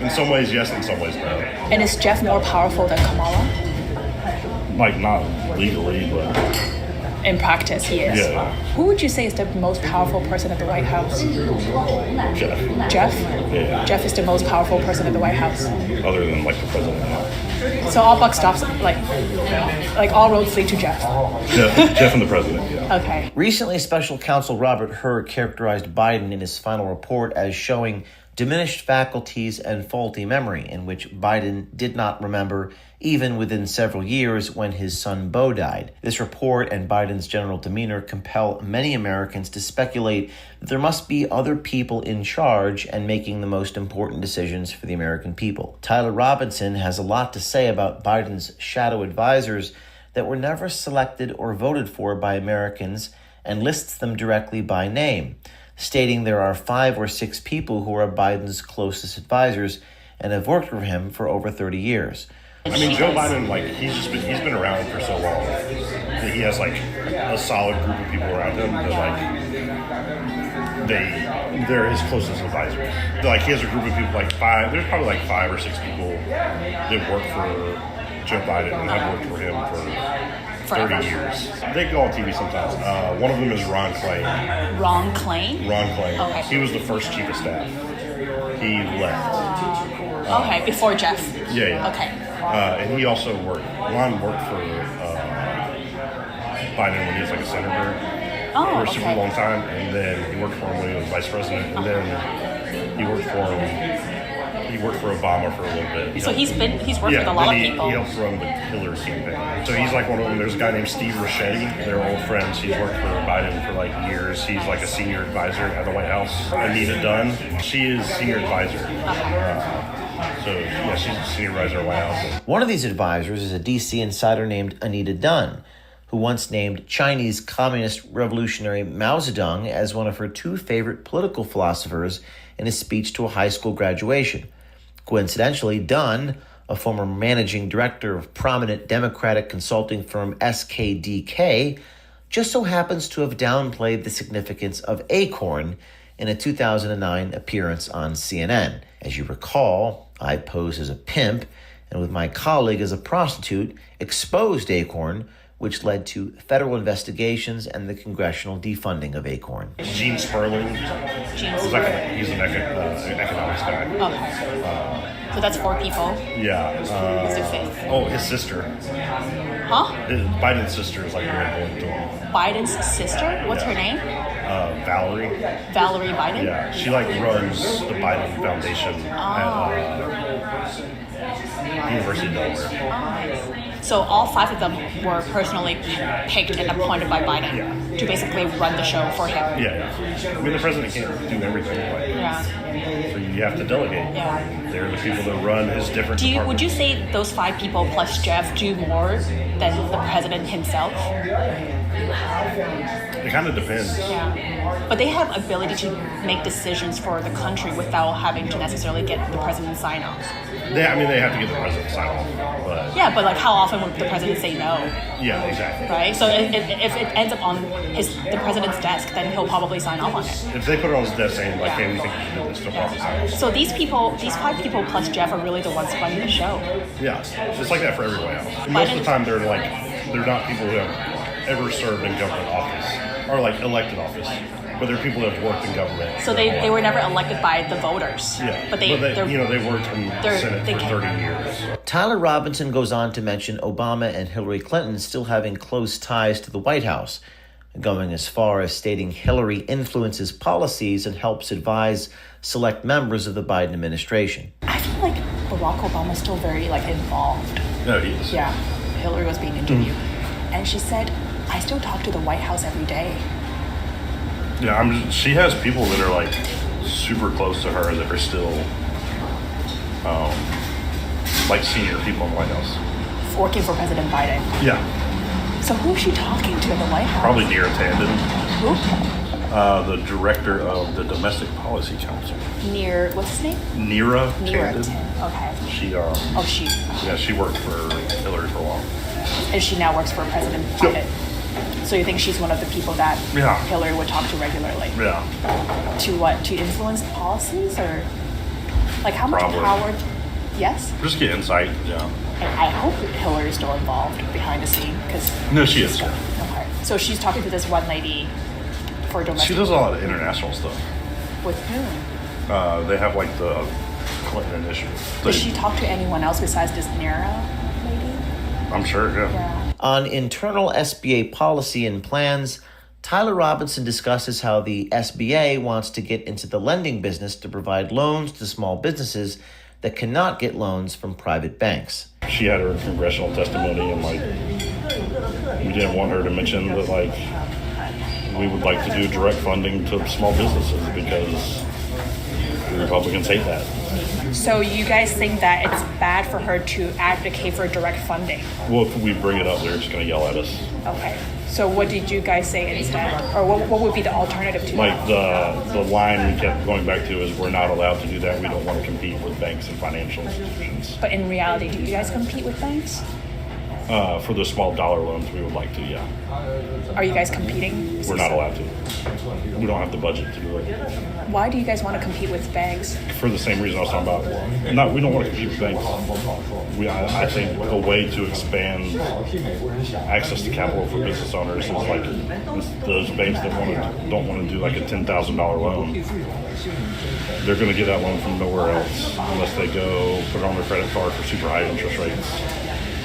In some ways, yes. In some ways, no. And is Jeff more powerful than Kamala? Like not legally, but in practice, he is. Yeah. Who would you say is the most powerful person at the White House? Jeff. Jeff? Yeah. Jeff is the most powerful person at the White House. Other than like the president. So all buck stops, like all roads lead to Jeff. Jeff and the president, yeah. Okay. Recently, Special Counsel Robert Hur characterized Biden in his final report as showing diminished faculties and faulty memory, in which Biden did not remember even within several years when his son Beau died. This report and Biden's general demeanor compel many Americans to speculate that there must be other people in charge and making the most important decisions for the American people. Tyler Robinson has a lot to say about Biden's shadow advisors that were never selected or voted for by Americans and lists them directly by name, stating there are 5 or 6 people who are Biden's closest advisors and have worked for him for over 30 years. I mean, Joe Biden, like, he's been around for so long that he has, like, a solid group of people around him that, like, they're his closest advisors. Like, he has a group of people, like, there's probably, like, 5 or 6 people that work for Joe Biden and have worked for him for 30 years. They go on TV sometimes. One of them is Ron Clay. Ron Clay? Ron Clay. Okay. He was the first chief of staff. He left. Okay, before Jeff. Yeah. Okay. And he also Ron worked for Biden when he was like a senator for a super long time, and then he worked for him when he was vice president, and then he worked for Obama for a little bit. So he's worked with a lot of people. He helped run the Hillary campaign. So he's like one of them. There's a guy named Steve Ricchetti. They're old friends. He's worked for Biden for like years. He's like a senior advisor at the White House. Anita Dunn, she is senior advisor. So yeah, she's a senior advisor at White House. One of these advisors is a DC insider named Anita Dunn, who once named Chinese Communist Revolutionary Mao Zedong as one of her 2 favorite political philosophers in a speech to a high school graduation. Coincidentally, Dunn, a former managing director of prominent Democratic consulting firm SKDK, just so happens to have downplayed the significance of Acorn in a 2009 appearance on CNN. As you recall, I posed as a pimp and with my colleague as a prostitute, exposed Acorn, which led to federal investigations and the congressional defunding of Acorn. Gene Sperling. He's an economics guy. Okay. So that's 4 people. Yeah. Who's the 5th? Oh, his sister. Huh? Biden's sister is like very important to him. Biden's sister? What's her name? Valerie. Valerie Biden? Yeah, she like runs the Biden Foundation at University of Delaware. So all 5 of them were personally picked and appointed by Biden to basically run the show for him. Yeah. I mean, the president can't do everything. So you have to delegate. Yeah. They're the people that run his different departments. Would you say those 5 people plus Jeff do more than the president himself? It kind of depends. Yeah. But they have ability to make decisions for the country without having to necessarily get the president's sign-off. They have to get the president's sign-off. But Yeah, but like how often would the president say no? yeah, exactly. Right? So if it ends up on the president's desk, then he'll probably sign off on it. If they put it on his desk saying, like, hey, we think you should do this, they'll probably sign off. So these 5 people plus Jeff are really the ones running the show. Yeah, it's like that for every White House. Most of the time, they're not people who have ever served in government office or like elected office, but they're people that have worked in government. So they were never elected by the voters. Yeah, but they worked in the Senate for 30 years. Tyler Robinson goes on to mention Obama and Hillary Clinton still having close ties to the White House, going as far as stating Hillary influences policies and helps advise select members of the Biden administration. I feel like Barack Obama's still very involved. No, he is. Yeah, Hillary was being interviewed, and she said, "I still talk to the White House every day." Yeah, she has people that are like super close to her that are still like senior people in the White House. Working for President Biden. Yeah. So who is she talking to in the White House? Probably Neera Tanden. Who? The director of the Domestic Policy Council. What's his name? Neera Tanden. Tanden. Okay. She Yeah, she worked for Hillary for a while. And she now works for President Biden. So you think she's one of the people that Hillary would talk to regularly? Yeah. To what? To influence policies or like how much Probably. power? Yes. Just get insight. Yeah. And I hope Hillary's still involved behind the scene because. No, she is. Okay. So she's talking to this one lady for domestic. She does a lot of international stuff. With whom? They have like the Clinton initiative. Does she talk to anyone else besides this Neera lady? I'm sure. Yeah. On internal SBA policy and plans, Tyler Robinson discusses how the SBA wants to get into the lending business to provide loans to small businesses that cannot get loans from private banks. She had her congressional testimony and we didn't want her to mention that we would like to do direct funding to small businesses because the Republicans hate that. So you guys think that it's bad for her to advocate for direct funding? Well, if we bring it up, they're just going to yell at us. Okay. So what did you guys say instead? Or what would be the alternative to like that? the line we kept going back to is we're not allowed to do that. We don't want to compete with banks and financial institutions. But in reality, do you guys compete with banks? For the small dollar loans, we would like to, yeah. Are you guys competing? We're not allowed to. We don't have the budget to do it. Why do you guys want to compete with banks? For the same reason I was talking about. We don't want to compete with banks. I think a way to expand access to capital for business owners is like those banks that don't want to do like a $10,000 loan. They're going to get that loan from nowhere else unless they go put it on their credit card for super high interest rates.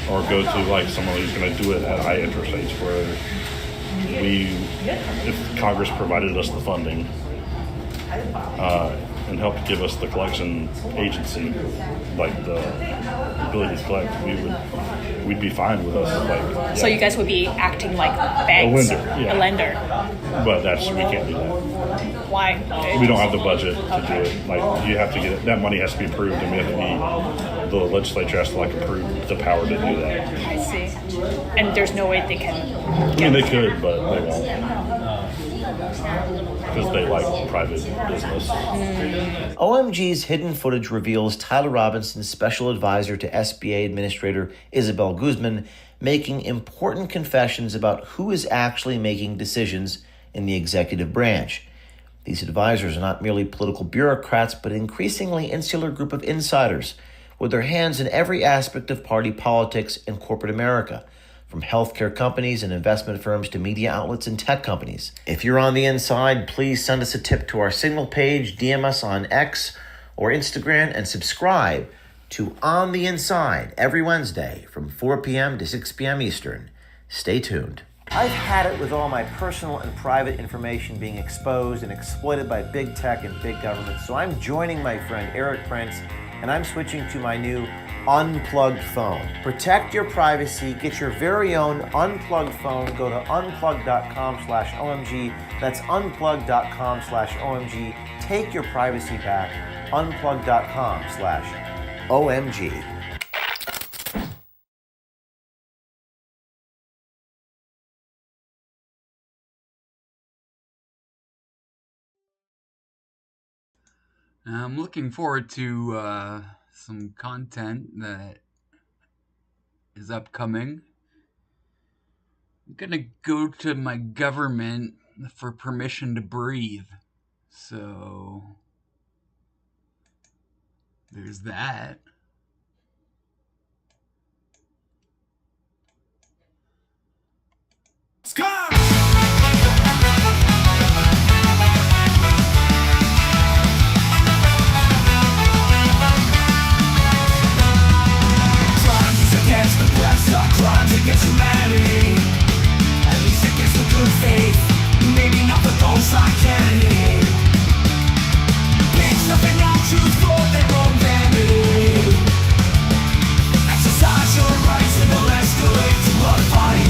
Or go to like someone who's going to do it at high interest rates where if Congress provided us the funding and helped give us the collection agency, like the ability to collect, we'd be fine with us. So you guys would be acting like banks? A lender, A lender. But we can't do that. Why? We don't have the budget to do it. Like you have to get it. That money has to be approved, and we have to be. The legislature has to approve the power to do that. I see. And there's no way they can. I mean, they could, but they won't. Because they like private business. OMG's hidden footage reveals Tyler Robinson's special advisor to SBA Administrator Isabel Guzman making important confessions about who is actually making decisions in the executive branch. These advisors are not merely political bureaucrats, but an increasingly insular group of insiders with their hands in every aspect of party politics and corporate America, from healthcare companies and investment firms to media outlets and tech companies. If you're on the inside, please send us a tip to our Signal page, DM us on X or Instagram, and subscribe to On the Inside every Wednesday from 4 p.m. to 6 p.m. Eastern. Stay tuned. I've had it with all my personal and private information being exposed and exploited by big tech and big government, so I'm joining my friend Eric Prince, and I'm switching to my new unplugged phone. Protect your privacy. Get your very own unplugged phone. Go to unplugged.com/OMG. That's unplugged.com/OMG. Take your privacy back. Unplugged.com/OMG. I'm looking forward to some content that is upcoming. I'm gonna go to my government for permission to breathe. So there's that. Against the press, our crimes against humanity. At least against the good faith. Maybe not for those like Kennedy. Pigs nothing on truth for their own vanity. Exercise your rights and will escalate to a fight.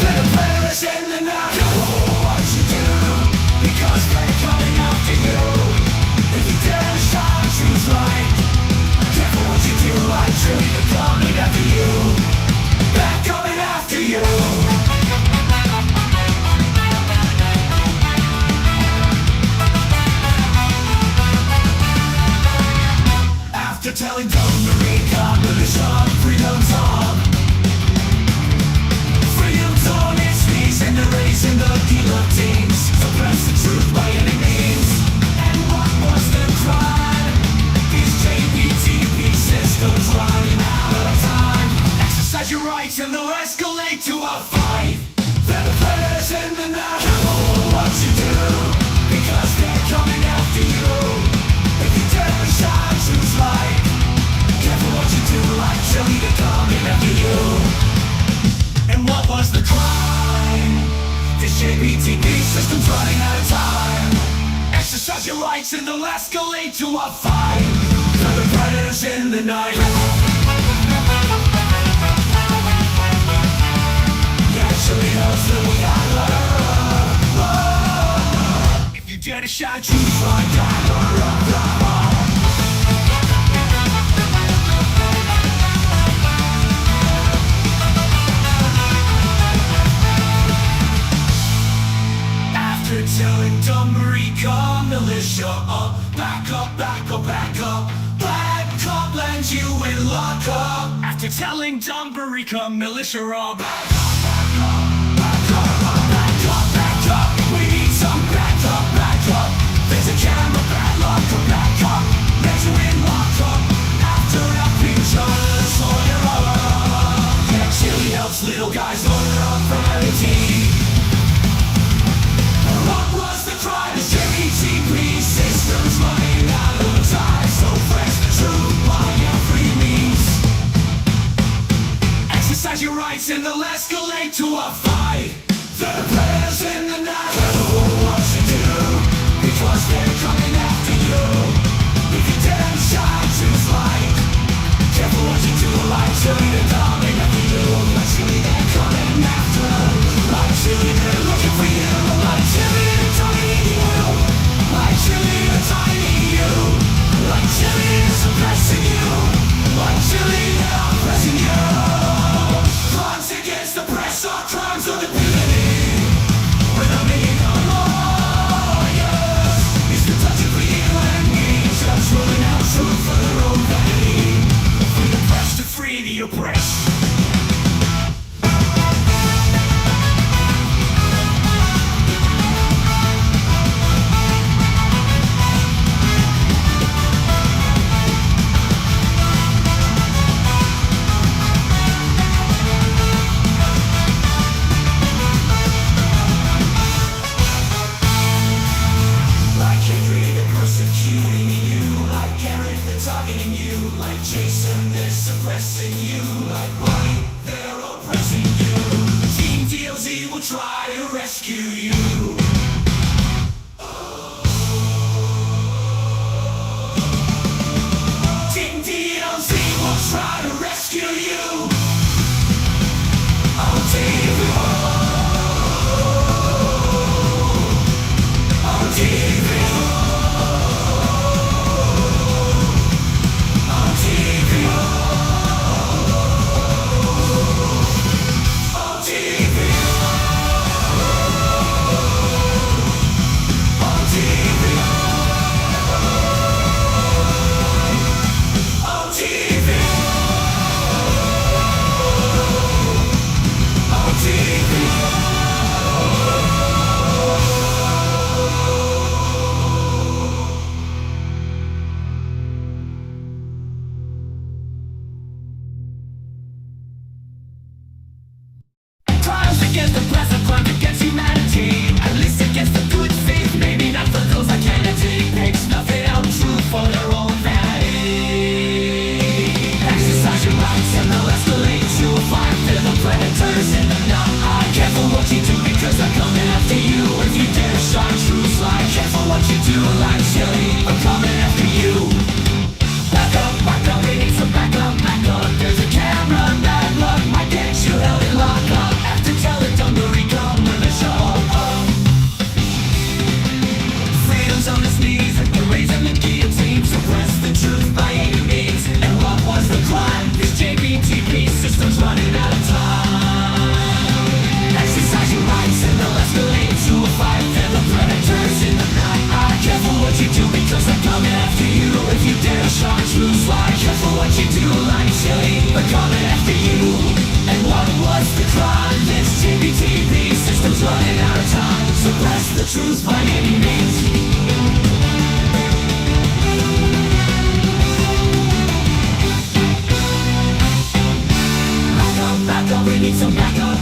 Let a perish in the night. Know what you do, because they're coming after you. If you dare to shine, choose right. Careful what you do, I truly they're coming after you. They're coming after you. After telling them to recognition, freedom's on. Freedom's on its knees and they're raising the guillotines. Suppress the truth by any means. And what was the crime? These JPTP systems running out of time. Exercise your rights and they'll escalate to a fight. Let the predators in the night know what you do, because they're coming after you. If you dare to shine, choose light. Careful what you do, like chili, they're coming after you. And what was the crime? This JPTP system's running out of time. Exercise your rights and they'll escalate to a fight. Let the predators in the night. Actually knows that we are. If you dare to shine, choose right. After telling Dumbarika militia back up, back up, back up. Black cop lands you in lockup. After telling Dumbarika militia back up. We need some backup. There's a camera bad luck, backup. Let's win lockup. After abuse, lawyer up. Actually helps little guys learn authority. What was the crime? The JPTP system's running out of time. So fresh the truth by every means. Exercise your rights and they'll escalate to a fight. The prayers in the night. Know what you do, because they're coming after you. If you dare to shine, choose light. Careful what you do, like chili, they're coming after you. Like chili, they're coming after. Like chili, they're looking for you. Like chili, they're targeting you. Like chili, they're targeting you. Like chili, they're suppressing you. Like chili, they're oppressing you. Crimes against the press are crimes of impunity. With a million lawyers, it's been touching for you and me. Just rolling out truth for their own vanity. Free the press to free the oppressed. rescue you. Team DLZ will try to rescue you. On TV. On TV. On TV. On TV. On TV. On TV. On TV. Crimes against the present, crimes against humanity. At least against the good faith, maybe not for those like Kennedy. Pigs nothing out true for their own vanity. Exercise your rights and they'll escalate to a fire. They're the predators in the night. Careful what you do because they're coming after you. If you dare shine true slide, careful what you do like chili. I'm coming after you. Back up, we need some back up. There's a camera, bad luck might get you held in lockup. Have to tell it, don't worry, come when the show up. Freedom's on its knees, we're raising the guillotine. Suppress the truth by any means. And what was the crime? This JBTP system's running out of time. Exercise your rights and they'll escalate to a fight. They're the predators in the night. Careful what you do because they're coming after you. If you dare shine true slide, careful what you do like chili. They're coming after you. And what was the crime? This JBTP system's running out of time. Suppress the truth by any means. Back up, we need some back up.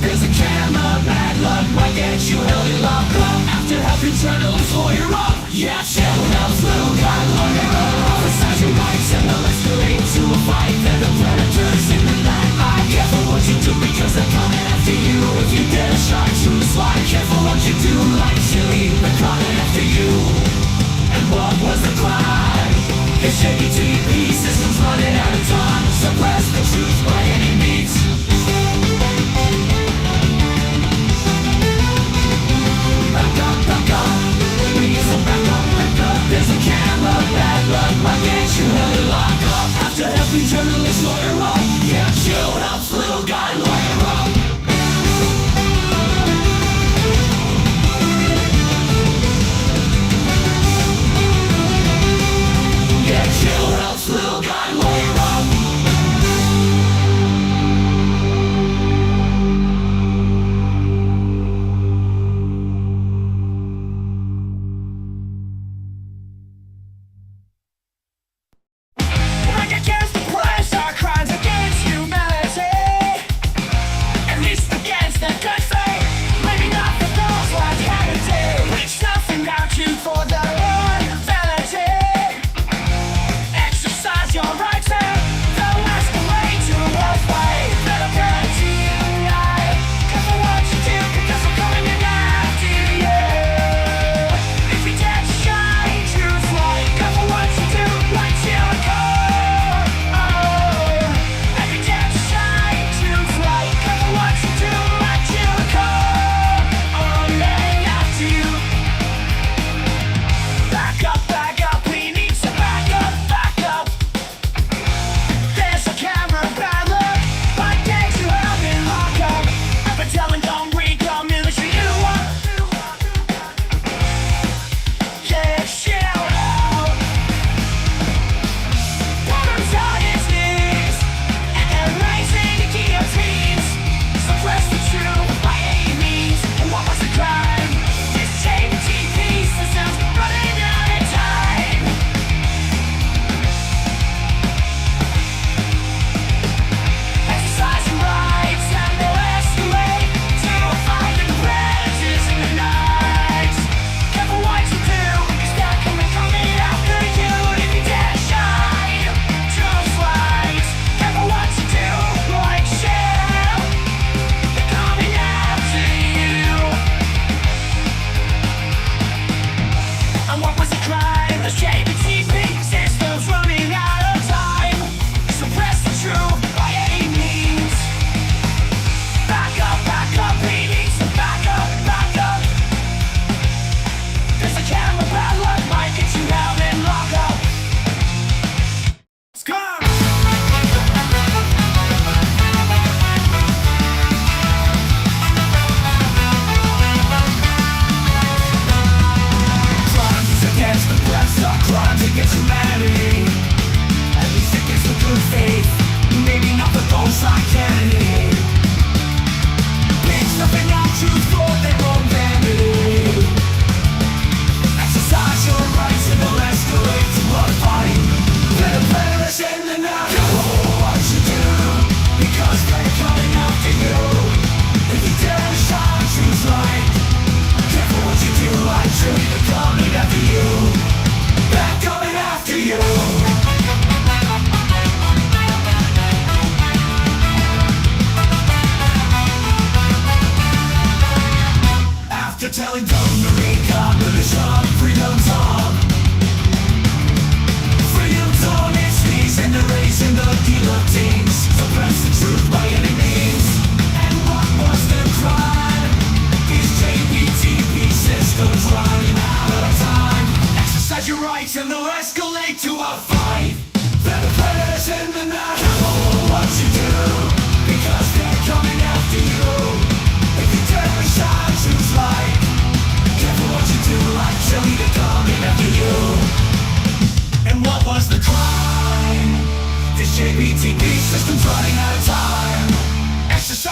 There's a camera, bad luck might get you held in lockup. After helping journalists lawyer up. Yeah, chill helps little guy lawyer up. Exercise your rights and they'll escalate to a fight. They're the predators in the night. Careful what you do because they're coming after you. If you dare shine true slide, careful what you do like chili. They're coming after you. And what was the crime? The JBTP system's running out of time. Suppress the truth by any means. Back up. We need some back up. There's a camera, bad luck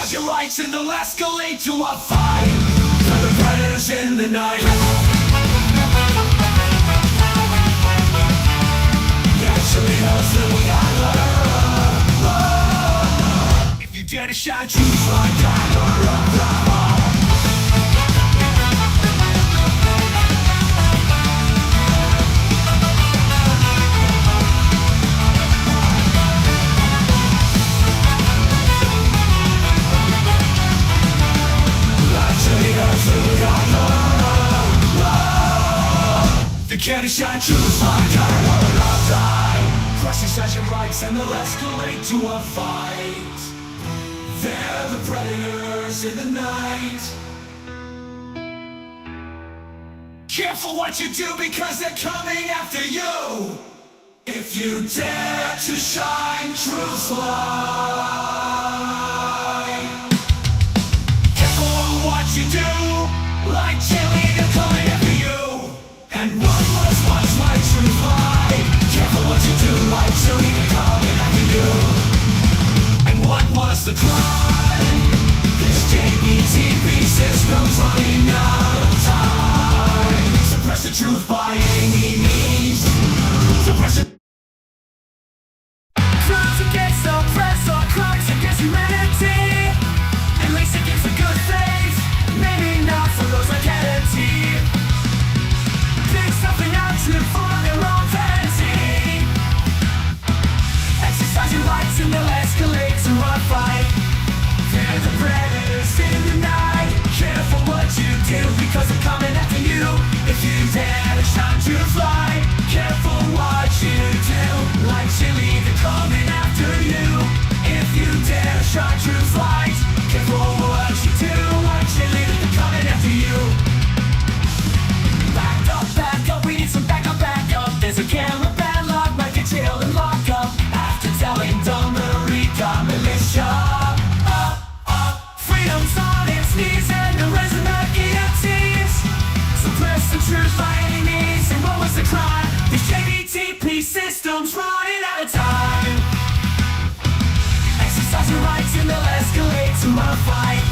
Exercise your rights and they'll escalate to a fight. For the predators in the night. Naturally knows that we are. If you dare to shine, choose like the candy shine truth like die. Crush inside your rights and they'll escalate to a fight. They're the predators in the night. Careful what you do because they're coming after you. If you dare to shine truth's light. Careful what you do, like chili, they're coming after you. And one was once my truth light. Careful what you do, like chili, they're coming after you. And what was the crime? This JBTP system's running out of time. Suppress the truth by any means. Suppress it. Crimes against oppressor, crimes against humanity. At least against the good faith. Maybe not for those like Kennedy. Pick something out to for their own fantasy. Exercise your rights and they'll escalate to a fight. They're the predators in the night. Careful what you do because they're coming after you. If you dare to shine your fly. Careful what you do. Like chili, they're coming after you. If you dare to shine your light. Careful what you do. Like chili, they're coming after you. Back up, we need some back up. There's a camera padlock, might get jailed and locked up. After telling dumb America militia. Freedom's on its knees and the resin of guillotines. Suppress the truth by any means. And what was the crime? This JBTP system's running out of time. Exercise your rights and they'll escalate to a fight.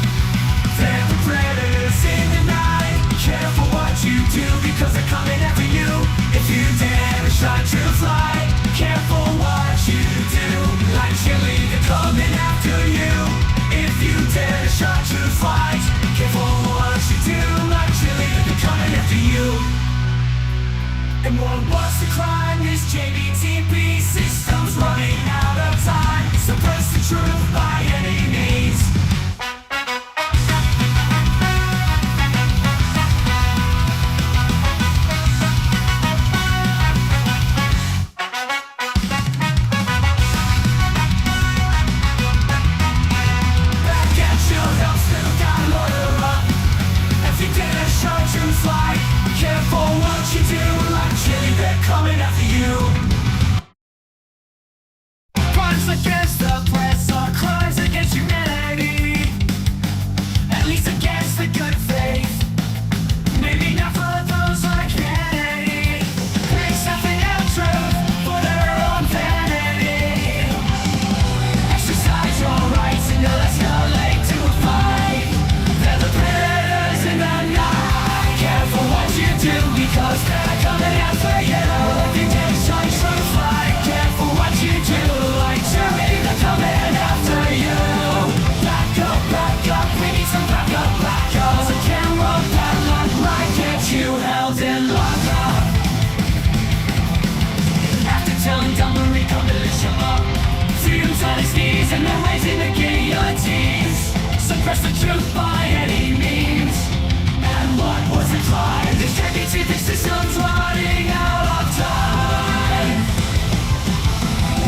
They're the predators in the night. Careful what you do because they're coming after you. If you dare to shine truth light. Careful what you do. Like chili, they're coming after you. If you dare to shine truth light. Careful what you do. Like chili, they're coming after you. And what was the crime? This JBTP system's running out of time. Suppress the truth by any means. Back at your house, still gotta lawyer up. If you dare to shine truth light. Careful what you do, like chili, they're coming after you. Crimes against the press are crimes against humanity. At least against the good faith. Maybe not for those like Kennedy. Bring something out truth for their own vanity. Exercise your rights and you'll escalate to a fight. They're the predators in the night. Careful what you do because they're coming after you. If you dare shine truth light. Careful what you do. Like chili, they're coming after you. Back up, we need some back up. Cause a camera padlock might get you held in lock up. After telling dumb Rico militia up. Freedom's on its knees and they're raising the guillotines. Suppress the truth by any means. And what was the crime? This JBTP system's running out of time.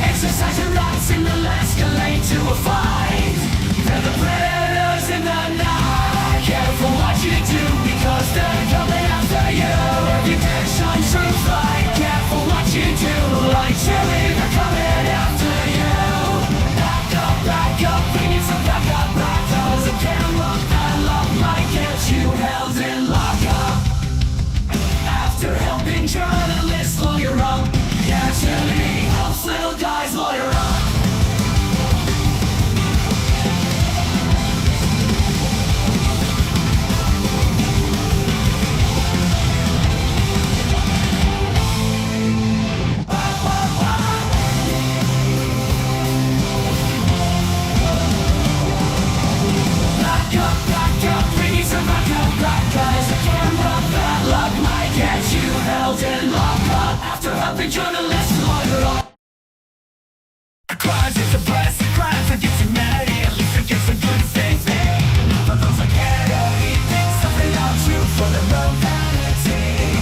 Exercise your rights and they'll escalate to a fight. They're the predators in the night. Careful what you do because they're coming after you. If you dare shine truth light. Careful what you do. Like chili, they're coming after you. Back up, we need some back up. Cause the camera crimes and suppress crimes against humanity, at least against the good faith. None of those are Kennedy, something out true for their own vanity.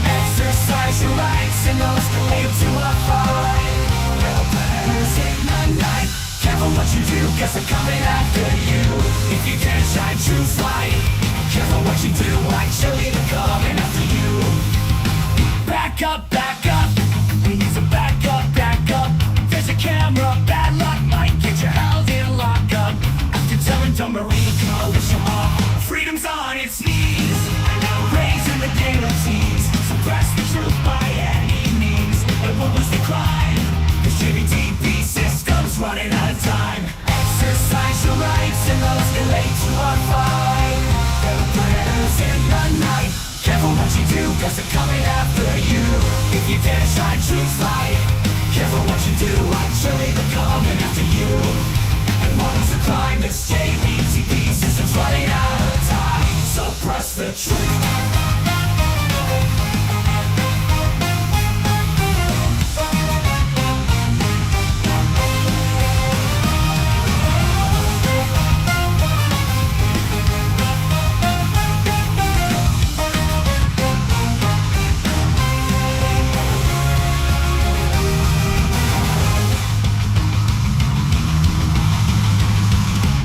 Exercise your rights and those who lead to a fight. They'll planners in the night. Careful what you do, cause they're coming after you. If you dare shine truth's light, careful what you do, actually they're coming after you. Back up, back up. We need some back up, back up. There's a camera, bad luck might get you held in lockup. After telling the Marine Coalition off, freedom's on its knees. Raising the guillotines, suppress the truth by any means. And what was the crime? The JBTP system's running out of time. Exercise your rights and those relate to our fight. There are prayers in the night. Careful what you do, cause they're coming after you. If you dare shine truth's light, careful what you do, actually they're coming after you. And what is the crime? This JBTP system's running out of time. Suppress the truth.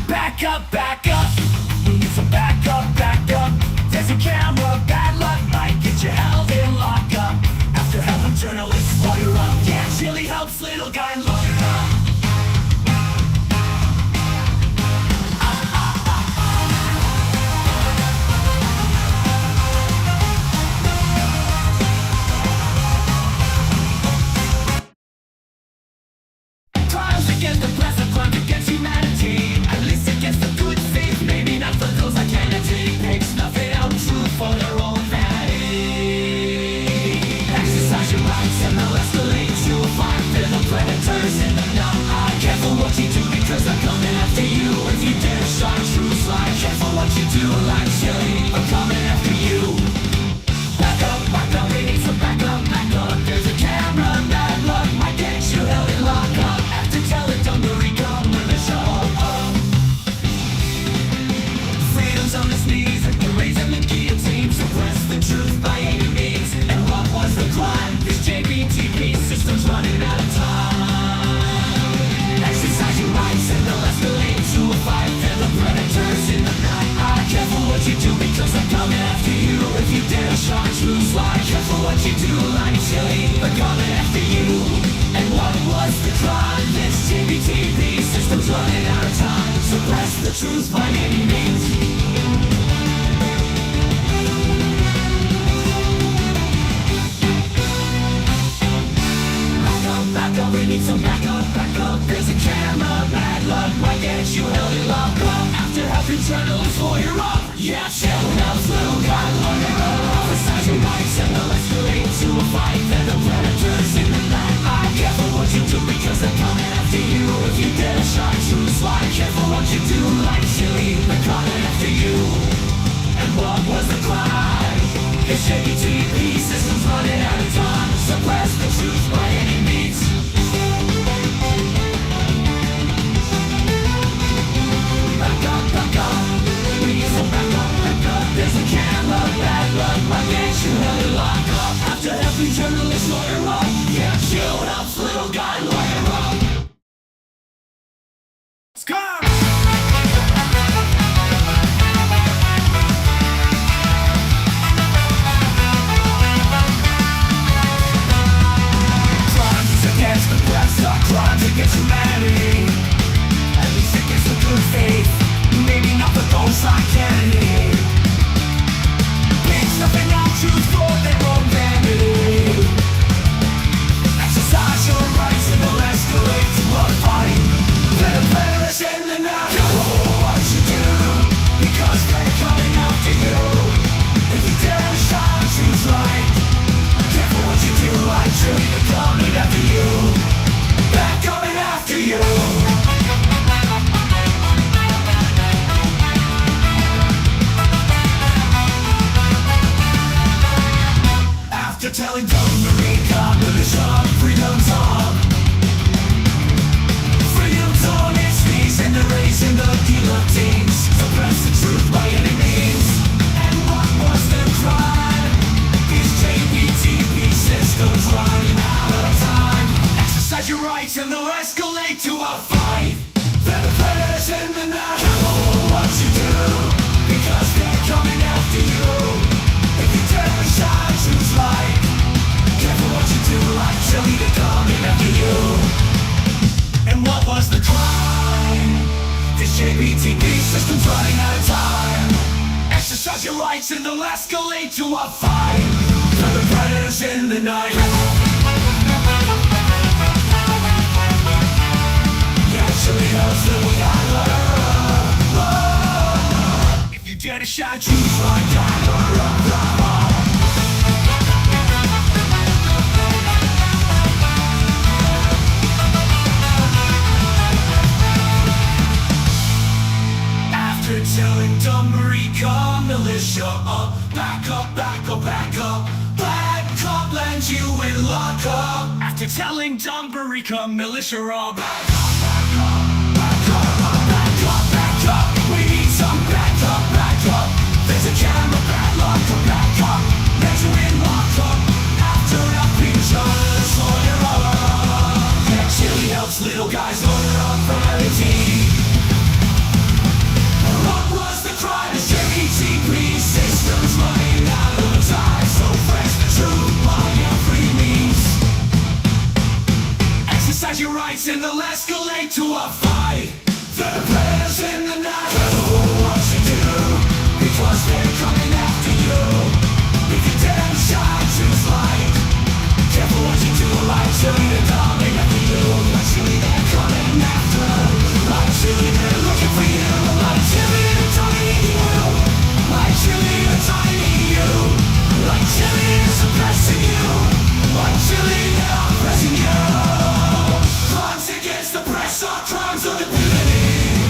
Back up, back up. We need some back up, back up. There's a camera, bad luck might get you held in lockup. After helping journalists lawyer up, yeah, Chili helps little guy lawyer up. Crimes against the present, crimes against humanity. At least against the good faith, maybe not for those like Kennedy. Pigs nothing out true for their own vanity. Exercise your rights and they'll escalate to a fight. They're the predators in the night. Careful what you do because they're coming after you. If you dare shine truth's light, careful what you do, like chili, they're coming after you. Back up, we need some back up, back up. There's a camera, bad luck might get you held in lockup. After telling Dungaree, come with a show up. Freedom's on its knees, and they're raising the guillotine. Suppress the truth by any means. And what was the crime? This JBTP system's running out of time. Exercise your rights and they'll escalate to a fight. They're the predators in the night. Careful what you do because I'm coming after you. If you dare shine truth's light, careful what you do, like chili, they're coming after you. And what was the crime? This JBTP system's running out of time. Suppress the truth by any means. Back up, we need some back up. There's a camera, bad luck might get you held in lockup. After helping journalists lawyer up, yeah, chill out, little guy lawyer up. Exercise your rights and they'll escalate to a fight. They're the predators in the night. Careful what you do because they're coming after you. If you dare shine truth's light, careful what you do, like chili, they're coming after you. And what was the crime? The JBTP system's running out of time. Suppress the truth by any means. Back up. We need some back up. There's a camera, bad luck might get you held in lockup. After helping journalists lawyer up, yeah, chill out, little guy lawyer up. Scar! Crimes against the press are crimes against humanity. At least against the good faith, maybe not for those like Kennedy. Pigs nothing out truth for their own vanity. Exercise your rights and they'll escalate to a fight. Let them perish in the night. Careful what you do, because they're coming after you. If you dare shine truth's light, careful what you do, like truly they're coming after you. They're coming after you. JBTP system's running out of time. Exercise your rights and they'll escalate to a fight. For the predators in the night. Actually knows that we got love. If you dare to shout, choose like that. After telling Dumbarika militia, back up, back up, back up. Bad cop lands you in lockup. After telling Dumbarika militia, back up, back up, back up, back up, back up. We need some back up, back up. There's a camera, bad luck, back up. Lands you in lockup. After a picture, sawyer up. Chili helps little guys order up from everything. What was the crime? The JBTP system's running out of time. So fresh the truth, money and free means. Exercise your rights and they'll escalate to a fight. The players in the night don't know what to do, because they're coming after you. If you dare shine, choose light. Careful what you do, light chili, they're coming after you. Light chili, they're coming after. Light chili, they're looking for you. Light chili, they're targeting you. Light chili, they're targeting you. Light chili, they're suppressing you. Light chili, they're oppressing you. Crimes against the press are crimes of impunity.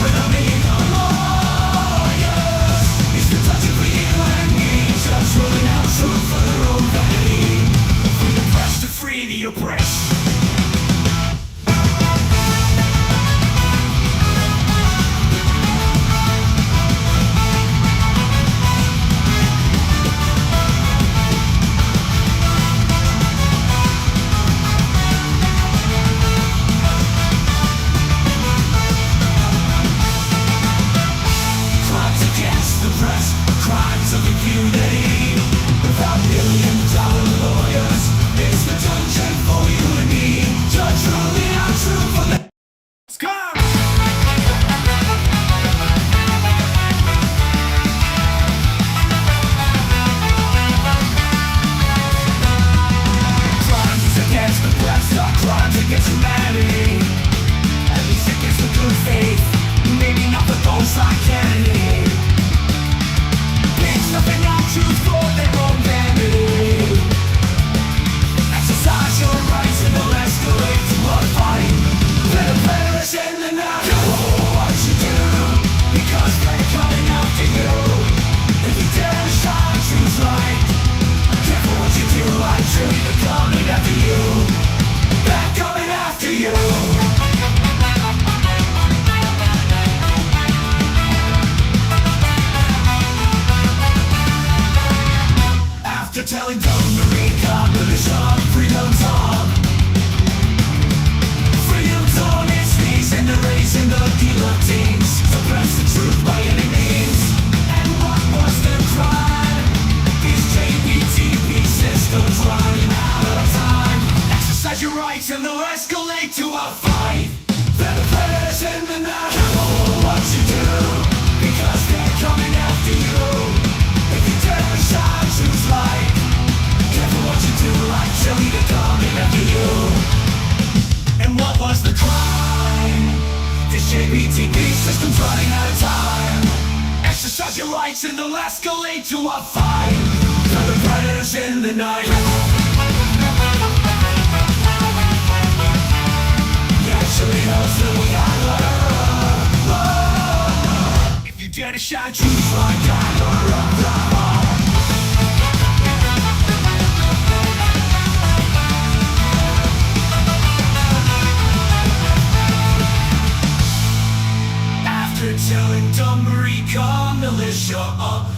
Without being lawyers, it's the touch for you and me. Just rolling out truth for their own vanity. Free the press to free the oppressed. Crimes against the press, crimes of impunity. Without million-dollar lawyers, it's the dungeon for you and me. Judge ruling out truth for the scum. Crimes against the press are crimes against humanity. At least against the good faith. Maybe not for those like Kennedy. Pigs nothing out truth for their own vanity. Exercise your rights and they'll escalate to a fight. Let a perish in the night. Oh, what you do, because they're coming after you. If you dare to shine, choose light. Careful what you do, light truly, they're coming after you. They're coming after you. After telling Dumbarika militia, freedom's on. Freedom's on its knees and they're raising the guillotines. Suppress the truth by any means. And what was the crime? These JBTP systems running out of time. Exercise your rights and they'll escalate to a fight. Better players in the night. Careful what you do, because they're coming after you. If you dare to shine, choose light. Careful what you do, like chili, they're coming after you. And what was the crime? This JBTP system's running out of time. Exercise your rights and they'll escalate to a fight. For the predators in the night. Actually knows that we got love. If you dare to shine, choose like that. After telling Dumbarika militia,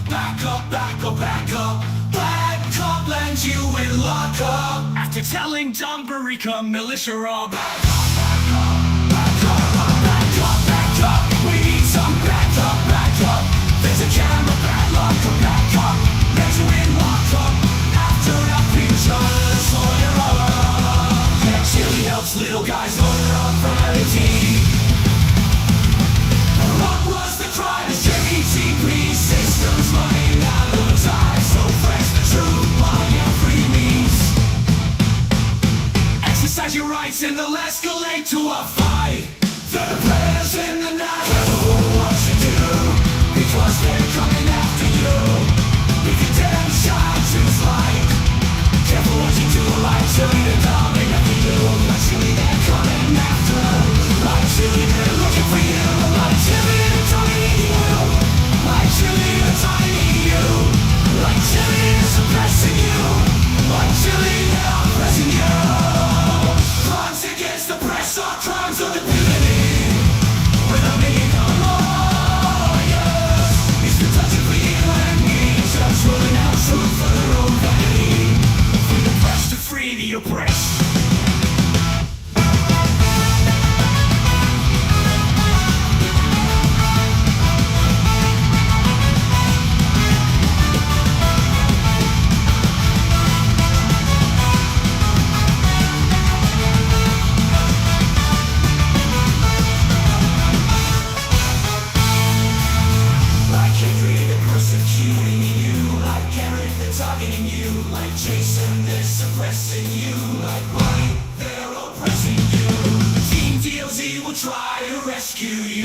back up, back up, back up. Bad cop lands you in lockup. After telling Dumbarika militia, back up, back up, back up, back up, back up. We need some back up, back up. There's a camera, bad luck, back up. Lands you in lockup. After a picture, sawyer up. Chili helps little guys order up from everything. rescue you.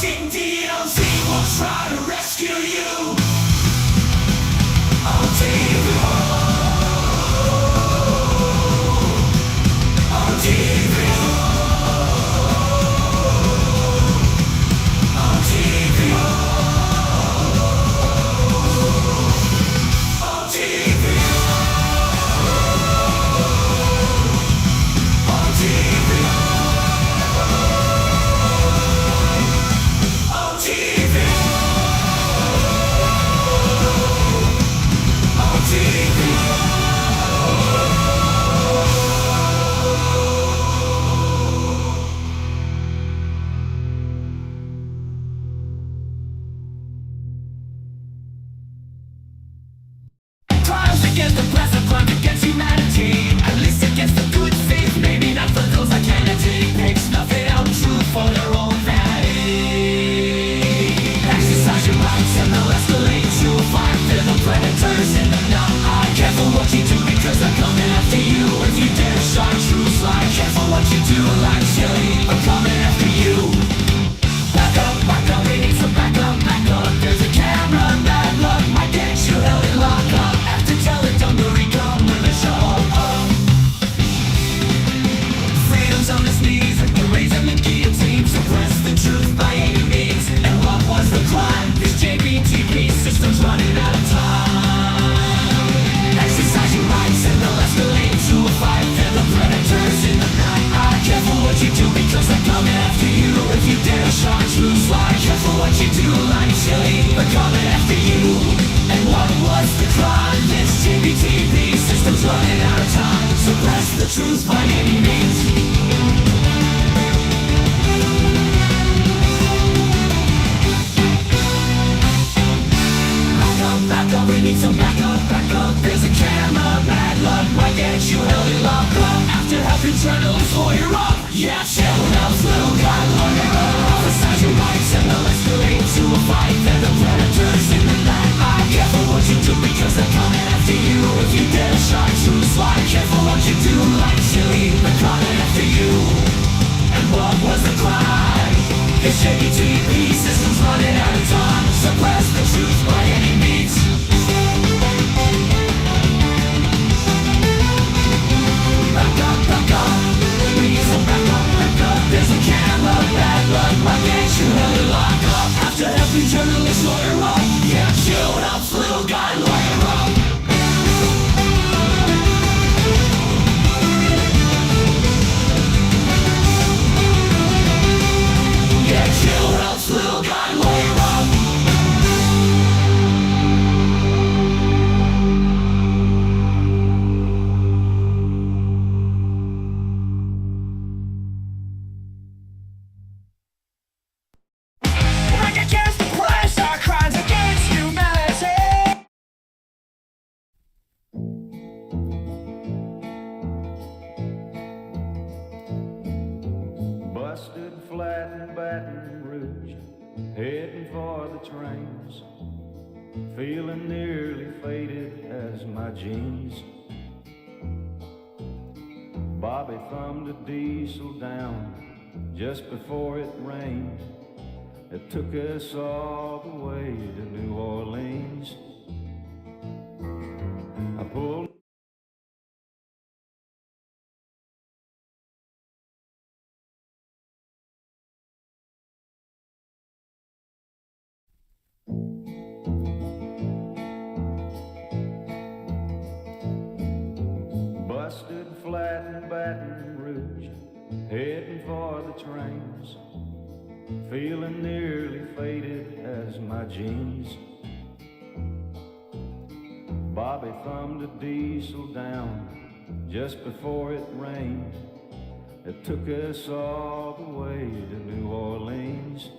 Team DLZ will try to rescue you. On TV. On TV. On TV. On TV. On TV. On TV. On TV. Crimes against the present, crimes against humanity. At least against the good faith, maybe not for those like Kennedy. Pick snuffing out truth for their own vanity. Exercise your rights and they'll escalate to a fight. They're the predators in the night. Careful what you do because they're coming after you. If you dare shine truth's light, careful what you do like chili. They're coming after you. Back up, we need some back up. There's a camera, bad luck might get you held in lockup. After telling Dungaree, come with a show up. Freedom's on its knees, they're raising the guillotine. Suppress the truth by any means. And what was the crime? This JBTP system's running out of time. Exercise your rights and they'll escalate to a fight. They're the predators in the night. Careful what you do because they're coming after you. If you dare shine truth's light, careful what you do like chili. They're coming after you. And what was the crime? This JBTP system's running out of time. Suppress the truth by any means. Back up, we need some back up. There's a camera, bad luck might get you held in lockup. After helping journalists lawyer up. Yeah, chill now, little guy lawyer up. Emphasize your rights and they'll escalate to a fight. They're the predators in the night. Careful what you do because they're coming after you. If you dare shine truth's light, careful what you do like chili. They're coming after you. And what was the crime? This JBTP system's running out of time. Suppress the truth by any means. Back up. We need some back up. There's a camera, bad luck might get you held in lockup. After helping journalists lawyer up. Yeah, chill out, little guy lawyer up. Yeah, chill out, little guy lawyer up. Like against the press, our crimes against humanity. Busted flat in Baton Rouge, heading for the trains, feeling nearly faded as my jeans. Bobby thumbed a diesel down just before it rained. It took us all the way to New Orleans. I pulled busted flat in Baton Rouge, heading for the trains, feeling nearly faded as my jeans. Bobby thumbed a diesel down just before it rained. It took us all the way to New Orleans.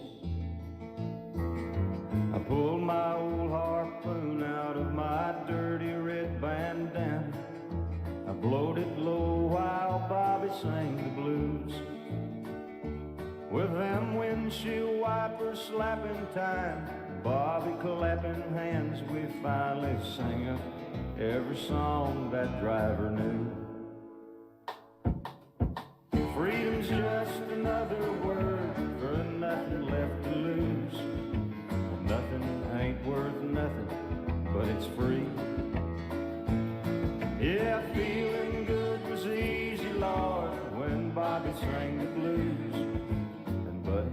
I pulled my old harpoon out of my dirty red bandana. I blowed it low while Bobby sang the blues. With them windshield wipers slapping time, Bobby clapping hands, we finally sang it. every song that driver knew. Freedom's just another word for nothing left to lose. Well, nothing ain't worth nothing, but it's free. Yeah, feeling good was easy, Lord, when Bobby sang the blues. And buddy,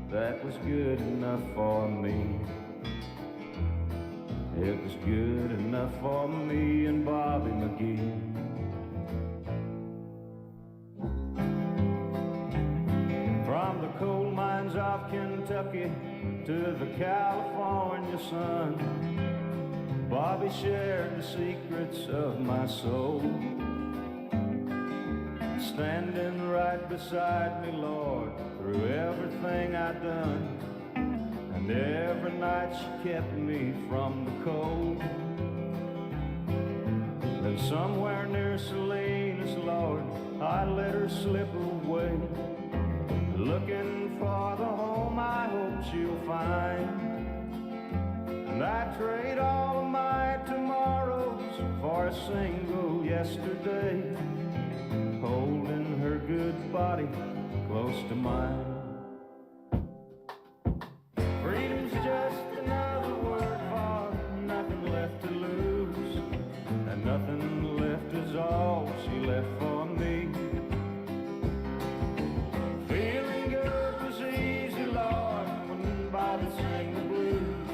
that was good enough for me. It was good enough for me and Bobby McGee. From the coal mines of Kentucky to the California sun, Bobby shared the secrets of my soul. Standing right beside me, Lord, through everything I'd done. And every night she kept me from the cold. Then somewhere near Salinas, Lord, I let her slip away, looking for the home I hope she'll find. And I trade all of my tomorrows for a single yesterday, holding her good body close to mine. Freedom's just another word for nothing left to lose, and nothing left is all she left for me. Feeling good was easy, Lord, when Bobby sang the blues,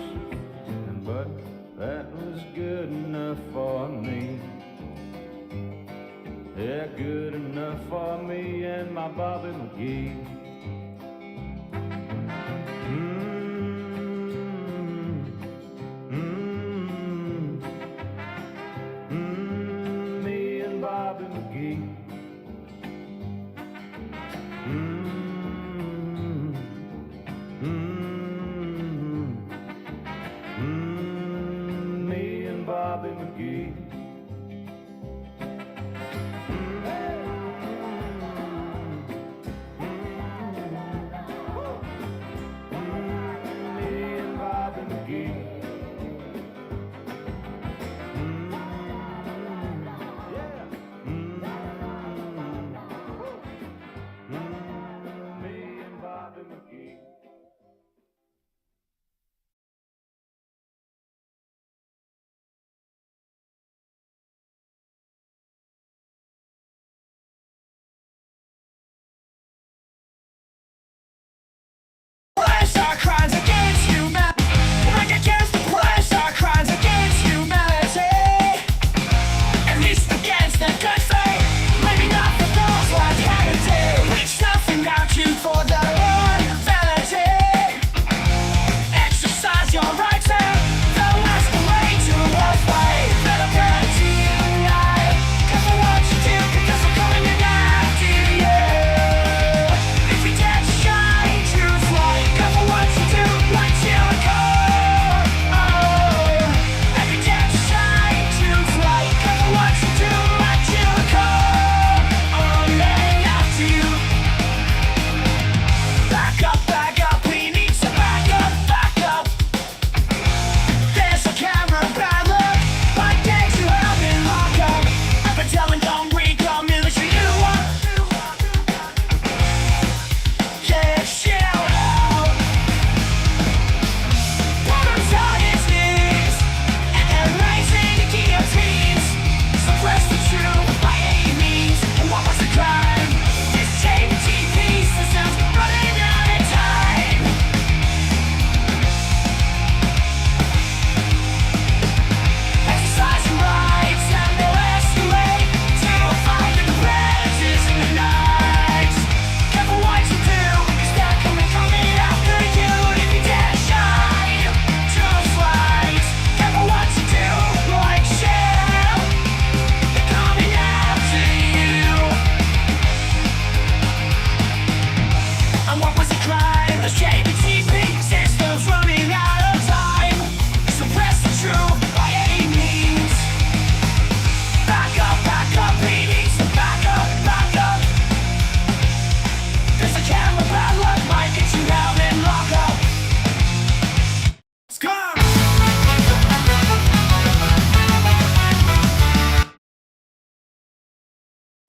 and but that was good enough for me. Yeah, good enough for me and my Bobby McGee. Me and Bobby McGee. Me and Bobby McGee.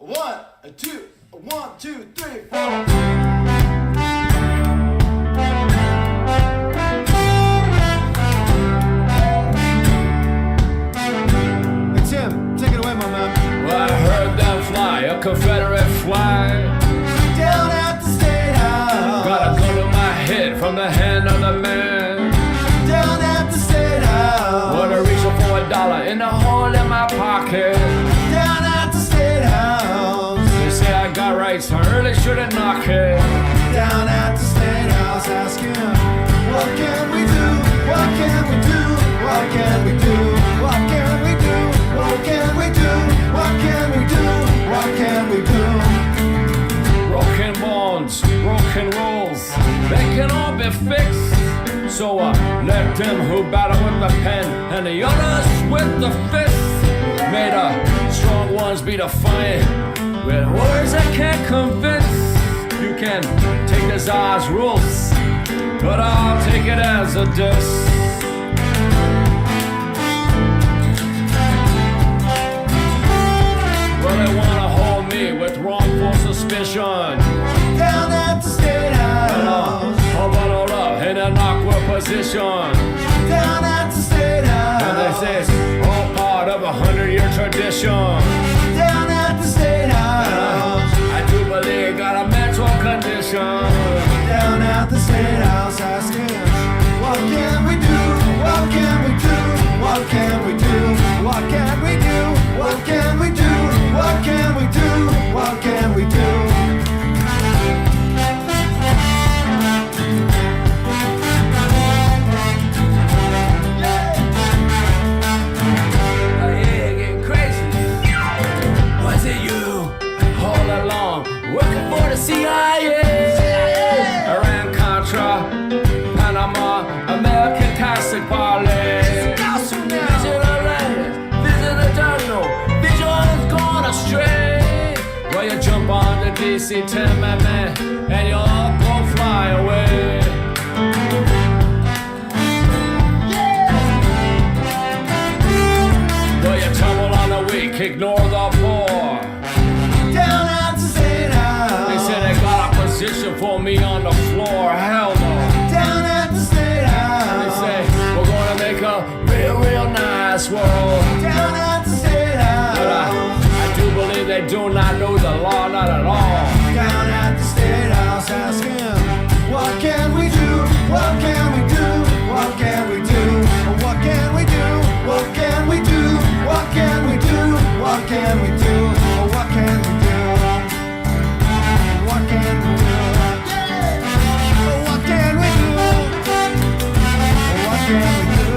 1, 2, 1, 2, 3, 4. Tim, take it away, my man. Well, I heard them fly, a Confederate flag. Down at the State House. Got a gun to my head from the hand of the man. Down at the State House. Wanna reach for $1 in the hole in my pocket. Down at the State House. They say I got rights, I really shouldn't knock it. Down at the State House, asking, what can we do? What can we do? What can we do? What can we do? What can we do? What can we do? What can we do? Broken bones, broken rules, they can all be fixed. So let them who battle with the pen and the others with the fist. May the strong ones be defiant with words that can't convince. You can take the Tsar's rules, but I'll take it as a diss. Well, they wanna hold me with wrongful suspicion. Down at the State House. Hold up, in an awkward position. Down at the State House. And they say it's all part of 100-year tradition. Down at the State House. I do believe got a mental condition. Down at the State House, asking, what can we do? What can we do? What can we do? What can we do? What can we do? What can we do? What can we do? CIA, Iran-Contra, Panama, American Catholic Party. Vision arrest, vision eternal, vision has gone astray. Well, you jump on the DC-10, man, and you'll all go fly away. Well, you tumble on the weak, ignore the poor. Down at the State House. They said they got a position for me on the floor. Hell no. Down at the State House. They say we're gonna make a real nice world. Down at the State House. But I do believe they do not know the law, not at all. Down at the State House, asking, what can we do? What can we do? What can we do? What can we do? What can we do? What can we do? What can we do? What can we do? What can we do? What can we do? What can we do?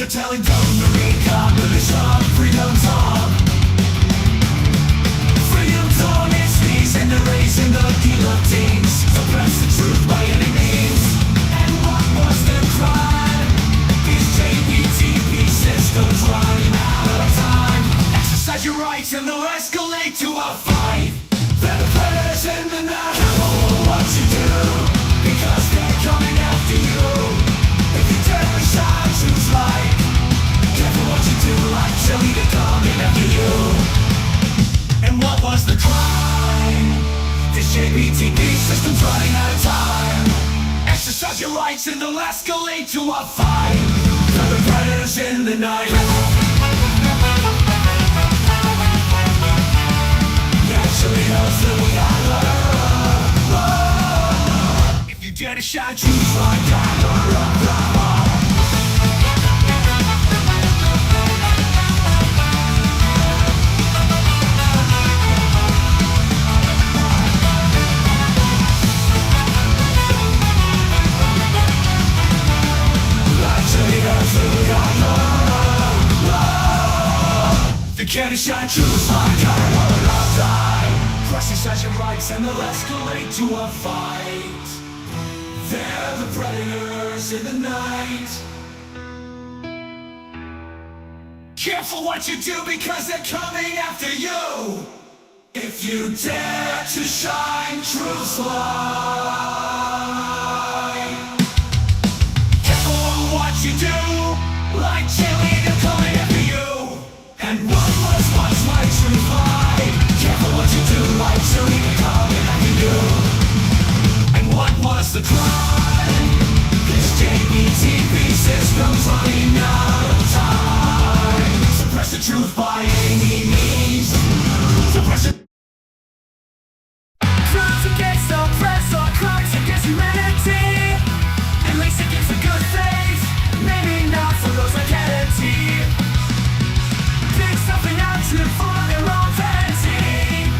Telling them to recognize freedom's song. Freedom's on its knees and erasing the guillotines. Suppress the truth by any means. And what was the crime? These JPTP systems running out of time. Exercise your rights and they'll escalate to a fight. Better players in the night. Careful what you do, because they're coming after you. If you dare shine, choose light. Careful what you do, like chili to coming after you. And what was the crime? This JBTP system's running out of time. Exercise your rights and they'll escalate to a fight. For the predators in the night. Naturally knows that we are. If you dare to shout, choose like the candy shine choose like die. Exercise your rights and they'll escalate to a fight. They're the predators in the night. Careful what you do because they're coming after you. If you dare to shine truth's light. Careful what you do, like chili, they're coming after you. And one was once my truth light. Careful what you do, like chili, they're coming after you. And what was the crime? This JBTP system's running out of time. Suppress the truth by any means. Suppress it. Crimes against the press or crimes against humanity. At least against the good faith. Maybe not for those like Kennedy. Pick something out to for their own fantasy.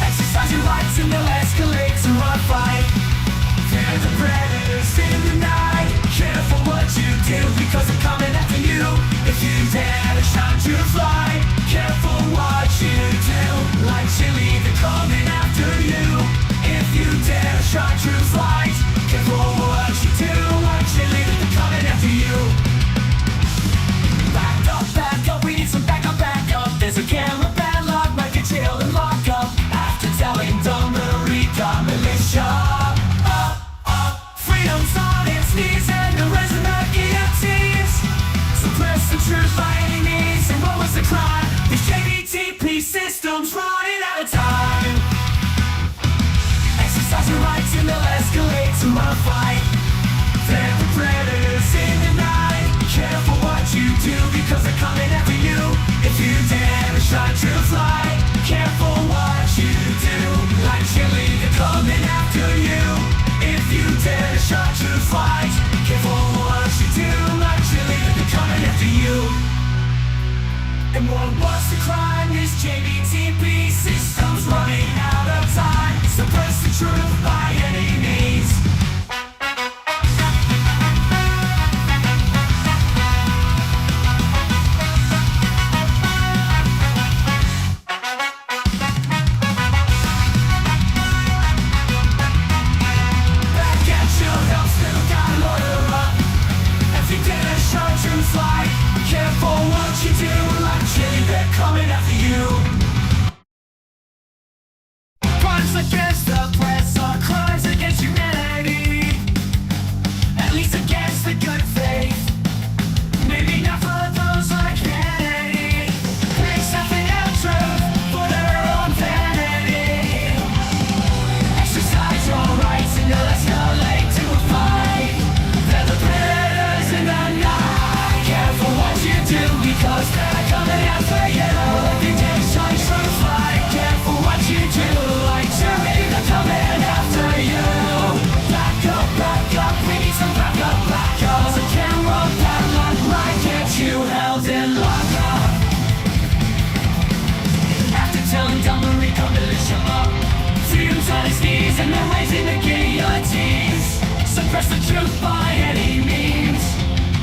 Exercise your rights and they'll escalate to a fight. They're the predators in the night. Careful what you do because they're coming after you. If you dare to shine your flight. Careful what you do. Like chili, they're coming after you. If you dare to shine your flight. Careful what you do. Like chili, they're coming after you. Back up, we need some backup. There's a camera padlock, might get jailed and locked up. After telling dumb Marika militia. Freedom's on its knees and the resin of guillotines. Suppress the truth by any means. And what was the crime? This JBTP system's running out of time. Exercise your rights and they'll escalate to a fight. They're the predators in the night. Careful what you do because they're coming after you. If you dare to shine truth light. Careful what you do. Like chili, they're coming after you. If you dare to shine truth light. Careful what you do. Like chili, they're coming after you. And what was the crime? This JBTP system's running out of time. Suppress the truth by any means. Careful what you do, like chili, they're coming after you. Crimes against the press are crimes against humanity. At least against the good faith. Maybe not for those like Kennedy. Bring something out truth for their own vanity. Exercise your rights and you'll escalate to a fight. They're the predators in the night. Careful what you do because they're coming after you. If you dare shine truth light. Careful what you do. Like chili, they're coming after you. Back up, we need some backup. Cause a camera padlock might get you held in lockup. After telling dumb Marika militia up. Freedom's on its knees and they're raising the guillotines. Suppress the truth by any means.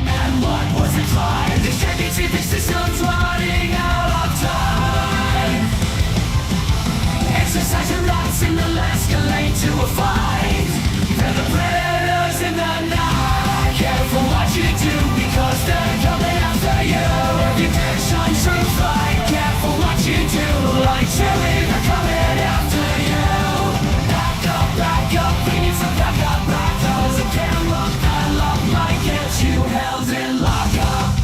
And what was the crime? This JBTP system's running out of time. Exercise your rights and they'll escalate to a fight. They're the predators in the night. Careful what you do because they're coming after you. If you dare shine truth light. Careful what you do. Like chili, they're coming after you. Back up, we need some backup. Cause a camera padlock might get you held in lockup.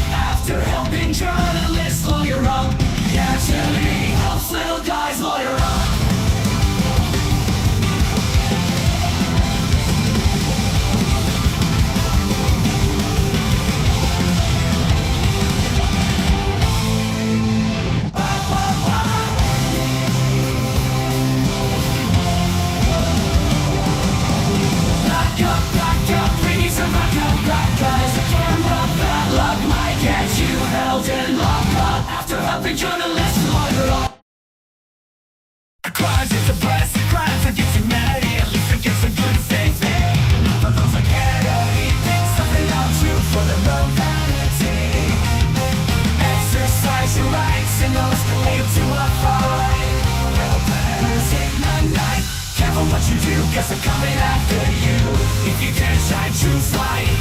After helping journalists lawyer up. Yeah, chili helps little guys lawyer up. crimes that suppress, crimes against humanity, at least against the good faith. None of those are Kennedy, something out true for their own vanity. Exercise your rights and those can lead to a fight. Hellbenders ignite, careful what you do, cause they're coming after you. If you dare shine truth's light,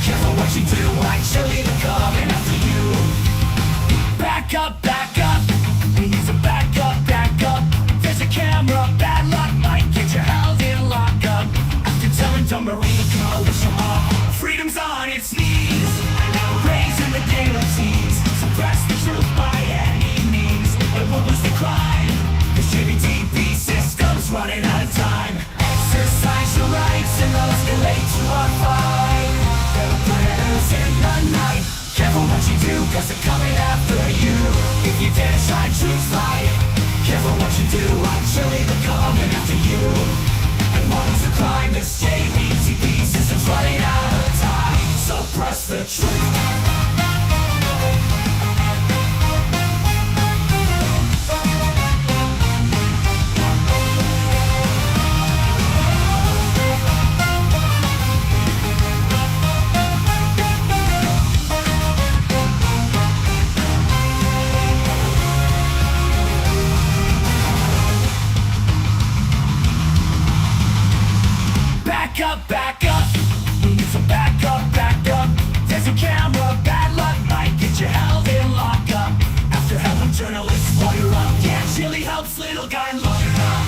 careful what you do, actually they're coming after you. Back up, he's a back up. There's a camera, bad luck might get you held in lockup. After telling dumb Marine coalition off, freedom's on its knees, raising the guillotines, suppress the truth by any means. And what was the crime? The JBTP system's running out of time. Exercise your rights and those can lead to a fight. Hellbenders in the night, careful what you do, cause they're coming after you. If you dare shine truth's light, careful what you do, actually they're coming after you. And what is the crime? This JBTP system's running out of time. Suppress the truth. Back up. So back up. There's a camera, bad luck might get you held in lockup. After helping journalists lawyer up, yeah, chili helps little guy lawyer up.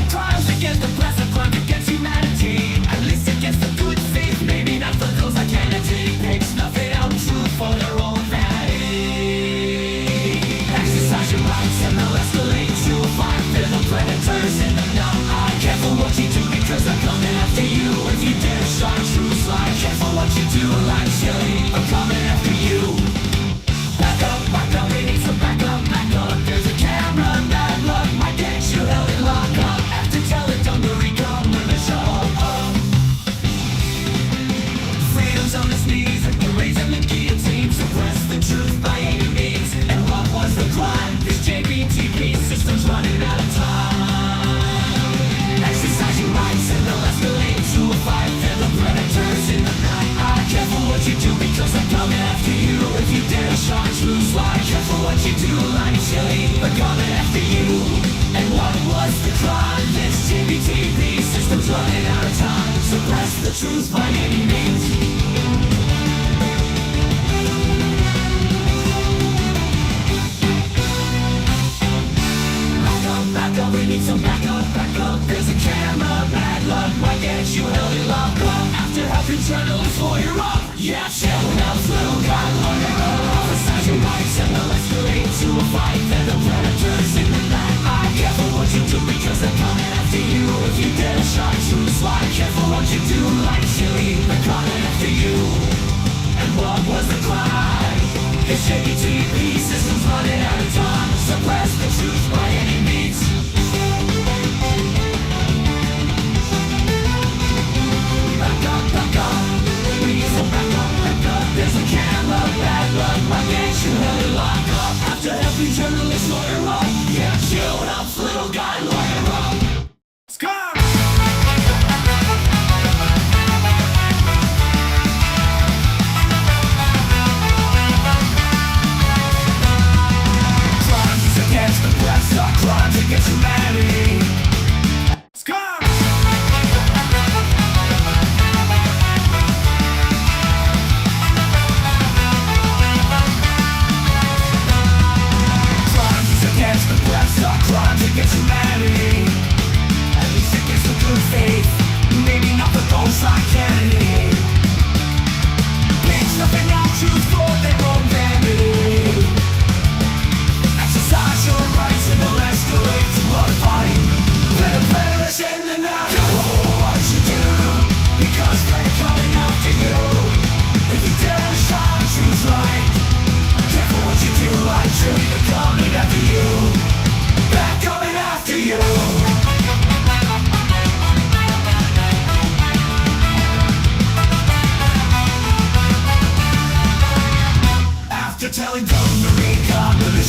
Crimes against the press, crimes against humanity, at least against the good faith, maybe not for those like Kennedy. Pigs nothing out true for their own vanity. Exercise your rights and they'll escalate to a fight. They're the predators in the night. Careful what you do because they're coming after you. If you dare shine truth's light, careful what you do, like chili, they're coming after you. Back up, we need some back up. There's a camera and bad luck might get you held in lockup. After telling dumb to recome with a show up. Freedom's on its knees, you're raising the guillotine, suppress the truth by any means. And what was the crime? This JBTP system's running out of time. Exercise your rights and they'll escalate to a fight. They're the predators in the night. Careful what you do because they're coming after you. If you dare shine truth's light, careful what you do, like chili, they're coming after you. And what was the crime? This JBTP system's running out of time. Suppress the truth by any means. Back up, we need some back up. There's a camera, bad luck might get you held in lockup. After helping journalists lawyer up, yeah, chilling out, little guy lawyer up. Exercise your rights and they'll escalate to a fight. They're the predators in the night. Careful what you do because they're coming after you. If you dare shine truth's light, careful what you do, like chili, they're coming after you. And what was the crime? This JBTP system's running out of time. Suppress the truth by any means. Back up. We need some back up. There's a camera, bad luck might get you held in lockup. After helping journalists lawyer up, yeah, chill out, little guy lawyer up. Scott!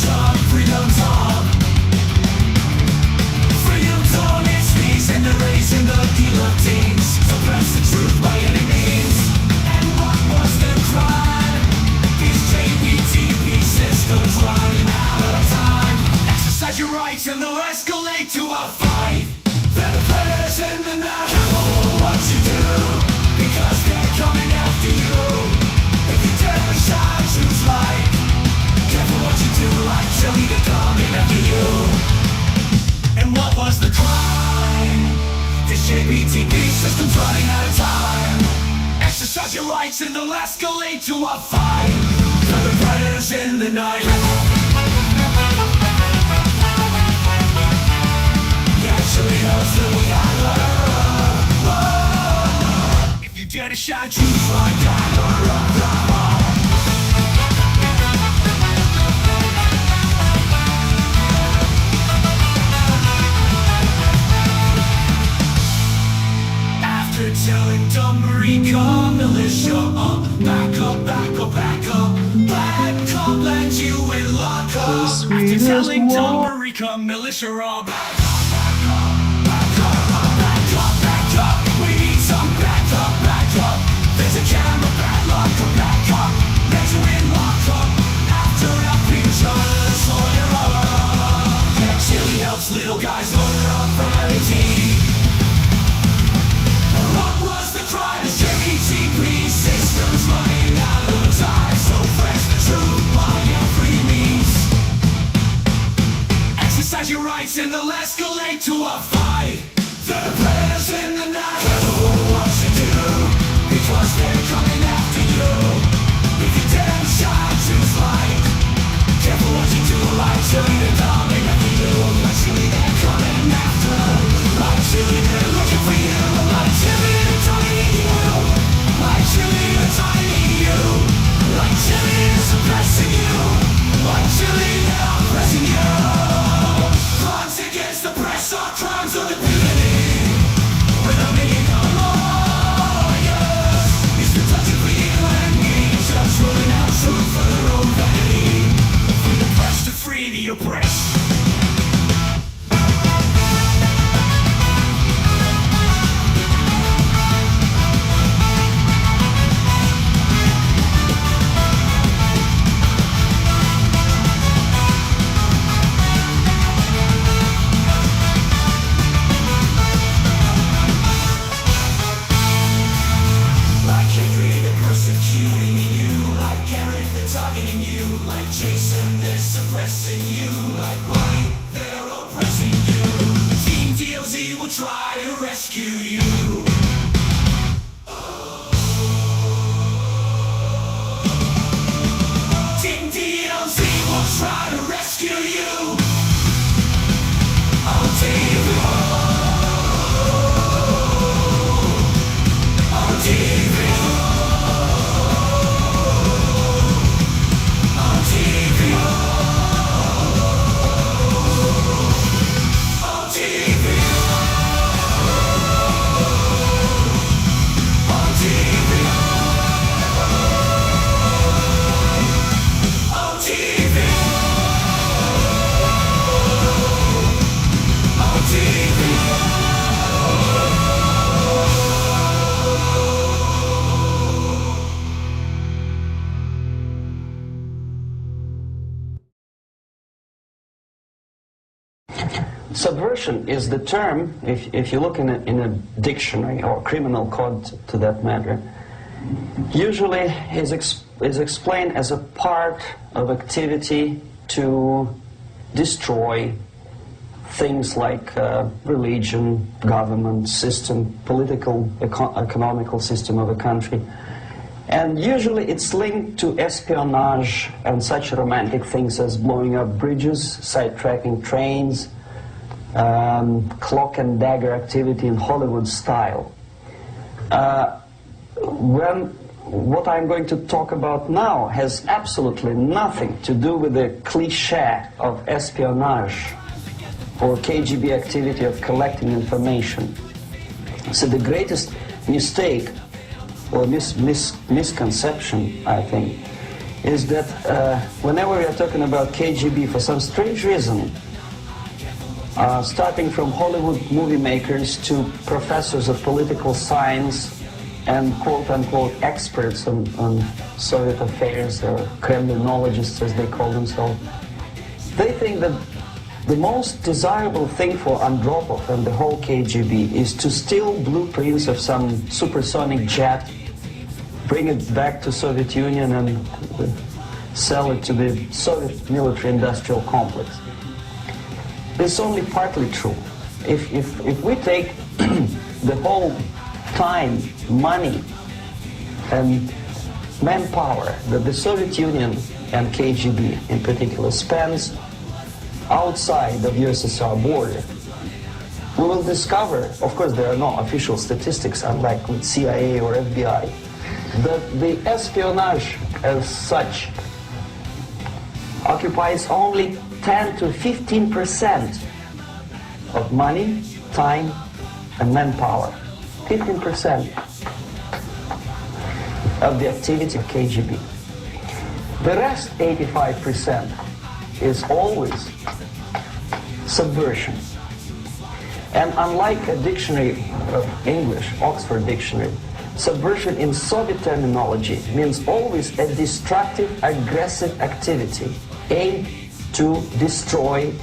talk, freedom talk. Freedom talk, it's peace and erasing the guillotines. Suppress the truth by any means. And what was the crime? These JPTP systems running out of time. Exercise your rights and they'll escalate to a fight. Better players in the night. Careful what you do, because they're coming after you. If you dare shine, choose light. Careful what you do, like chilling they're coming after you. And what was the crime? This JPTP system's running out of time. Exercise your rights and they'll escalate to a fight. Feather predators in the night. Actually knows that we are. If you dare to shine, choose right down or up. After telling dumb Marika militia, back up, back up, back up. Black cop land you in lockup. After telling dumb Marika militia, back up. We need some backup, backup. There's a camera, bad luck, come back up. Let you in, lock up. After our features, lawyer up. Yeah, chili helps little guys lawyer up from everything. What was the crime? This JPTP system's running out of time. So fresh the truth by every means. Exercise your rights and they'll escalate to a fight. The players in the night. Careful what you do, because they're coming after you. If you dare shine, choose light. Careful what you do, like chili, they're coming after you. Like chili, they're coming after. Like chili, they're looking for you. Like chili, they're targeting you. Like chili, they're targeting you. Like chili, they're suppressing you. Like chili, they're oppressing you. Crimes against the press are crimes of impunity. With a million lawyers, it's the touch of you and me. Just rolling out truth for their own vanity. From the press to free the oppressed. Targeting you, like chasing, they're suppressing you, like money, they're oppressing you. Team DLZ will try to rescue you. Team DLZ will try to rescue you. On TV. On TV. Subversion is the term, if you look in a dictionary or criminal code to that matter, usually is explained as a part of activity to destroy things like religion, government system, political, economical system of a country. And usually it's linked to espionage and such romantic things as blowing up bridges, sidetracking trains, cloak and dagger activity in Hollywood style. What I'm going to talk about now has absolutely nothing to do with the cliche of espionage or KGB activity of collecting information. So the greatest mistake or misconception, I think, is that whenever we are talking about KGB, for some strange reason, starting from Hollywood movie makers to professors of political science and quote-unquote experts on Soviet affairs, or Kremlinologists as they call themselves, they think that the most desirable thing for Andropov and the whole KGB is to steal blueprints of some supersonic jet, bring it back to Soviet Union and sell it to the Soviet military-industrial complex. This is only partly true. If we take the whole time, money, and manpower that the Soviet Union and KGB in particular spends outside of USSR border, we will discover, of course there are no official statistics unlike with CIA or FBI, that the espionage as such occupies only 10 to 15% of money, time, and manpower. 15% of the activity of KGB. The rest, 85%, is always subversion. And unlike a dictionary of English, Oxford Dictionary, subversion in Soviet terminology means always a destructive, aggressive activity aimed to destroy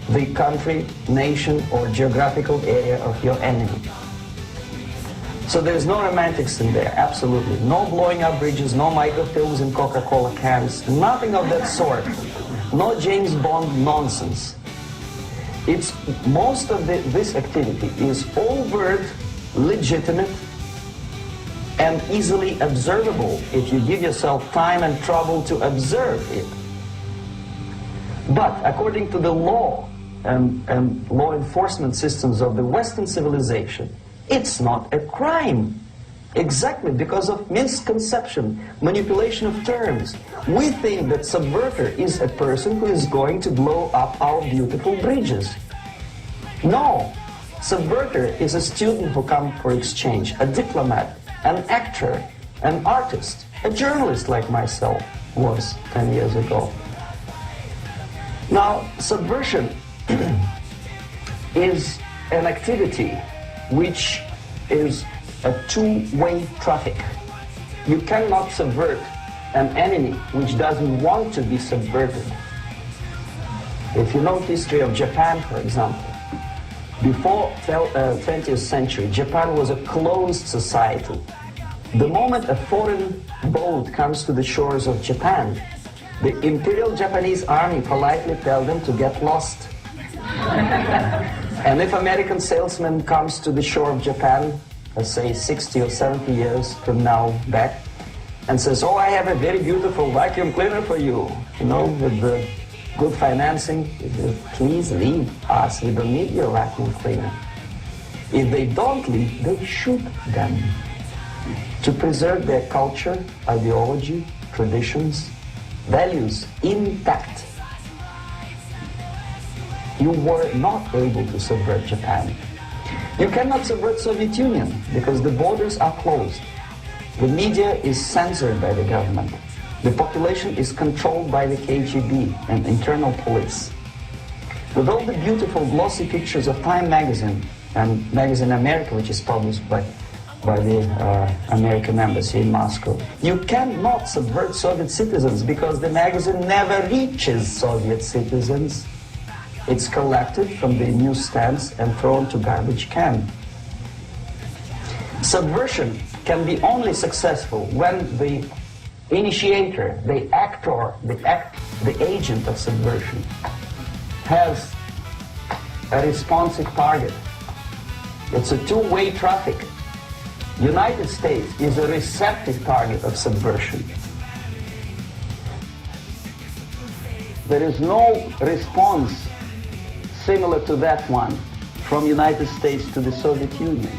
the country, nation, or geographical area of your enemy. So there's no romantics in there, absolutely. No blowing up bridges, no microfilms in Coca-Cola cans, nothing of that sort. No James Bond nonsense. It's most of this activity is overt, legitimate, and easily observable if you give yourself time and trouble to observe it. But according to the law and law enforcement systems of the Western civilization, it's not a crime. Exactly because of misconception, manipulation of terms. We think that subverter is a person who is going to blow up our beautiful bridges. No, subverter is a student who comes for exchange, a diplomat, an actor, an artist, a journalist like myself was 10 years ago. Now, subversion is an activity which is a two-way traffic. You cannot subvert an enemy which doesn't want to be subverted. If you know history of Japan, for example, before 20th century, Japan was a closed society. The moment a foreign boat comes to the shores of Japan, the Imperial Japanese Army politely tells them to get lost. And if American salesman comes to the shore of Japan, let's say 60 or 70 years from now back, and says, oh, I have a very beautiful vacuum cleaner for you, with the good financing, please leave us, we don't need your vacuum cleaner. If they don't leave, they shoot them to preserve their culture, ideology, traditions, values intact. You were not able to subvert Japan. You cannot subvert Soviet Union because the borders are closed. The media is censored by the government. The population is controlled by the KGB and internal police. With all the beautiful glossy pictures of Time magazine and Magazine America, which is published by the American embassy in Moscow, you cannot subvert Soviet citizens because the magazine never reaches Soviet citizens. It's collected from the newsstands and thrown to garbage can. Subversion can be only successful when the initiator, the actor, the agent of subversion has a responsive target. It's a two-way traffic. United States is a receptive target of subversion. There is no response similar to that one from United States to the Soviet Union.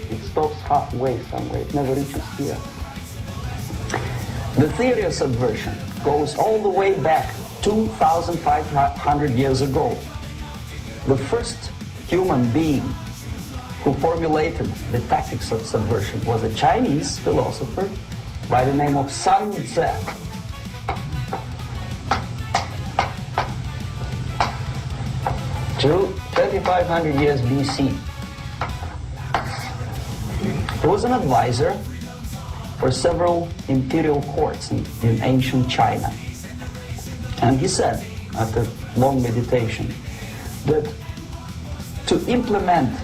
It stops halfway somewhere, it never reaches here. The theory of subversion goes all the way back 2,500 years ago. The first human being who formulated the tactics of subversion was a Chinese philosopher by the name of Sun Tzu. to 2500 years BC. He was an advisor for several imperial courts in ancient China. And he said, after long meditation, that to implement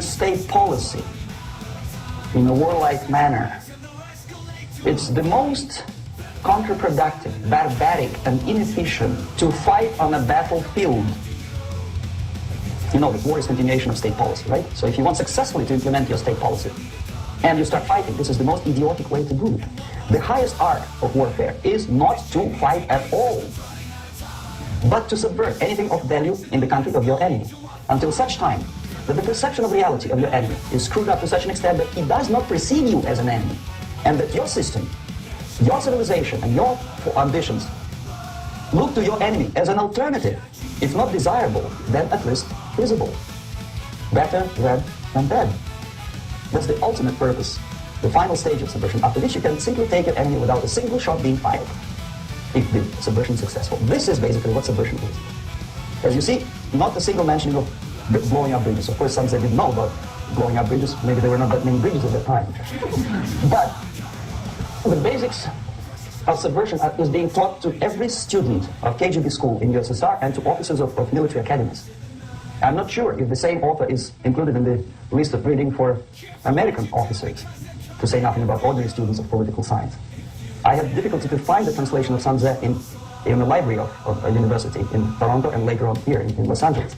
state policy in a warlike manner, it's the most counterproductive, barbaric, and inefficient to fight on a battlefield. You know that war is continuation of state policy, right? So if you want successfully to implement your state policy and you start fighting, this is the most idiotic way to do it. The highest art of warfare is not to fight at all, but to subvert anything of value in the country of your enemy, until such time that the perception of reality of your enemy is screwed up to such an extent that he does not perceive you as an enemy, and that your system, your civilization, and your ambitions look to your enemy as an alternative, if not desirable, then at least feasible. Better red than dead. That's the ultimate purpose, the final stage of subversion, after which you can simply take your enemy without a single shot being fired, if the subversion is successful. This is basically what subversion is. As you see, not a single mention of blowing up bridges. Of course, some didn't know about blowing up bridges. Maybe there were not that many bridges at that time. But the basics of subversion is being taught to every student of KGB school in USSR and to officers of military academies. I'm not sure if the same author is included in the list of reading for American officers, to say nothing about ordinary students of political science. I had difficulty to find the translation of Sun Tzu in the library of a university in Toronto and later on here in Los Angeles.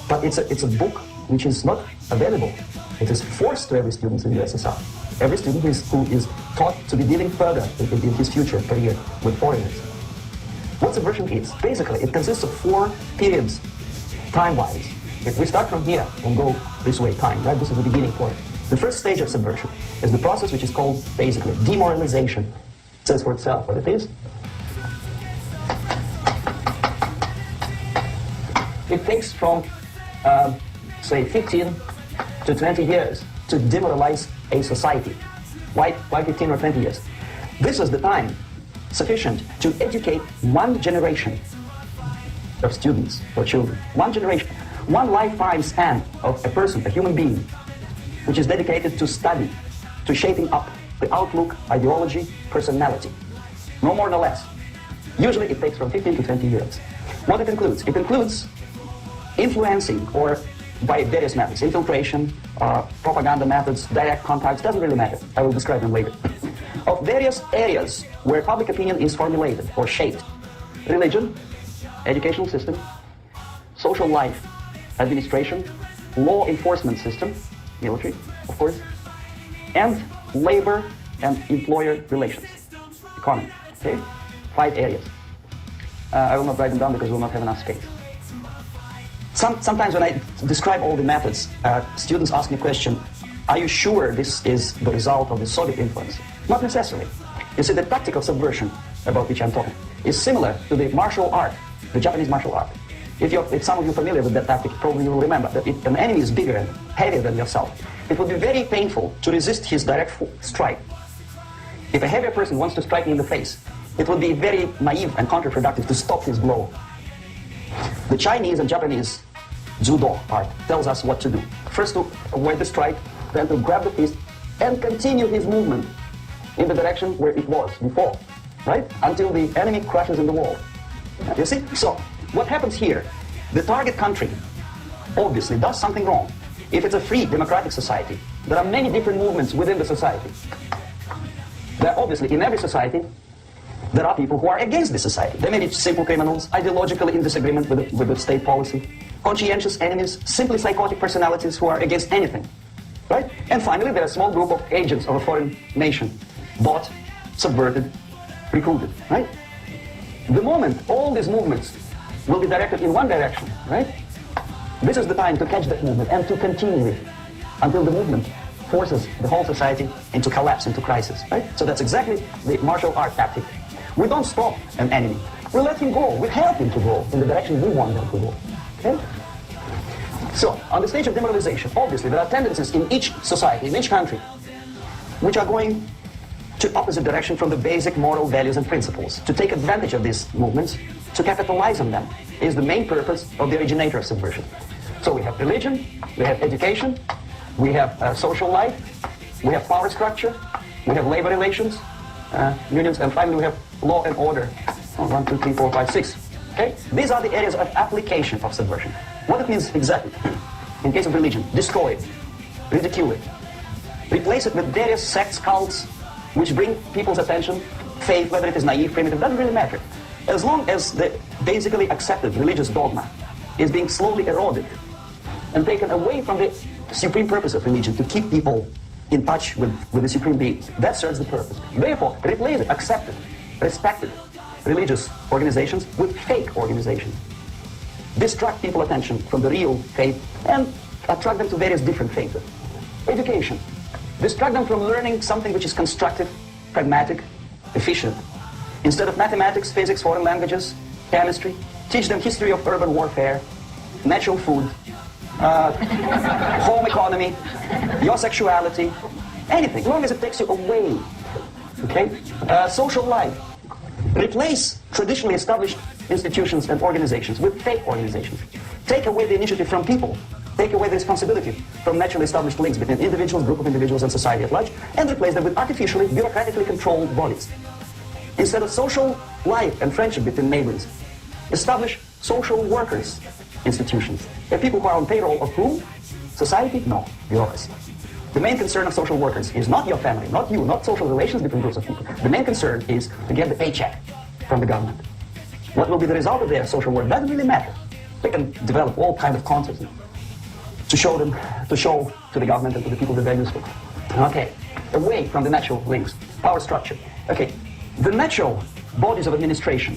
But it's a book which is not available. It is forced to every student in the USSR. Every student who is taught to be dealing further in his future career with foreigners. What subversion is? Basically, it consists of 4 periods, time-wise. If we start from here and go this way, time, right? This is the beginning point. The first stage of subversion is the process which is called, basically, demoralization. It says for itself what it is. It takes from, say, 15 to 20 years to demoralize a society. Why 15 or 20 years? This is the time sufficient to educate one generation of students or children. One generation, one lifetime span of a person, a human being, which is dedicated to study, to shaping up the outlook, ideology, personality. No more, no less. Usually it takes from 15 to 20 years. What it includes? It includes influencing, or by various methods, infiltration, propaganda methods, direct contacts, doesn't really matter. I will describe them later. Of various areas where public opinion is formulated or shaped. Religion, educational system, social life, administration, law enforcement system, military, of course, and labor and employer relations, economy, okay? 5 areas. I will not write them down because we will not have enough space. Sometimes when I describe all the methods, students ask me the question, are you sure this is the result of the Soviet influence? Not necessarily. You see, the tactic of subversion, about which I'm talking, is similar to the martial art, the Japanese martial art. If some of you are familiar with that tactic, probably you will remember that if an enemy is bigger and heavier than yourself, it would be very painful to resist his direct strike. If a heavier person wants to strike me in the face, it would be very naive and counterproductive to stop his blow. The Chinese and Japanese judo art tells us what to do. First to avoid the strike, then to grab the fist and continue his movement in the direction where it was before, right? Until the enemy crashes in the wall. You see? So, what happens here? The target country obviously does something wrong. If it's a free democratic society, there are many different movements within the society. There are obviously, in every society, there are people who are against the society. They may be simple criminals, ideologically in disagreement with the state policy, conscientious enemies, simply psychotic personalities who are against anything, right? And finally, there are a small group of agents of a foreign nation, bought, subverted, recruited, right? The moment all these movements will be directed in one direction, right? This is the time to catch that movement and to continue it until the movement forces the whole society into collapse, into crisis, right? So that's exactly the martial art tactic. We don't stop an enemy. We let him go. We help him to go in the direction we want them to go, okay? So, on the stage of demoralization, obviously there are tendencies in each society, in each country, which are going to opposite direction from the basic moral values and principles. To take advantage of these movements, to capitalize on them is the main purpose of the originator of subversion. So we have religion, we have education, we have social life, we have power structure, we have labor relations, unions, and finally we have law and order. 1, 2, 3, 4, 5, 6. Okay? These are the areas of application of subversion. What it means exactly? In case of religion, destroy it, ridicule it, replace it with various sects, cults, which bring people's attention, faith, whether it is naive, primitive, doesn't really matter. As long as the basically accepted religious dogma is being slowly eroded and taken away from the supreme purpose of religion to keep people in touch with the supreme being, that serves the purpose. Therefore, replace it, accepted, respected religious organizations with fake organizations. Distract people attention from the real faith and attract them to various different faiths. Education. Distract them from learning something which is constructive, pragmatic, efficient. Instead of mathematics, physics, foreign languages, chemistry, teach them history of urban warfare, natural food, home economy, your sexuality, anything, as long as it takes you away. Okay? Social life. Replace traditionally established institutions and organizations with fake organizations. Take away the initiative from people. Take away the responsibility from naturally established links between individuals, group of individuals, and society at large, and replace them with artificially, bureaucratically controlled bodies. Instead of social life and friendship between neighbors, establish social workers institutions. The people who are on payroll of whom? Society? No, bureaucracy. The main concern of social workers is not your family, not you, not social relations between groups of people. The main concern is to get the paycheck from the government. What will be the result of their social work doesn't really matter. They can develop all kinds of concepts to show to the government and to the people that they're useful. Okay, away from the natural links, power structure. Okay, the natural bodies of administration,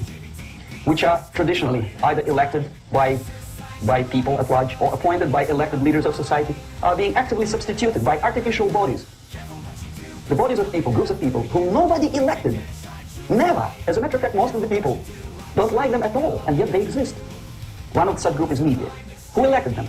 which are traditionally either elected by people at large or appointed by elected leaders of society, are being actively substituted by artificial bodies. The bodies of people, groups of people, whom nobody elected. Never. As a matter of fact, most of the people don't like them at all, and yet they exist. One of such group is media. Who elected them?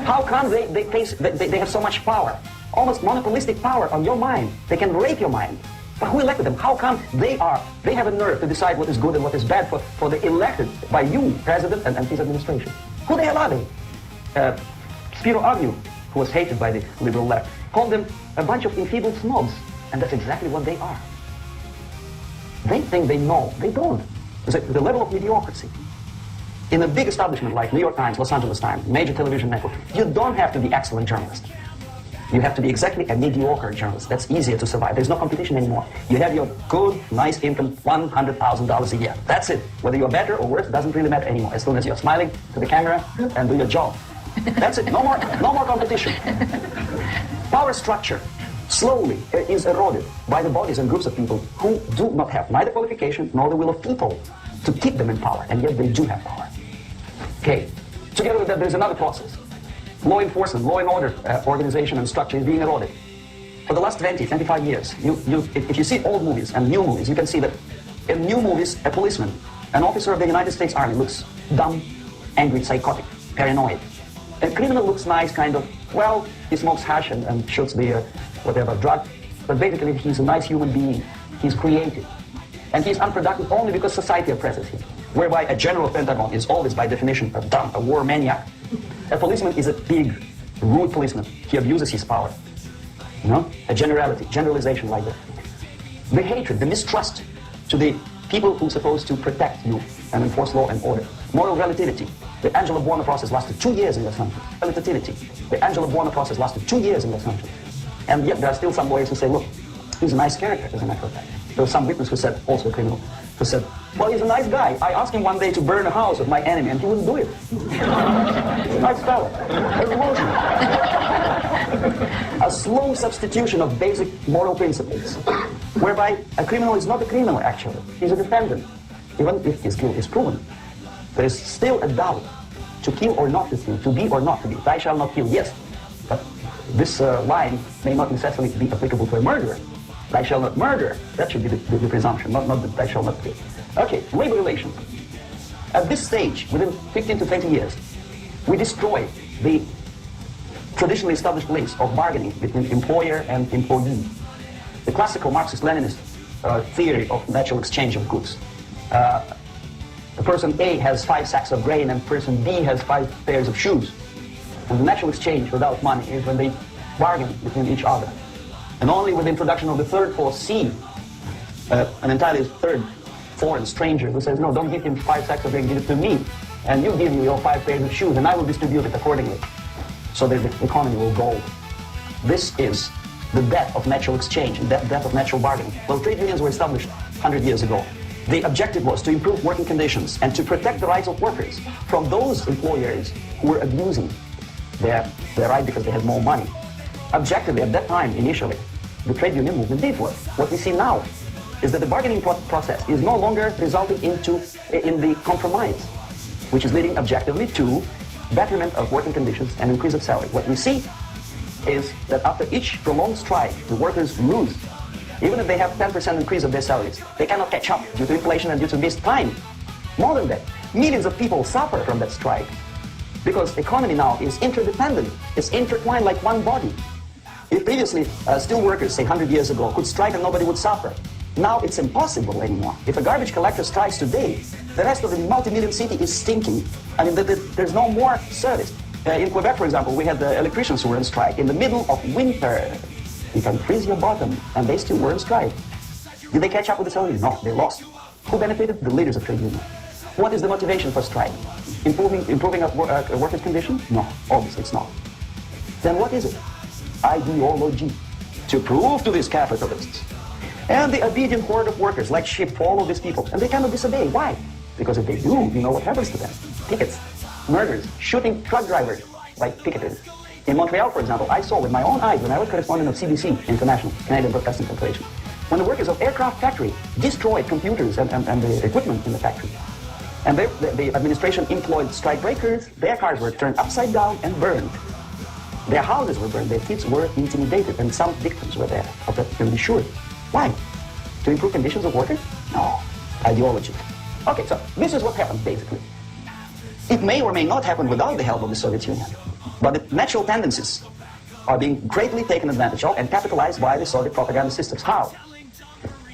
How come they have so much power? Almost monopolistic power on your mind. They can rape your mind. But who elected them? How come they have a nerve to decide what is good and what is bad for the elected by you, president and his administration? Who the hell are they? Spiro Agnew, who was hated by the liberal left, called them a bunch of enfeebled snobs, and that's exactly what they are. They think they know. They don't. It's like the level of mediocrity. In a big establishment like New York Times, Los Angeles Times, major television network, you don't have to be excellent journalist. You have to be exactly a mediocre journalist. That's easier to survive. There's no competition anymore. You have your good, nice income, $100,000 a year. That's it. Whether you're better or worse doesn't really matter anymore. As soon as you're smiling to the camera and do your job. That's it. No more competition. Power structure slowly is eroded by the bodies and groups of people who do not have neither qualification nor the will of people to keep them in power, and yet they do have power. Okay. Together with that, there's another process. Law enforcement, law and order organization and structure is being eroded. For the last 20, 25 years, if you see old movies and new movies, you can see that in new movies, a policeman, an officer of the United States Army looks dumb, angry, psychotic, paranoid. A criminal looks nice, kind of, well, he smokes hash and shoots the whatever drug, but basically he's a nice human being. He's creative. And he's unproductive only because society oppresses him. Whereby a general of Pentagon is always, by definition, a dumb, a war maniac. A policeman is a big, rude policeman. He abuses his power. You know? A generalization like that. The hatred, the mistrust to the people who are supposed to protect you and enforce law and order. Moral relativity. The Angela Buono process lasted 2 years in this country. Relativity. The Angela Buono process lasted 2 years in this country. And yet there are still some lawyers who say, look, he's a nice character, as a matter of fact. There was some witness who said, also a criminal, who said, well, he's a nice guy. I asked him one day to burn a house of my enemy, and he wouldn't do it. Nice fellow. A slow substitution of basic moral principles, whereby a criminal is not a criminal, actually. He's a defendant. Even if his guilt is proven, there is still a doubt to kill or not to kill, to be or not to be. Thou shalt not kill, yes. But this line may not necessarily be applicable to a murderer. Thou shalt not murder. That should be the presumption, not that thou shalt not kill. Okay, labor relations. At this stage, within 15 to 20 years, we destroy the traditionally established links of bargaining between employer and employee. The classical Marxist-Leninist theory of natural exchange of goods. person A has 5 sacks of grain and person B has 5 pairs of shoes. And the natural exchange without money is when they bargain between each other. And only with the introduction of the third force C, an entirely third foreign stranger who says, no, don't give him 5 sacks of grain, give it to me. And you give me your 5 pairs of shoes and I will distribute it accordingly. So that the economy will go. This is the death of natural exchange, and death of natural bargaining. Well, trade unions were established 100 years ago. The objective was to improve working conditions and to protect the rights of workers from those employers who were abusing their right because they had more money. Objectively, at that time, initially, the trade union movement did work. What we see now is that the bargaining process is no longer resulting in the compromise, which is leading objectively to betterment of working conditions and increase of salary. What we see is that after each prolonged strike, the workers lose. Even if they have 10% increase of their salaries, they cannot catch up due to inflation and due to missed time. More than that, millions of people suffer from that strike because the economy now is interdependent. It's intertwined like one body. If previously steel workers, say 100 years ago, could strike and nobody would suffer, now it's impossible anymore. If a garbage collector strikes today, the rest of the multi-million city is stinking. I mean, there's no more service. In Quebec, for example, we had the electricians who were on strike in the middle of winter. You can freeze your bottom, and they still were on strike. Did they catch up with the salary? No, they lost. Who benefited? The leaders of trade union. What is the motivation for strike? Improving workers' conditions? No, obviously it's not. Then what is it? Ideology. To prove to these capitalists. And the obedient horde of workers, like sheep, follow these people, and they cannot disobey. Why? Because if they do, you know what happens to them. Pickets, murders, shooting truck drivers, like picketers. In Montreal, for example, I saw with my own eyes when I was correspondent of CBC International, Canadian Broadcasting Corporation, when the workers of aircraft factory destroyed computers and the equipment in the factory. And the administration employed strike breakers, their cars were turned upside down and burned. Their houses were burned, their kids were intimidated, and some victims were there, of that can be sure. Why? To improve conditions of workers? No. Ideology. Okay, so this is what happened, basically. It may or may not happen without the help of the Soviet Union. But the natural tendencies are being greatly taken advantage of and capitalized by the Soviet propaganda systems. How?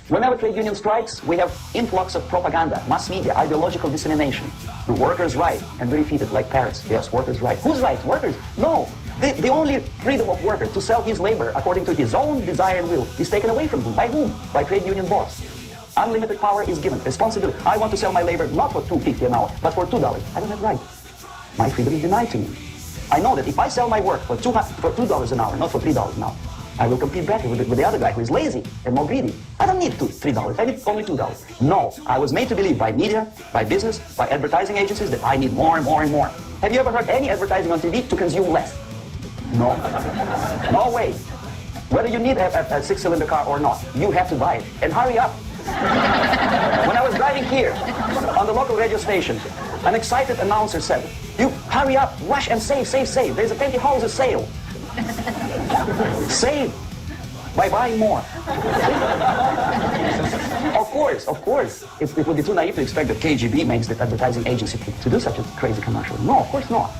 Whenever trade union strikes, we have influx of propaganda, mass media, ideological dissemination. The workers' right, and we repeat it like Paris. Yes, workers' right. Whose right? Workers? No. The only freedom of worker to sell his labor according to his own desire and will is taken away from him. By whom? By trade union boss. Unlimited power is given. Responsibility. I want to sell my labor not for $2.50 an hour, but for $2. I don't have right. My freedom is denied to me. I know that if I sell my work for $2 an hour, not for $3 an hour, I will compete better with the other guy who is lazy and more greedy. I don't need $3. I need only $2. No, I was made to believe by media, by business, by advertising agencies that I need more and more and more. Have you ever heard any advertising on TV to consume less? No. No way. Whether you need a 6-cylinder car or not, you have to buy it. And hurry up. When I was driving here on the local radio station, an excited announcer said, "You hurry up, rush and save, save, save. There's a 20 houses sale." Save by buying more. Of course. It would be too naive to expect that KGB makes the advertising agency to do such a crazy commercial. No, of course not.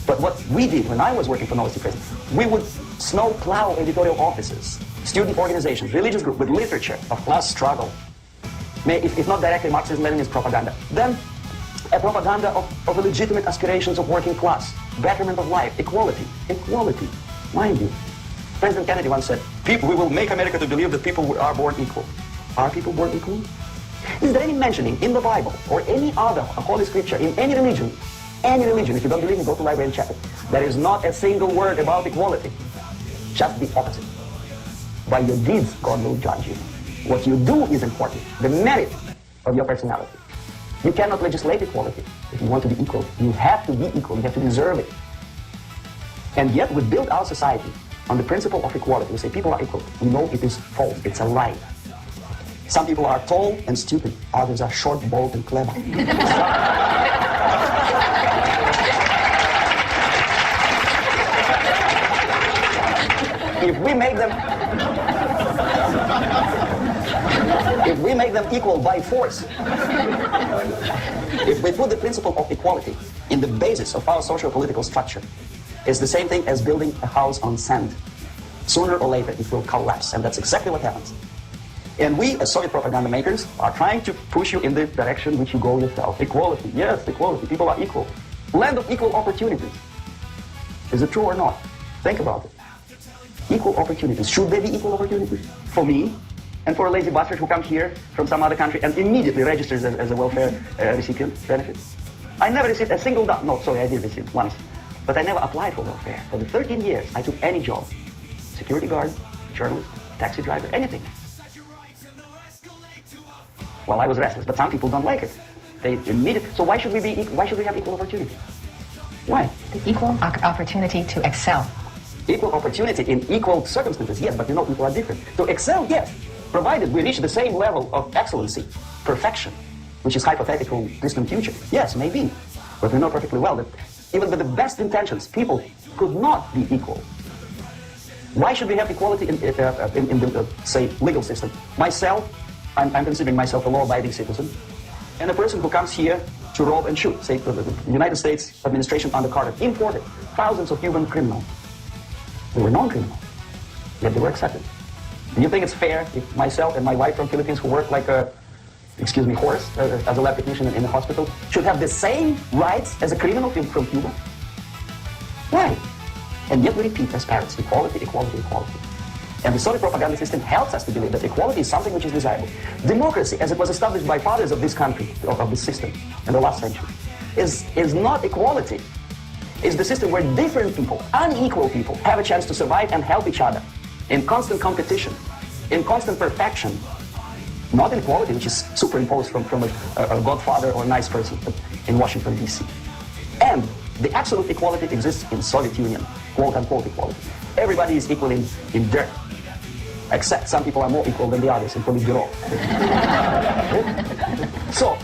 But what we did when I was working for Novosti Press, we would snow plow editorial offices, student organizations, religious groups with literature of class struggle. If not directly Marxist-Leninist propaganda, then a propaganda of the legitimate aspirations of working class, betterment of life, equality, mind you. President Kennedy once said, we will make America to believe that people are born equal. Are people born equal? Is there any mentioning in the Bible or any other holy scripture in any religion, if you don't believe me, go to library and check it. There is not a single word about equality. Just the opposite. By your deeds, God will judge you. What you do is important. The merit of your personality. You cannot legislate equality. If you want to be equal, you have to be equal. You have to deserve it. And yet we build our society on the principle of equality. We say people are equal. We know it is false. It's a lie. Some people are tall and stupid. Others are short, bold, and clever. If we make them equal by force, if we put the principle of equality in the basis of our socio-political structure, it's the same thing as building a house on sand. Sooner or later it will collapse, and that's exactly what happens. And we, as Soviet propaganda makers, are trying to push you in the direction which you go yourself. Equality, yes, equality. People are equal. Land of equal opportunities. Is it true or not? Think about it. Equal opportunities. Should there be equal opportunities? For me, and for a lazy bastard who comes here from some other country and immediately registers as a welfare recipient benefit. I never received a single dollar. No, sorry, I did receive once. But I never applied for welfare. For the 13 years, I took any job. Security guard, journalist, taxi driver, anything. Well, I was restless, but some people don't like it. They immediately. So why should we have equal opportunity? Why? The equal opportunity to excel. Equal opportunity in equal circumstances, yes, but you know people are different. To excel, yes, provided we reach the same level of excellency, perfection, which is hypothetical, distant future. Yes, maybe, but we know perfectly well that even with the best intentions, people could not be equal. Why should we have equality in the, say, legal system? Myself, I'm considering myself a law-abiding citizen, and a person who comes here to rob and shoot, say, the United States administration under Carter imported thousands of Cuban criminals. They were non-criminal, yet they were accepted. Do you think it's fair if myself and my wife from Philippines, who work like a, excuse me, horse, as a lab technician in the hospital, should have the same rights as a criminal from Cuba? Why? And yet we repeat as parents, equality, equality, equality. And the Soviet propaganda system helps us to believe that equality is something which is desirable. Democracy, as it was established by fathers of this country, of this system, in the last century, is not equality. It's the system where different people, unequal people, have a chance to survive and help each other in constant competition, in constant perfection. Not equality, which is superimposed from a godfather or a nice person in Washington, D.C. And the absolute equality exists in Soviet Union, quote-unquote equality. Everybody is equal in dirt, except some people are more equal than the others in Politburo. So,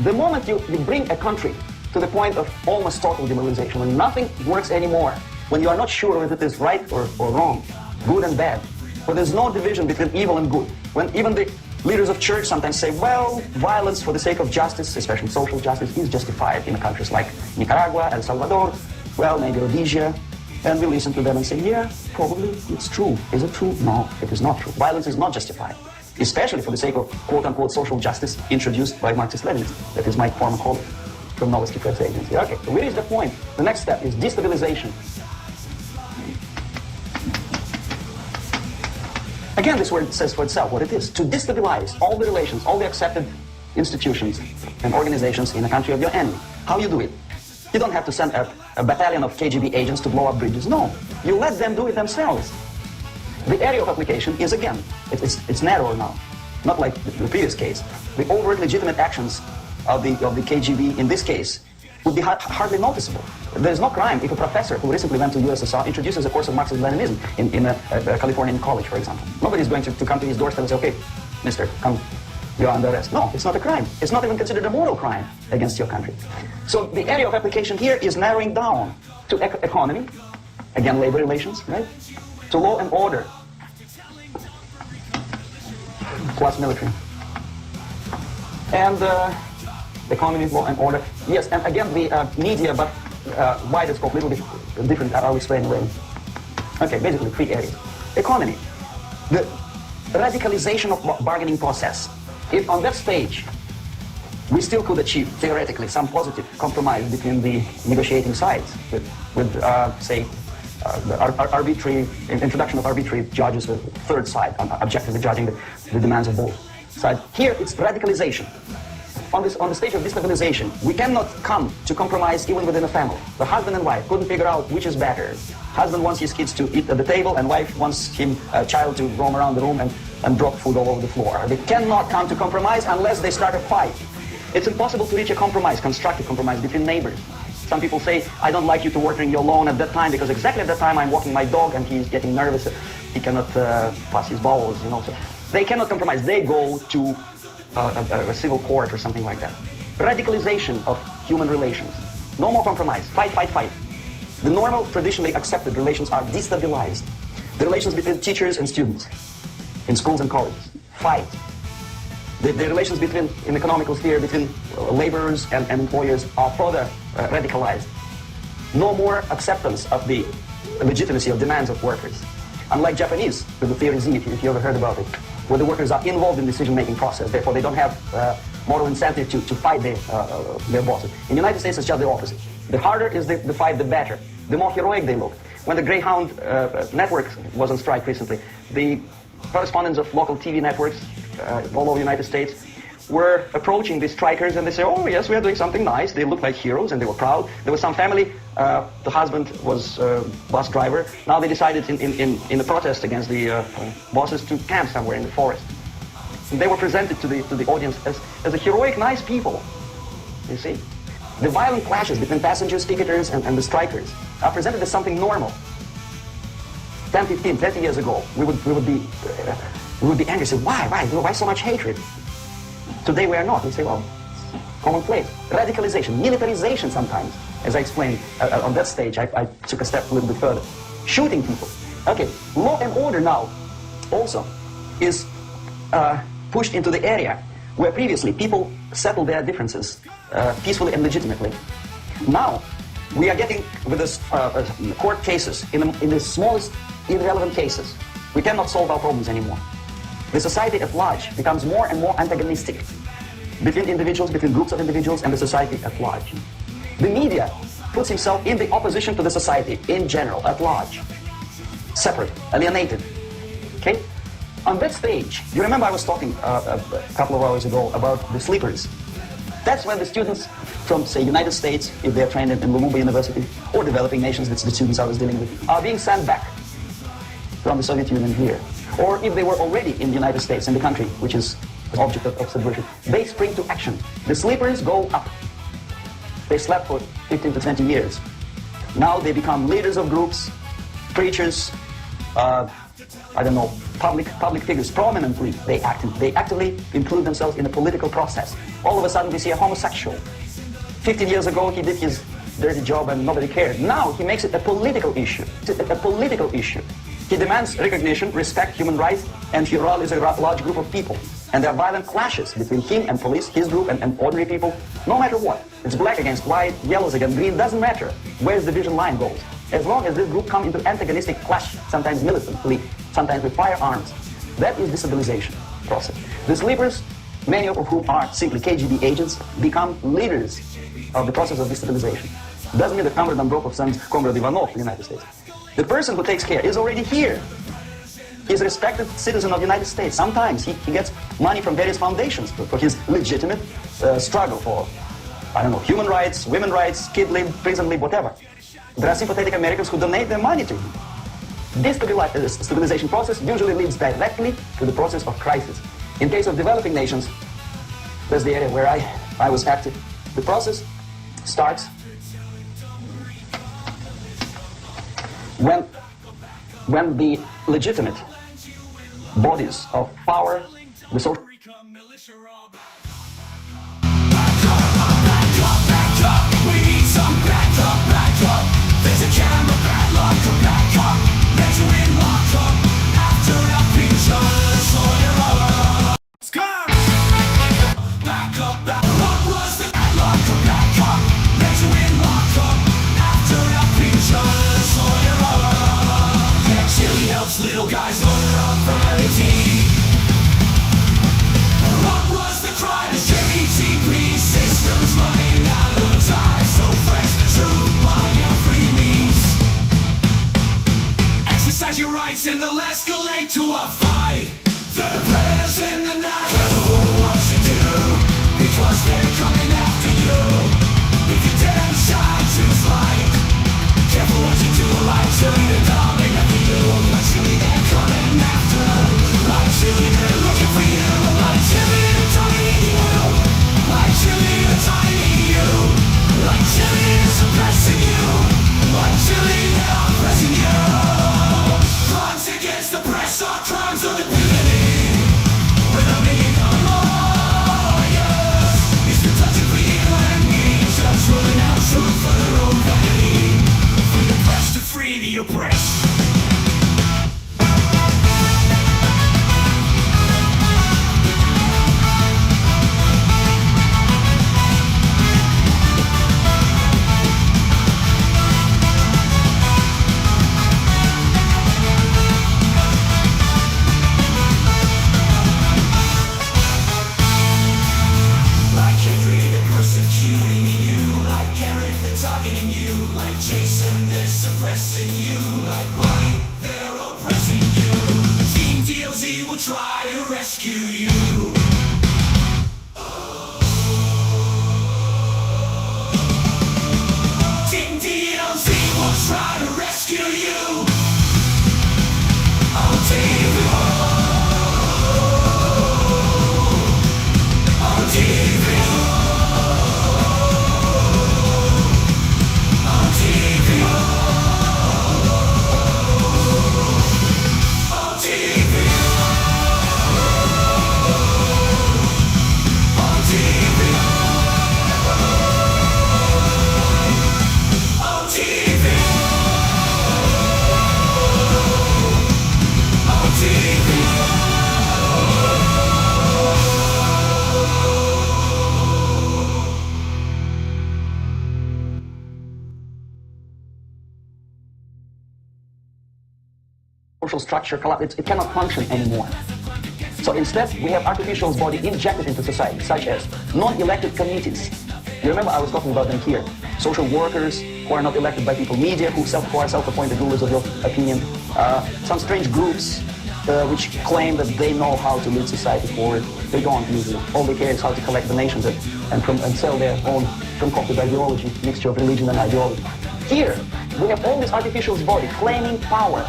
the moment you bring a country to the point of almost total demoralization, when nothing works anymore, when you are not sure whether it is right or wrong, good and bad, when there's no division between evil and good, when even the leaders of church sometimes say, well, violence for the sake of justice, especially social justice, is justified in countries like Nicaragua, El Salvador, well, maybe Rhodesia, and we listen to them and say, yeah, probably it's true. Is it true? No, it is not true. Violence is not justified, especially for the sake of quote-unquote social justice introduced by Marxist-Leninists. That is my former colleague from Novosti Press Agency. Okay, so we reach the point. The next step is destabilization. Again, this word says for itself what it is. To destabilize all the relations, all the accepted institutions and organizations in a country of your enemy. How you do it? You don't have to send a battalion of KGB agents to blow up bridges. No, you let them do it themselves. The area of application is, again, it's narrower now. Not like the previous case. The overt legitimate actions of the KGB in this case would be hardly noticeable. There's no crime if a professor who recently went to USSR introduces a course of Marxism-Leninism in a Californian college, for example. Nobody's going to come to his doorstep and say, okay, mister, come, you're under arrest. No, it's not a crime. It's not even considered a moral crime against your country. So the area of application here is narrowing down to economy, again, labor relations, right? To law and order, plus military. And economy, law and order. Yes, and again, the media, but wider scope, little bit different, I'll explain later. Okay, basically 3 areas. Economy, the radicalization of bargaining process. If on that stage, we still could achieve, theoretically, some positive compromise between the negotiating sides with say, the introduction of arbitrary judges, the third side, objectively judging the demands of both sides. Here, it's radicalization. On the stage of destabilization, we cannot come to compromise even within a family. The husband and wife couldn't figure out which is better. Husband wants his kids to eat at the table, and wife wants him, child, to roam around the room and drop food all over the floor. They cannot come to compromise unless they start a fight. It's impossible to reach a compromise, constructive compromise between neighbors. Some people say, I don't like you to watering your lawn at that time because exactly at that time I'm walking my dog and he's getting nervous. He cannot pass his bowels, you know. So they cannot compromise. They go to a civil court or something like that. Radicalization of human relations. No more compromise. Fight, fight, fight. The normal, traditionally accepted relations are destabilized. The relations between teachers and students in schools and colleges. Fight. The relations between, in economical sphere, between laborers and employers are further radicalized. No more acceptance of the legitimacy of demands of workers. Unlike Japanese, with the theory Z, if you ever heard about it. where the workers are involved in the decision-making process. Therefore, they don't have moral incentive to fight their bosses. In the United States, it's just the opposite. The harder is the fight, the better. The more heroic they look. When the Greyhound network was on strike recently, the correspondents of local TV networks all over the United States were approaching the strikers, and they say, oh yes, we are doing something nice. They looked like heroes and they were proud. There was some family, the husband was a bus driver. Now they decided in the protest against the bosses to camp somewhere in the forest. And they were presented to the audience as a heroic, nice people, you see. The violent clashes between passengers, picketers, and the strikers are presented as something normal. 10, 15, 20 years ago, we would be angry, say, why so much hatred? Today we are not. We say, well, commonplace. Radicalization, militarization sometimes. As I explained on that stage, I took a step a little bit further. Shooting people. Okay, law and order now also is pushed into the area where previously people settled their differences peacefully and legitimately. Now, we are getting with this court cases, in the smallest irrelevant cases, we cannot solve our problems anymore. The society at large becomes more and more antagonistic between individuals, between groups of individuals, and the society at large. The media puts himself in the opposition to the society in general, at large. Separate, alienated. Okay? On that stage, you remember I was talking a couple of hours ago about the sleepers. That's when the students from, say, United States, if they're trained in Lumumba University, or developing nations, that's the students I was dealing with, are being sent back from the Soviet Union here. Or if they were already in the United States, in the country, which is the object of subversion, they spring to action. The sleepers go up. They slept for 15 to 20 years. Now they become leaders of groups, preachers, I don't know, public figures. Prominently, they actively include themselves in the political process. All of a sudden, we see a homosexual. 15 years ago, he did his dirty job and nobody cared. Now he makes it a political issue. A political issue. He demands recognition, respect, human rights, and he rallies a large group of people. And there are violent clashes between him and police, his group and ordinary people, no matter what. It's black against white, yellows against green, doesn't matter where the division line goes. As long as this group comes into antagonistic clash, sometimes militantly, sometimes with firearms, that is the civilization process. The sleepers, many of whom are simply KGB agents, become leaders of the process of destabilization. Doesn't mean that Comrade Andropov sends Comrade Ivanov to the United States. The person who takes care is already here. He's a respected citizen of the United States. Sometimes he gets money from various foundations for his legitimate struggle for, I don't know, human rights, women's rights, kid leave, prison leave, whatever. There are sympathetic Americans who donate their money to him. This stabilization process usually leads directly to the process of crisis. In case of developing nations, that's the area where I was active. The process starts when the legitimate bodies of power, the social... There's a camera bad luck, come back up. Let you in, lock up. After I've been shot, so you're over. Scum! Back up, back up. What was the bad luck, come back up. Let you in, lock up. After I've been shot, so you're over. That chili helps little guys learn authority. What was the crime? The JTP systems running out of time. So fresh, true, money and free means. Exercise your rights and they'll escalate to a fight. The prayers in the night know what you do, because they're coming after you. If you damn shy to fight, careful what you do, like chili, they're coming after you. Like chili, they're coming after. Like chili, they're looking for you. Like chili, they're targeting you. Like chili, they're targeting you. Like chili, they're suppressing you. Like chili, they're oppressing you. Crimes against the press are crimes of impunity. With a million lawyers, it's the touch of real enemies. Just rolling out truth for their own vanity. Free the press to free the oppressed. try to rescue you. Team DMZ will try to rescue you. On TV. On TV. On TV. On TV. On TV. On TV. On TV. Social structure collapse, it cannot function anymore. So instead, we have artificial body injected into society, such as non-elected committees. You remember I was talking about them here. Social workers who are not elected by people, media who are self-appointed rulers of your opinion, some strange groups which claim that they know how to lead society forward. They don't usually. All they care is how to collect donations and sell their own concocted ideology, mixture of religion and ideology. Here, we have all this artificial body claiming power.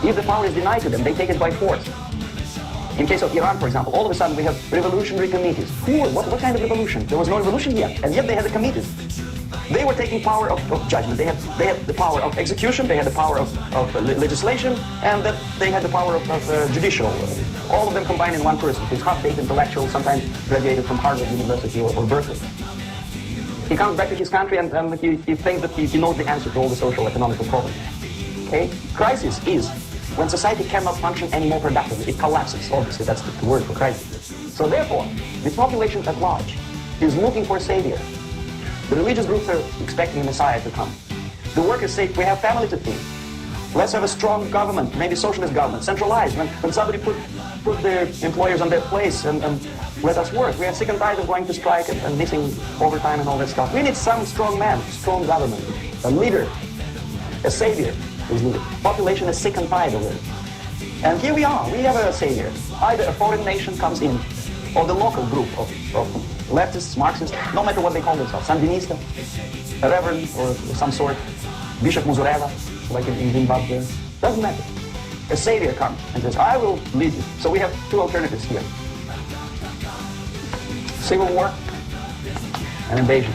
If the power is denied to them, they take it by force. In case of Iran, for example, all of a sudden we have revolutionary committees. What kind of revolution? There was no revolution yet, and yet they had the committees. They were taking power of judgment. They had the power of execution, they had the power of legislation, and that they had the power of judicial. All of them combined in one person. He's half-baked intellectual, sometimes graduated from Harvard University or Berkeley. He comes back to his country and he thinks that he knows the answer to all the social economical problems. Okay? Crisis is when society cannot function any more productively. It collapses, obviously, that's the word for crisis. So therefore, the population at large is looking for a savior. The religious groups are expecting a messiah to come. The workers say, we have family to feed. Let's have a strong government, maybe socialist government, centralized, when somebody put their employers on their place and let us work. We are sick and tired of going to strike and missing overtime and all that stuff. We need some strong man, strong government, a leader, a savior is needed. Population is sick and tired of it. And here we are, we have a savior. Either a foreign nation comes in, or the local group of leftists, Marxists, no matter what they call themselves, Sandinista, a reverend or some sort, Bishop Muzureva, like in Zimbabwe, doesn't matter. A savior comes and says, I will lead you. So we have two alternatives here. Civil war and invasion.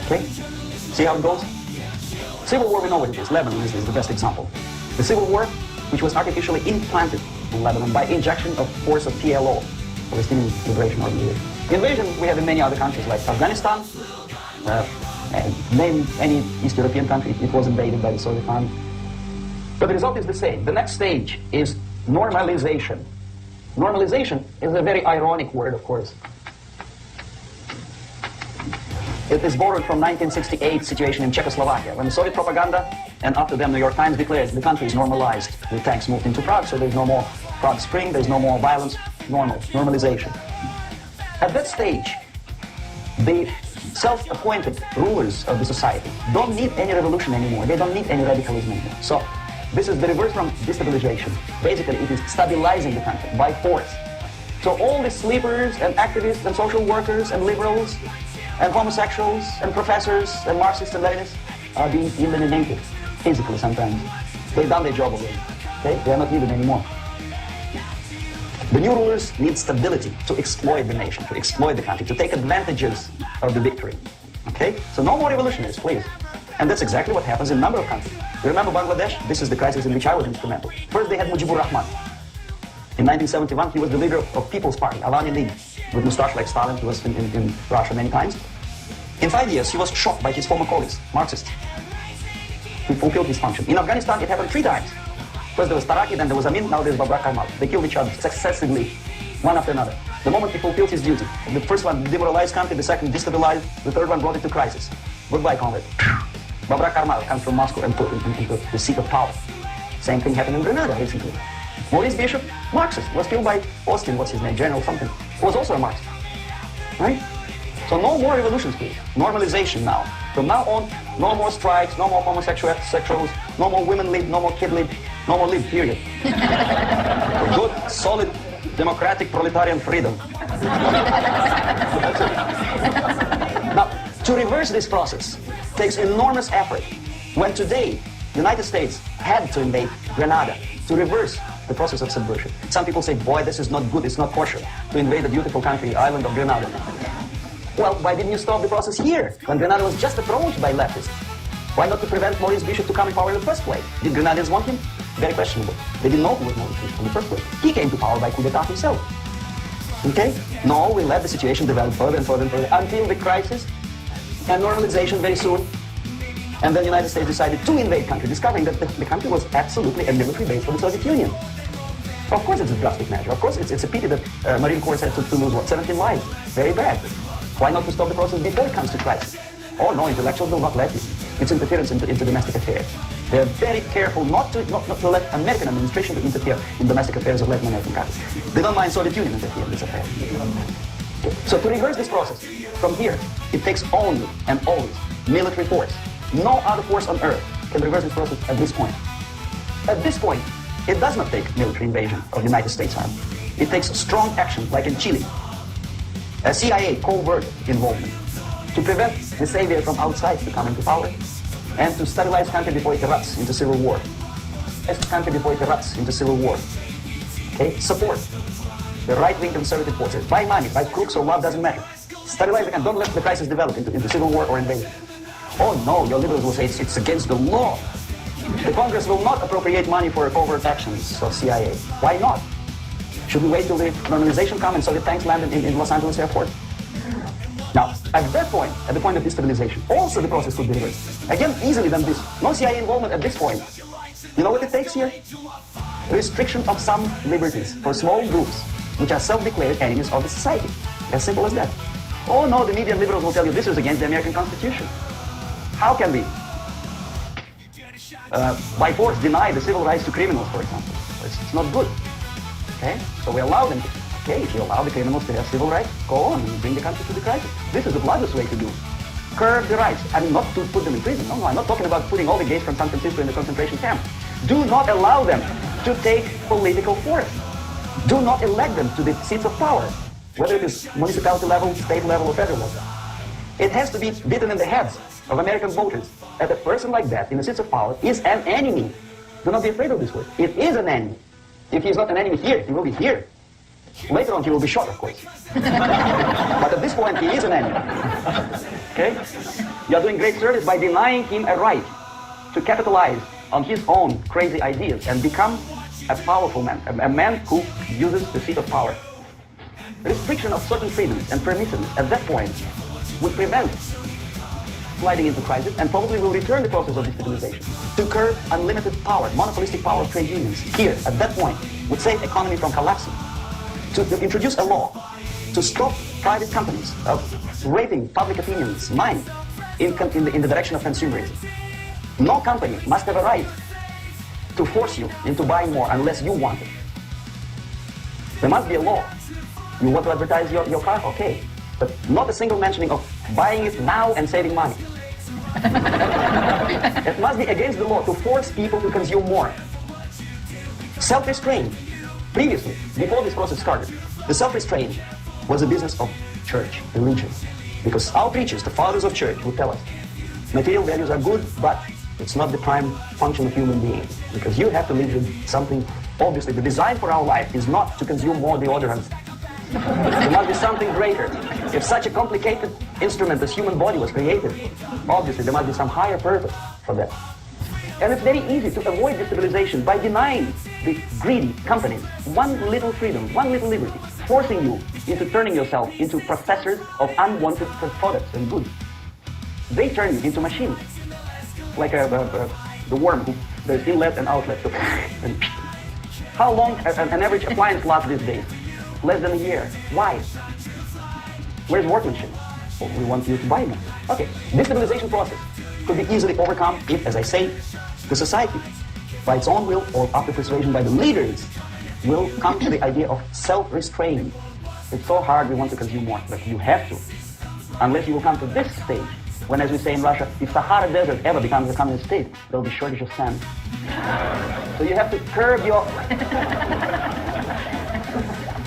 Okay? See how it goes? Civil war, we know what it is. Lebanon is the best example. The civil war, which was artificially implanted in Lebanon by injection of force of PLO, Palestinian Liberation Organization. Invasion we have in many other countries like Afghanistan, name any East European country, it was invaded by the Soviet army. But the result is the same. The next stage is normalization. Normalization is a very ironic word, of course. It is borrowed from 1968 situation in Czechoslovakia, when the Soviet propaganda, and after them New York Times declares the country is normalized. The tanks moved into Prague, so there's no more Prague Spring, there's no more violence, normalization. At that stage, the self-appointed rulers of the society don't need any revolution anymore, they don't need any radicalism anymore. So this is the reverse from destabilization. Basically, it is stabilizing the country by force. So all the sleepers and activists and social workers and liberals and homosexuals and professors and Marxists and Leninists are being eliminated, physically sometimes. They've done their job already, okay? They are not needed anymore. The new rulers need stability to exploit the nation, to exploit the country, to take advantages of the victory, okay? So no more revolutionaries, please. And that's exactly what happens in a number of countries. You remember Bangladesh? This is the crisis in which I was instrumental. First they had Mujibur Rahman. In 1971, he was the leader of People's Party, Awami League, with mustache like Stalin. He was in Russia many times. In 5 years, he was shot by his former colleagues, Marxists. He fulfilled his function. In Afghanistan, it happened 3 times. First there was Taraki, then there was Amin, now there's Babrak Karmal. They killed each other successively, one after another. The moment he fulfilled his duty, the first one demoralized country, the second destabilized, the third one brought it to crisis. Goodbye, comrade. Babrak Karmal comes from Moscow and put into the seat of power. Same thing happened in Grenada recently. Maurice Bishop, Marxist, was killed by Austin, what's his name, General something, who was also a Marxist. Right? So no more revolutions, please. Normalization now. From now on, no more strikes, no more homosexuals, no more women lead, no more kid lead. No more live, period. For good, solid, democratic, proletarian freedom. That's it. Now, to reverse this process takes enormous effort. When today, the United States had to invade Grenada to reverse the process of subversion. Some people say, boy, this is not good, it's not kosher to invade the beautiful country, island of Grenada. Well, why didn't you stop the process here, when Grenada was just approached by leftists? Why not to prevent Maurice Bishop to come in power in the first place? Did Grenadians want him? Very questionable. They didn't know who was Maurice Bishop in the first place. He came to power by coup d'etat himself. Okay? No, we let the situation develop further and further and further until the crisis and normalization very soon. And then the United States decided to invade the country, discovering that the country was absolutely a military base for the Soviet Union. Of course it's a drastic measure. Of course it's a pity that Marine Corps had to lose, what, 17 lives? Very bad. Why not to stop the process before it comes to crisis? Oh no, intellectuals will not let it. It's interference into domestic affairs. They're very careful not to let American administration interfere in domestic affairs of Latin American countries. They don't mind Soviet Union interfere in this affair. So to reverse this process, from here, it takes only and always military force. No other force on earth can reverse this process at this point. At this point, it does not take military invasion of the United States Army. It takes strong action, like in Chile. A CIA covert involvement to prevent the savior from outside to come into power and to stabilize the country before it erupts into civil war. Okay? Support the right-wing conservative forces. By money, by crooks or love, doesn't matter. Stabilize the country. Don't let the crisis develop into civil war or invasion. Oh no, your liberals will say it's against the law. The Congress will not appropriate money for covert actions of CIA. Why not? Should we wait till the normalization comes and Soviet tanks land in Los Angeles airport? Now, at that point, at the point of destabilization, also the process could be reversed. Again, easily than this. No CIA involvement at this point. You know what it takes here? Restriction of some liberties for small groups which are self-declared enemies of the society. As simple as that. Oh no, the media and liberals will tell you this is against the American Constitution. How can we, by force, deny the civil rights to criminals, for example? It's not good. Okay? So we allow them to. Okay, if you allow the criminals to have civil rights, go on and bring the country to the crisis. This is the bloodless way to do. Curb the rights. I mean, not to put them in prison. No, I'm not talking about putting all the gays from San Francisco in the concentration camp. Do not allow them to take political force. Do not elect them to the seats of power, whether it is municipality level, state level, or federal level. It has to be beaten in the heads of American voters that a person like that in the seats of power is an enemy. Do not be afraid of this word. It is an enemy. If he is not an enemy here, he will be here. Later on, he will be shot, of course. But at this point, he is an enemy. Okay? You are doing great service by denying him a right to capitalize on his own crazy ideas and become a powerful man, a man who uses the seat of power. Restriction of certain freedoms and permissiveness at that point would prevent sliding into crisis and probably will return the process of destabilization. To curb unlimited power, monopolistic power of trade unions, here, at that point, would save economy from collapsing. To introduce a law to stop private companies of raping public opinion's mind in the direction of consumerism. No company must have a right to force you into buying more unless you want it. There must be a law. You want to advertise your car? Okay. But not a single mentioning of buying it now and saving money. It must be against the law to force people to consume more. Self-restraint. Previously, before this process started, the self-restraint was a business of church, religion. Because our preachers, the fathers of church, would tell us, material values are good, but it's not the prime function of human being. Because you have to live with something. Obviously, the design for our life is not to consume more deodorants. There must be something greater. If such a complicated instrument as human body was created, obviously there must be some higher purpose for that. And it's very easy to avoid destabilization by denying the greedy companies one little freedom, one little liberty, forcing you into turning yourself into processors of unwanted products and goods. They turn you into machines, like the worm who there's inlet and outlet. And how long an average appliance lasts these days? Less than a year. Why? Where's workmanship? Well, we want you to buy them. Okay, destabilization process could be easily overcome if, as I say, the society, by its own will or after persuasion by the leaders, will come to the idea of self-restraint. It's so hard, we want to consume more, but you have to. Unless you will come to this stage, when, as we say in Russia, if Sahara Desert ever becomes a communist state, there will be shortage of sand. So you have to curb your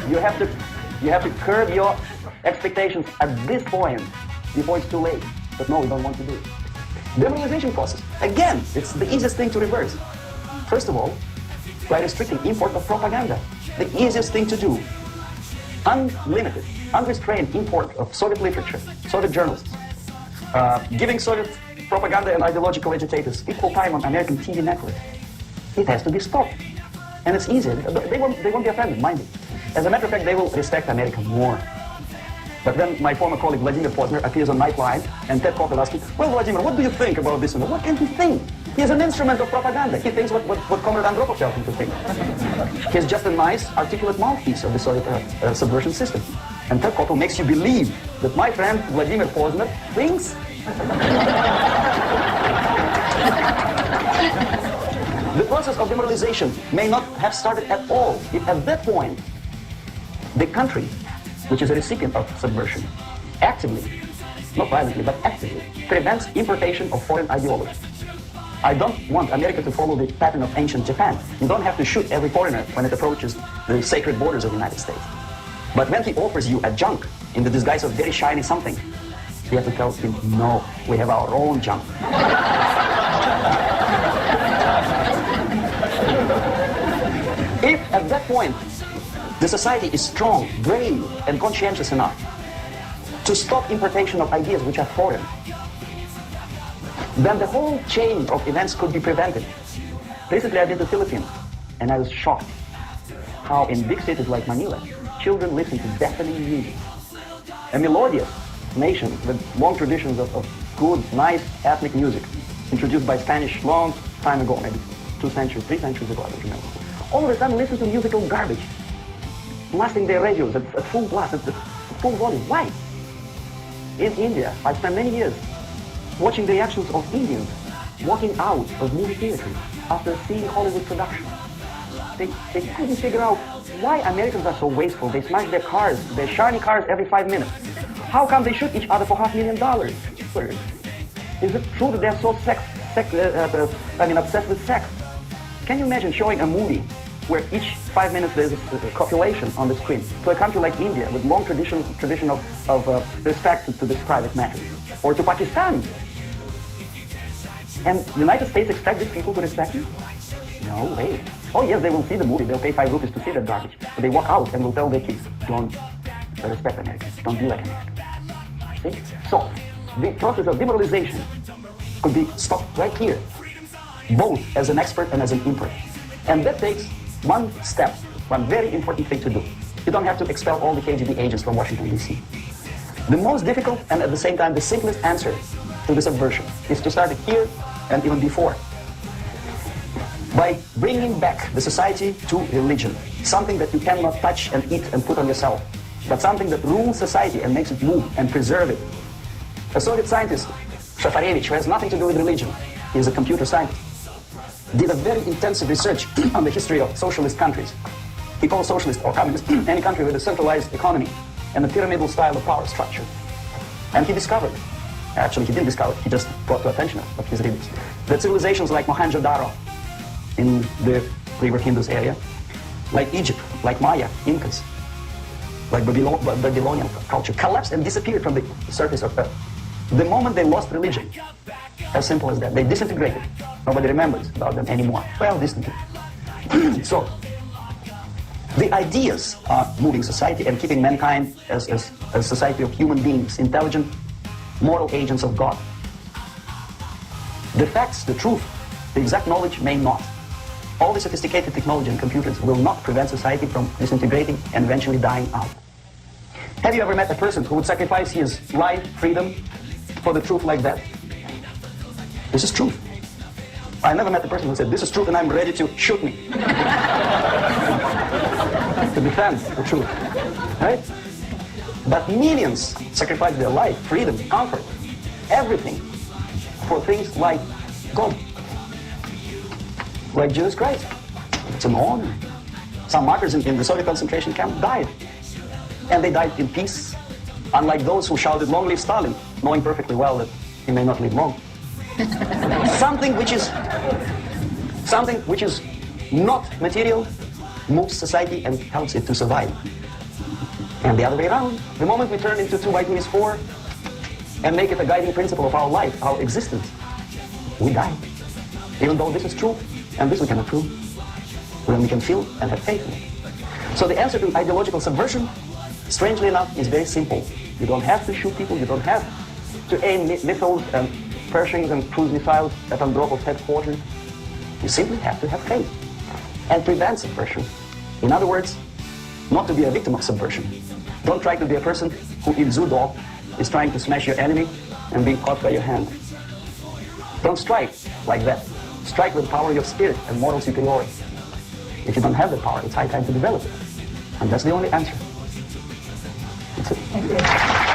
you have to curb your expectations at this point before it's too late. But no, we don't want to do it. Demonization process. Again, it's the easiest thing to reverse. First of all, by restricting import of propaganda. The easiest thing to do. Unlimited, unrestrained import of Soviet literature, Soviet journalists. Giving Soviet propaganda and ideological agitators equal time on American TV network. It has to be stopped. And it's easy. They won't be offended, mind you. As a matter of fact, they will respect America more. But then my former colleague Vladimir Posner appears on Nightline, and Ted Koppel asks him, well, Vladimir, what do you think about this? And what can he think? He's an instrument of propaganda. He thinks what Comrade Andropov tells him to think. He's just a nice, articulate mouthpiece of the Soviet subversion system. And Ted Koppel makes you believe that my friend Vladimir Posner thinks... The process of demoralization may not have started at all if at that point the country, which is a recipient of subversion, actively, not violently, but actively, prevents importation of foreign ideology. I don't want America to follow the pattern of ancient Japan. You don't have to shoot every foreigner when it approaches the sacred borders of the United States. But when he offers you a junk in the disguise of very shiny something, you have to tell him, no, we have our own junk. If at that point the society is strong, brave, and conscientious enough to stop importation of ideas which are foreign, then the whole chain of events could be prevented. Recently I been to the Philippines, and I was shocked how in big cities like Manila, children listen to deafening music. A melodious nation with long traditions of good, nice ethnic music, introduced by Spanish long time ago, maybe 2 centuries, 3 centuries ago, I don't remember. All of a sudden listen to musical garbage, blasting their radios at full blast, at full volume. Why? In India, I spent many years watching the reactions of Indians walking out of movie theaters after seeing Hollywood production. They couldn't figure out why Americans are so wasteful. They smash their cars, their shiny cars every 5 minutes. How come they shoot each other for $500,000? Is it true that they're so obsessed with sex? Can you imagine showing a movie where each 5 minutes there's a copulation on the screen to a country like India with long tradition of respect to this private matter, or to Pakistan? And the United States expect these people to respect it? No way. Oh yes, they will see the movie, they'll pay 5 rupees to see that garbage, but they walk out and will tell their kids, don't respect Americans, don't be like Americans. See? So, the process of demoralization could be stopped right here, both as an expert and as an import. And that takes one step, one very important thing to do. You don't have to expel all the KGB agents from Washington, D.C. The most difficult and at the same time the simplest answer to the subversion is to start it here and even before. By bringing back the society to religion, something that you cannot touch and eat and put on yourself, but something that rules society and makes it move and preserve it. A Soviet scientist, Shafarevich, who has nothing to do with religion, he is a computer scientist, did a very intensive research on the history of socialist countries. He called socialist or communist any country with a centralized economy and a pyramidal style of power structure. And he discovered, actually he didn't discover, he just brought to attention of his readers, that civilizations like Mohenjo-Daro in the River Indus area, like Egypt, like Maya, Incas, like Babylonian culture, collapsed and disappeared from the surface of Earth. The moment they lost religion, as simple as that, they disintegrated. Nobody remembers about them anymore. Well, distantly. So, the ideas are moving society and keeping mankind as a society of human beings, intelligent, moral agents of God. The facts, the truth, the exact knowledge may not. All the sophisticated technology and computers will not prevent society from disintegrating and eventually dying out. Have you ever met a person who would sacrifice his life, freedom, for the truth like that? This is truth. I never met a person who said, this is truth and I'm ready to shoot me. To defend the truth, right? But millions sacrifice their life, freedom, comfort, everything for things like God, like Jesus Christ. It's an honor. Some martyrs in the Soviet concentration camp died, and they died in peace, unlike those who shouted, long live Stalin, knowing perfectly well that he may not live long. Something which is not material, moves society and helps it to survive. And the other way around, the moment we turn into 2 by 2 is 4 and make it a guiding principle of our life, our existence, we die. Even though this is true, and this we cannot prove, then we can feel and have faith in it. So the answer to ideological subversion, strangely enough, is very simple. You don't have to shoot people, you don't have to aim missiles and Pershings and cruise missiles at Andropov's headquarters. You simply have to have faith and prevent subversion. In other words, not to be a victim of subversion. Don't try to be a person who in judo is trying to smash your enemy and being caught by your hand. Don't strike like that. Strike with the power of your spirit and moral superiority. If you don't have the power, it's high time to develop it. And that's the only answer. That's it. Thank you.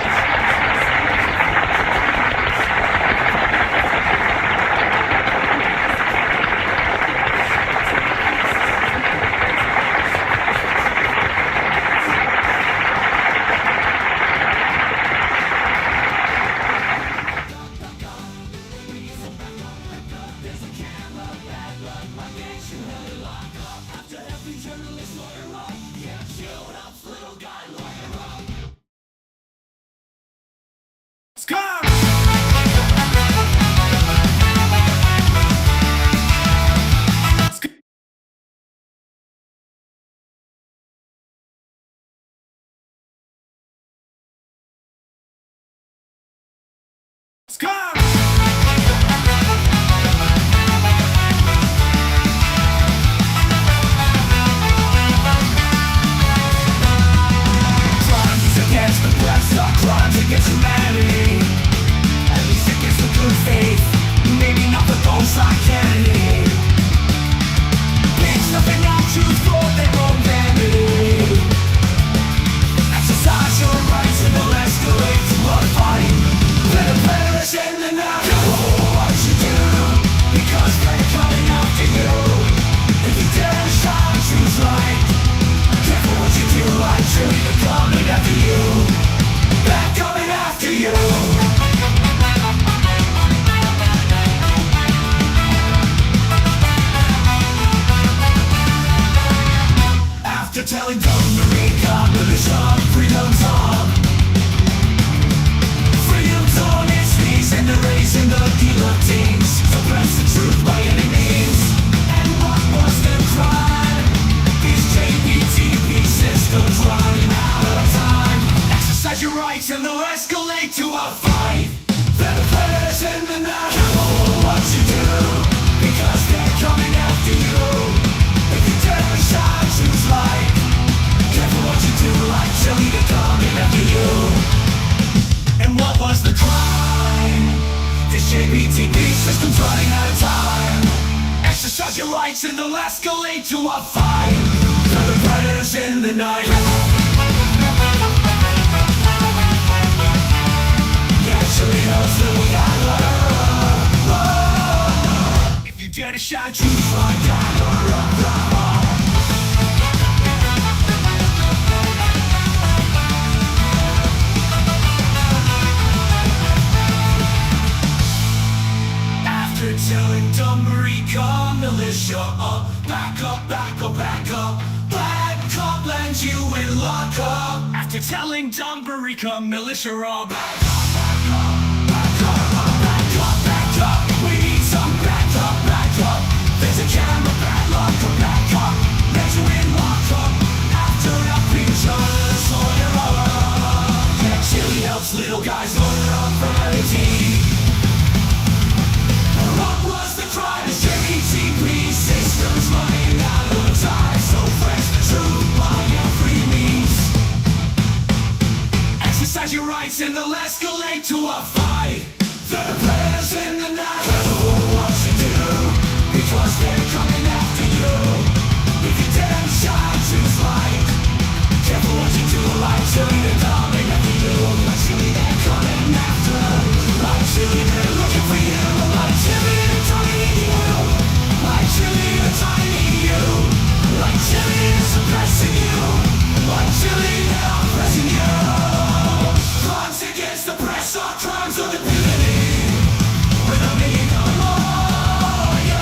With a million lawyers,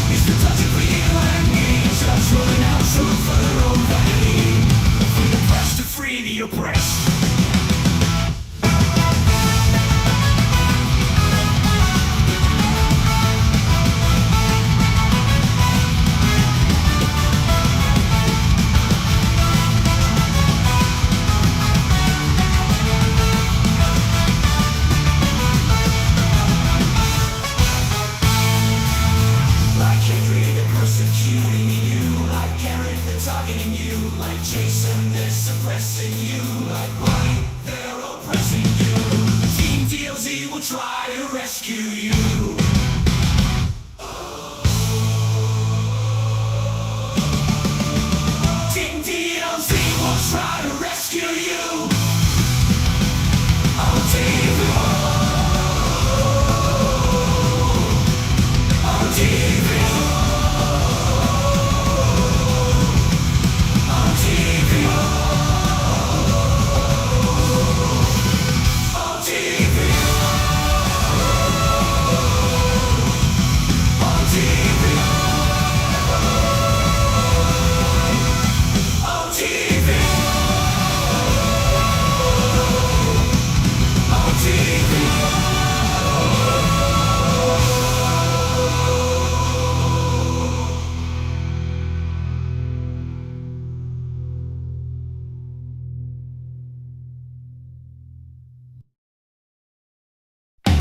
he's protecting for you and me. chasing this, suppressing you like why they're oppressing you. Team TLZ will try to rescue you. Team TLZ will try to rescue you. On TV. On TV. On TV. On TV. On TV. On TV. On TV.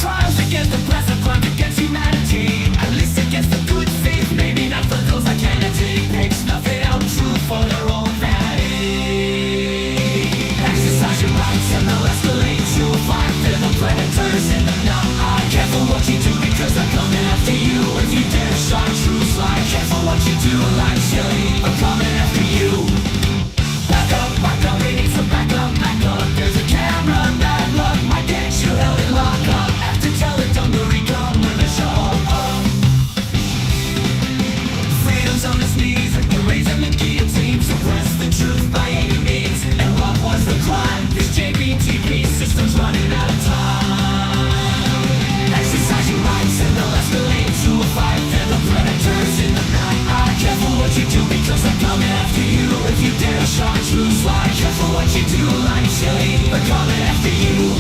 Crimes against the present, crimes against humanity. At least against the good faith, maybe not for those like Kennedy. Pigs nothing out true for their own vanity. Exercise your rights and they'll escalate to a fight. They're the predators in the night. Careful what you do because they're coming after you. If you dare shine true slide, careful what you do like chili. I'm coming after you. Back up, we need some back up. There's a camera, bad luck might get you held in lockup. Have to tell it, don't worry, come when the show up. Freedom's on its knees, we're raising the guillotine. Suppress the truth by any means. And what was the crime? This JBTP system's running out of time. Exercise your rights and they'll escalate to a fight. They're the predators in the night. Careful what you do because I'm coming after you. If you dare shine true slide, careful what you do like chili. They're coming after you.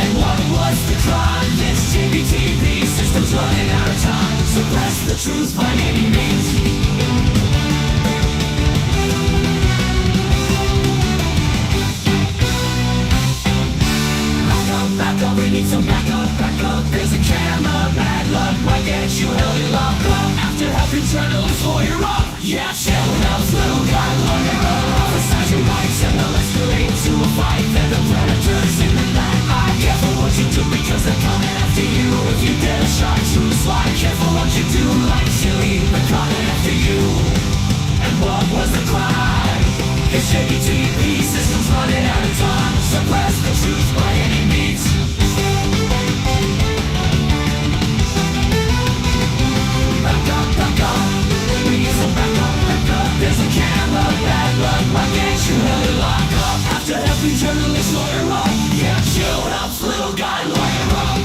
And what was the crime? This JBTP system's running out of time. Suppress the truth by any means. Back up, we need some back up. There's a camera, bad luck might get you held in lockup. After helping journalists lawyer up. Yeah, chill out, little guy, lawyer up. Exercise your rights and they'll escalate to a fight. They're the predators in the night. Careful what you do because they're coming after you. If you dare to shine true slide, careful what you do like chili. They're coming after you. And what was the crime? The shady TV system's running out of time. Suppress the truth by any means. Back up. We need some back up. There's a camera, bad luck might get you held in lockup. After every journalist lawyer up. Yeah, chill out, little guy, lawyer up.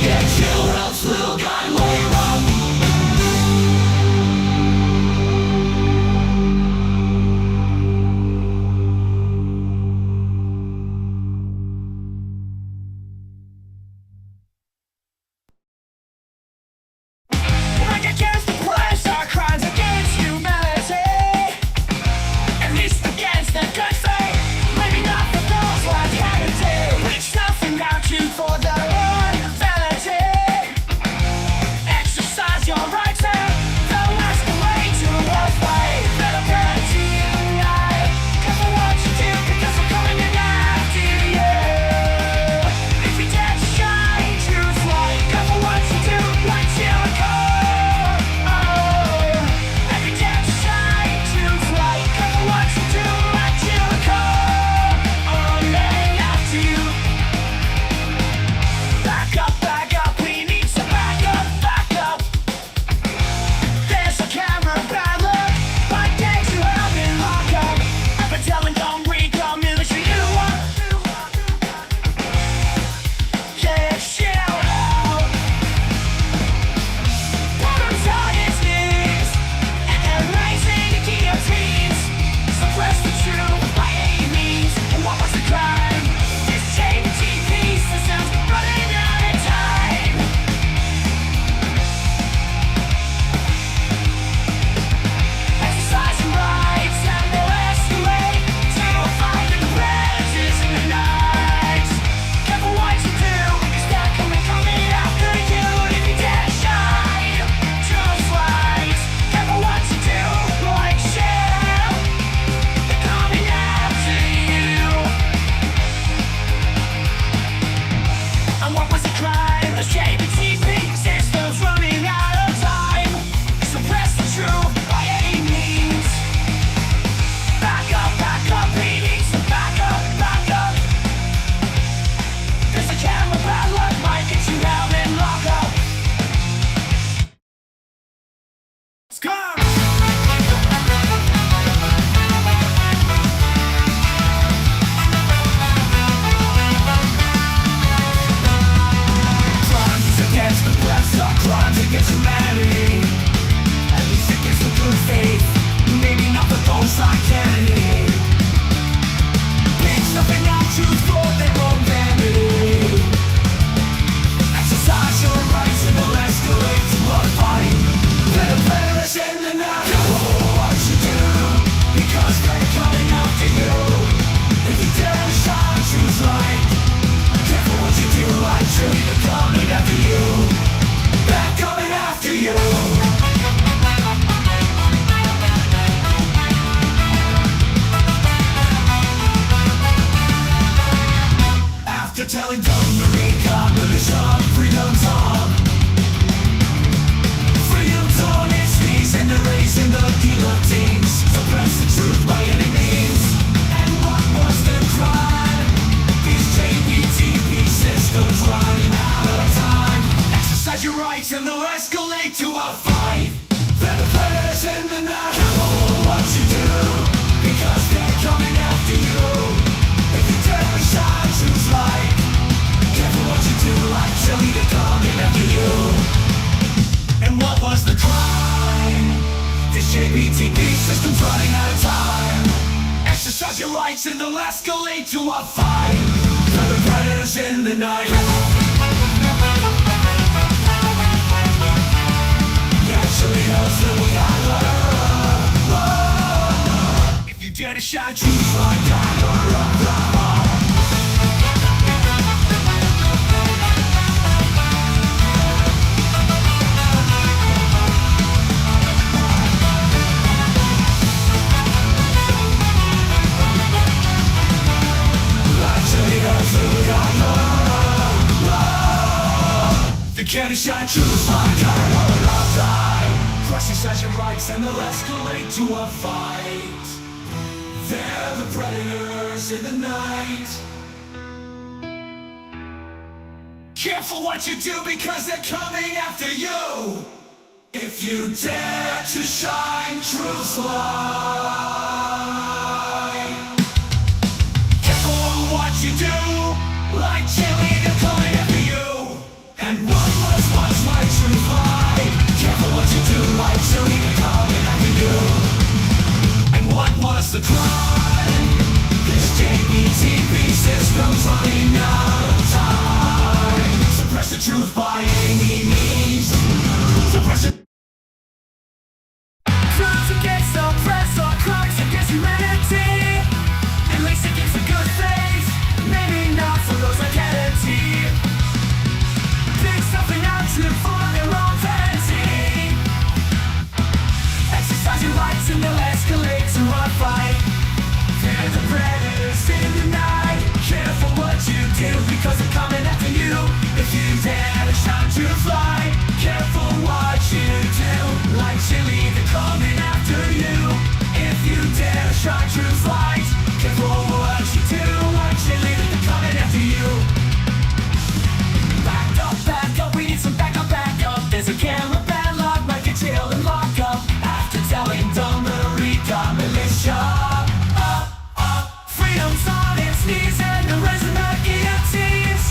Yeah, chill out, little guy, lawyer up. Like a cast After telling them to reestablish freedom's on. Freedom's on its knees and erasing the guillotines. Suppress the truth by any means. And what was the crime? These JBTP systems running out of time. Exercise your rights and they'll escalate to a fight. They're the players in the night. Careful what you do, because they're coming after you. If you dare shine truth's light, careful what you do, like chili, they're coming after you. And what was the crime? This JBTP system's running out of time. Exercise your rights and they'll escalate to a fight. They're the predators in the night. Naturally else that we got. If you dare to shine truth's light, the candy shine truth's light, crush inside your rights and they'll escalate to a fight. They're the predators in the night. Careful what you do because they're coming after you. If you dare to shine truth's light. Careful what you do, like chili, they're coming after you. And what was once my truth light? Careful what you do, like chili, they're coming after you. And what was the crime? This JBTP system's running out of time. Suppress the truth by any means. Suppress it. Crimes against oppressor, crimes against humanity. At least against the good faith. Maybe not for those like Kennedy. Pick something out to for their own fantasy. Exercise your rights and they'll escalate to a fight. They're the predators in the night. Careful what you do because they're coming after you. If you dare to shine truth's light, careful what you do. Like chili, they're coming after you. If you dare to shine truth's light, careful what you do. Like chili, they're coming after you. Back up, we need some back up. There's a camera padlock, might get jail and lock up. After telling dumb to read the militia. Freedom's on its knees and the resin of guillotines.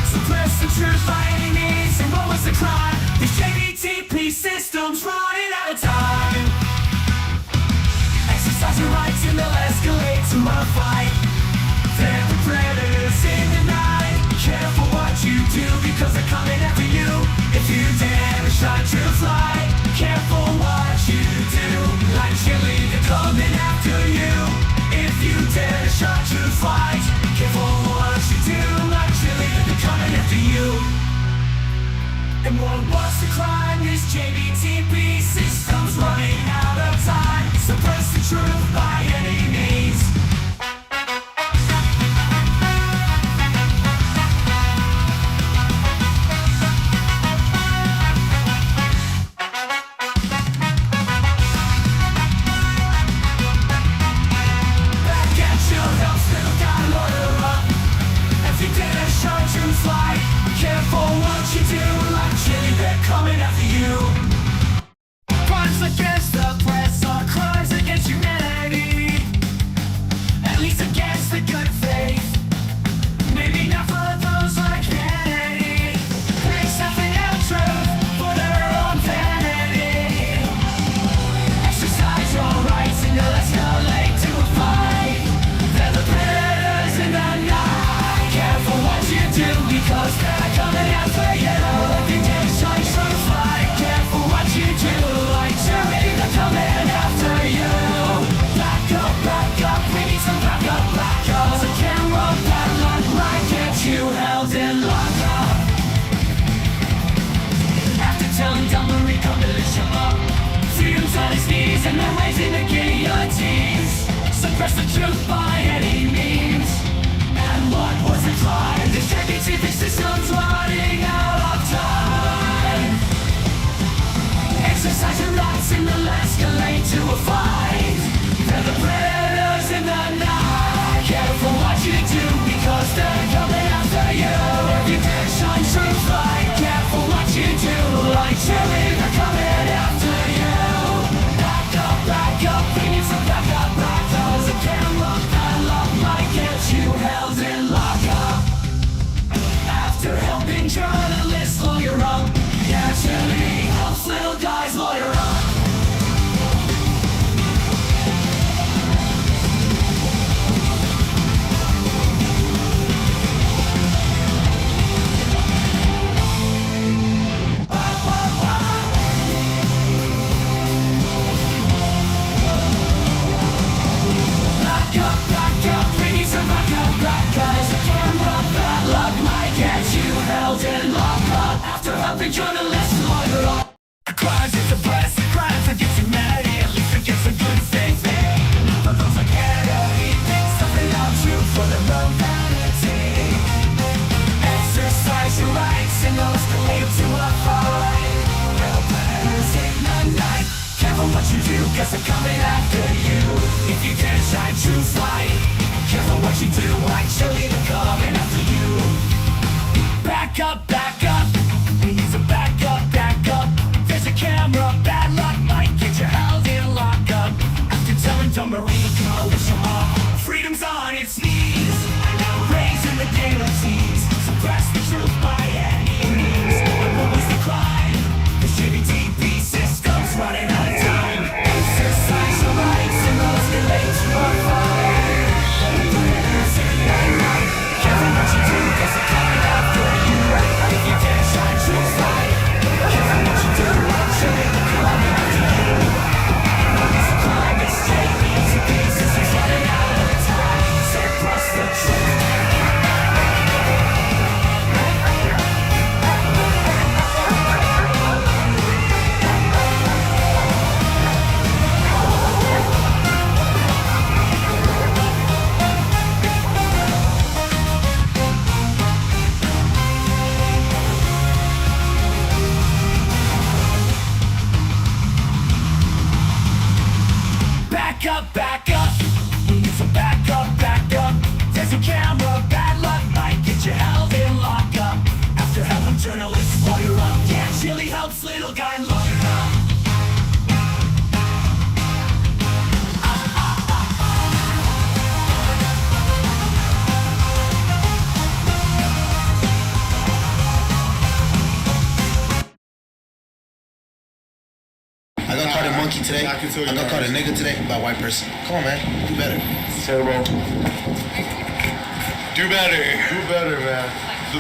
Suppress the truth by any means. And what was the crime? This JBTP system's running out of time. Exercise your rights and they'll escalate to a fight. They're the predators in the night. Careful what you do because they're coming after you. If you dare to shine truth's light, careful what you do. Like chili, they're coming after you. If you dare to shine truth's light, careful what you do. Like chili, they're coming after you. And what was the crime? This JBTP system's running out of time. Suppress the truth by any means. Careful what you do, like chili, they're coming after you. Crimes against the press are crimes against humanity. At least against the good faith. Maybe not for those like Kennedy. Pick something out truth for their own vanity. Exercise your rights and you'll escalate to a fight. They're the predators in the night. Careful what you do because they're coming after you. If you dare shine truth's light, careful what you do. Like chili, they're coming after you. Back up, we need some back up. So camera padlock, right, get you held in lockup. After telling dumb to recome militia up. Freedom's on his knees and they're raising the guillotines. Suppress the truth by any means. And what was the crime? This JPTP system's running out of time. Exercise your rights and they'll escalate to a fight. They're the predators in the night. Careful what you do because they're coming after you. If you dare shine truth light, careful what you do. Like chili, they're coming after you. Back up, bring it some back up. Cause a camera padlock might get you held in lockup. After helping journalists lawyer up, yeah, chili helps little guys lawyer up. Back up, bring it some back guys. A camera padlock might get you held in lockup. After helping journalists lawyer up. Crimes is the press, crimes against humanity, at least against the good things made. But those are Kennedy, something not true for their own vanity. Exercise your rights and those that lead to a fight. Real planners in the night. Careful what you do, cause they're coming after you. If you dare shine truth light, careful what you do, like chili, they're coming after you. Back up, he's a back up. There's a camera, bad luck might get you held in lockup. After telling dumb Marine coalition off, freedom's on its knees. Raising the guillotines, suppress the truth by any means. And what was the crime? The JPTP system's running out of time. Exercise your rights and those relate to a fight. Predators in the night. Careful what you do, cause they're coming after you. If you dare shine truth light, careful what you do, chili, they're coming after you. It's a crime, it's JPTP system's running out of time. Suppress the truth. Back up, it's a back up. There's a camera, bad luck might get you held in lockup. After helping journalists lawyer up, yeah, chili helps little guy lawyer up. I got called a monkey today. I got called a nigga today by a white person. Come on, man. Do better. It's terrible. Do better. Do better, man.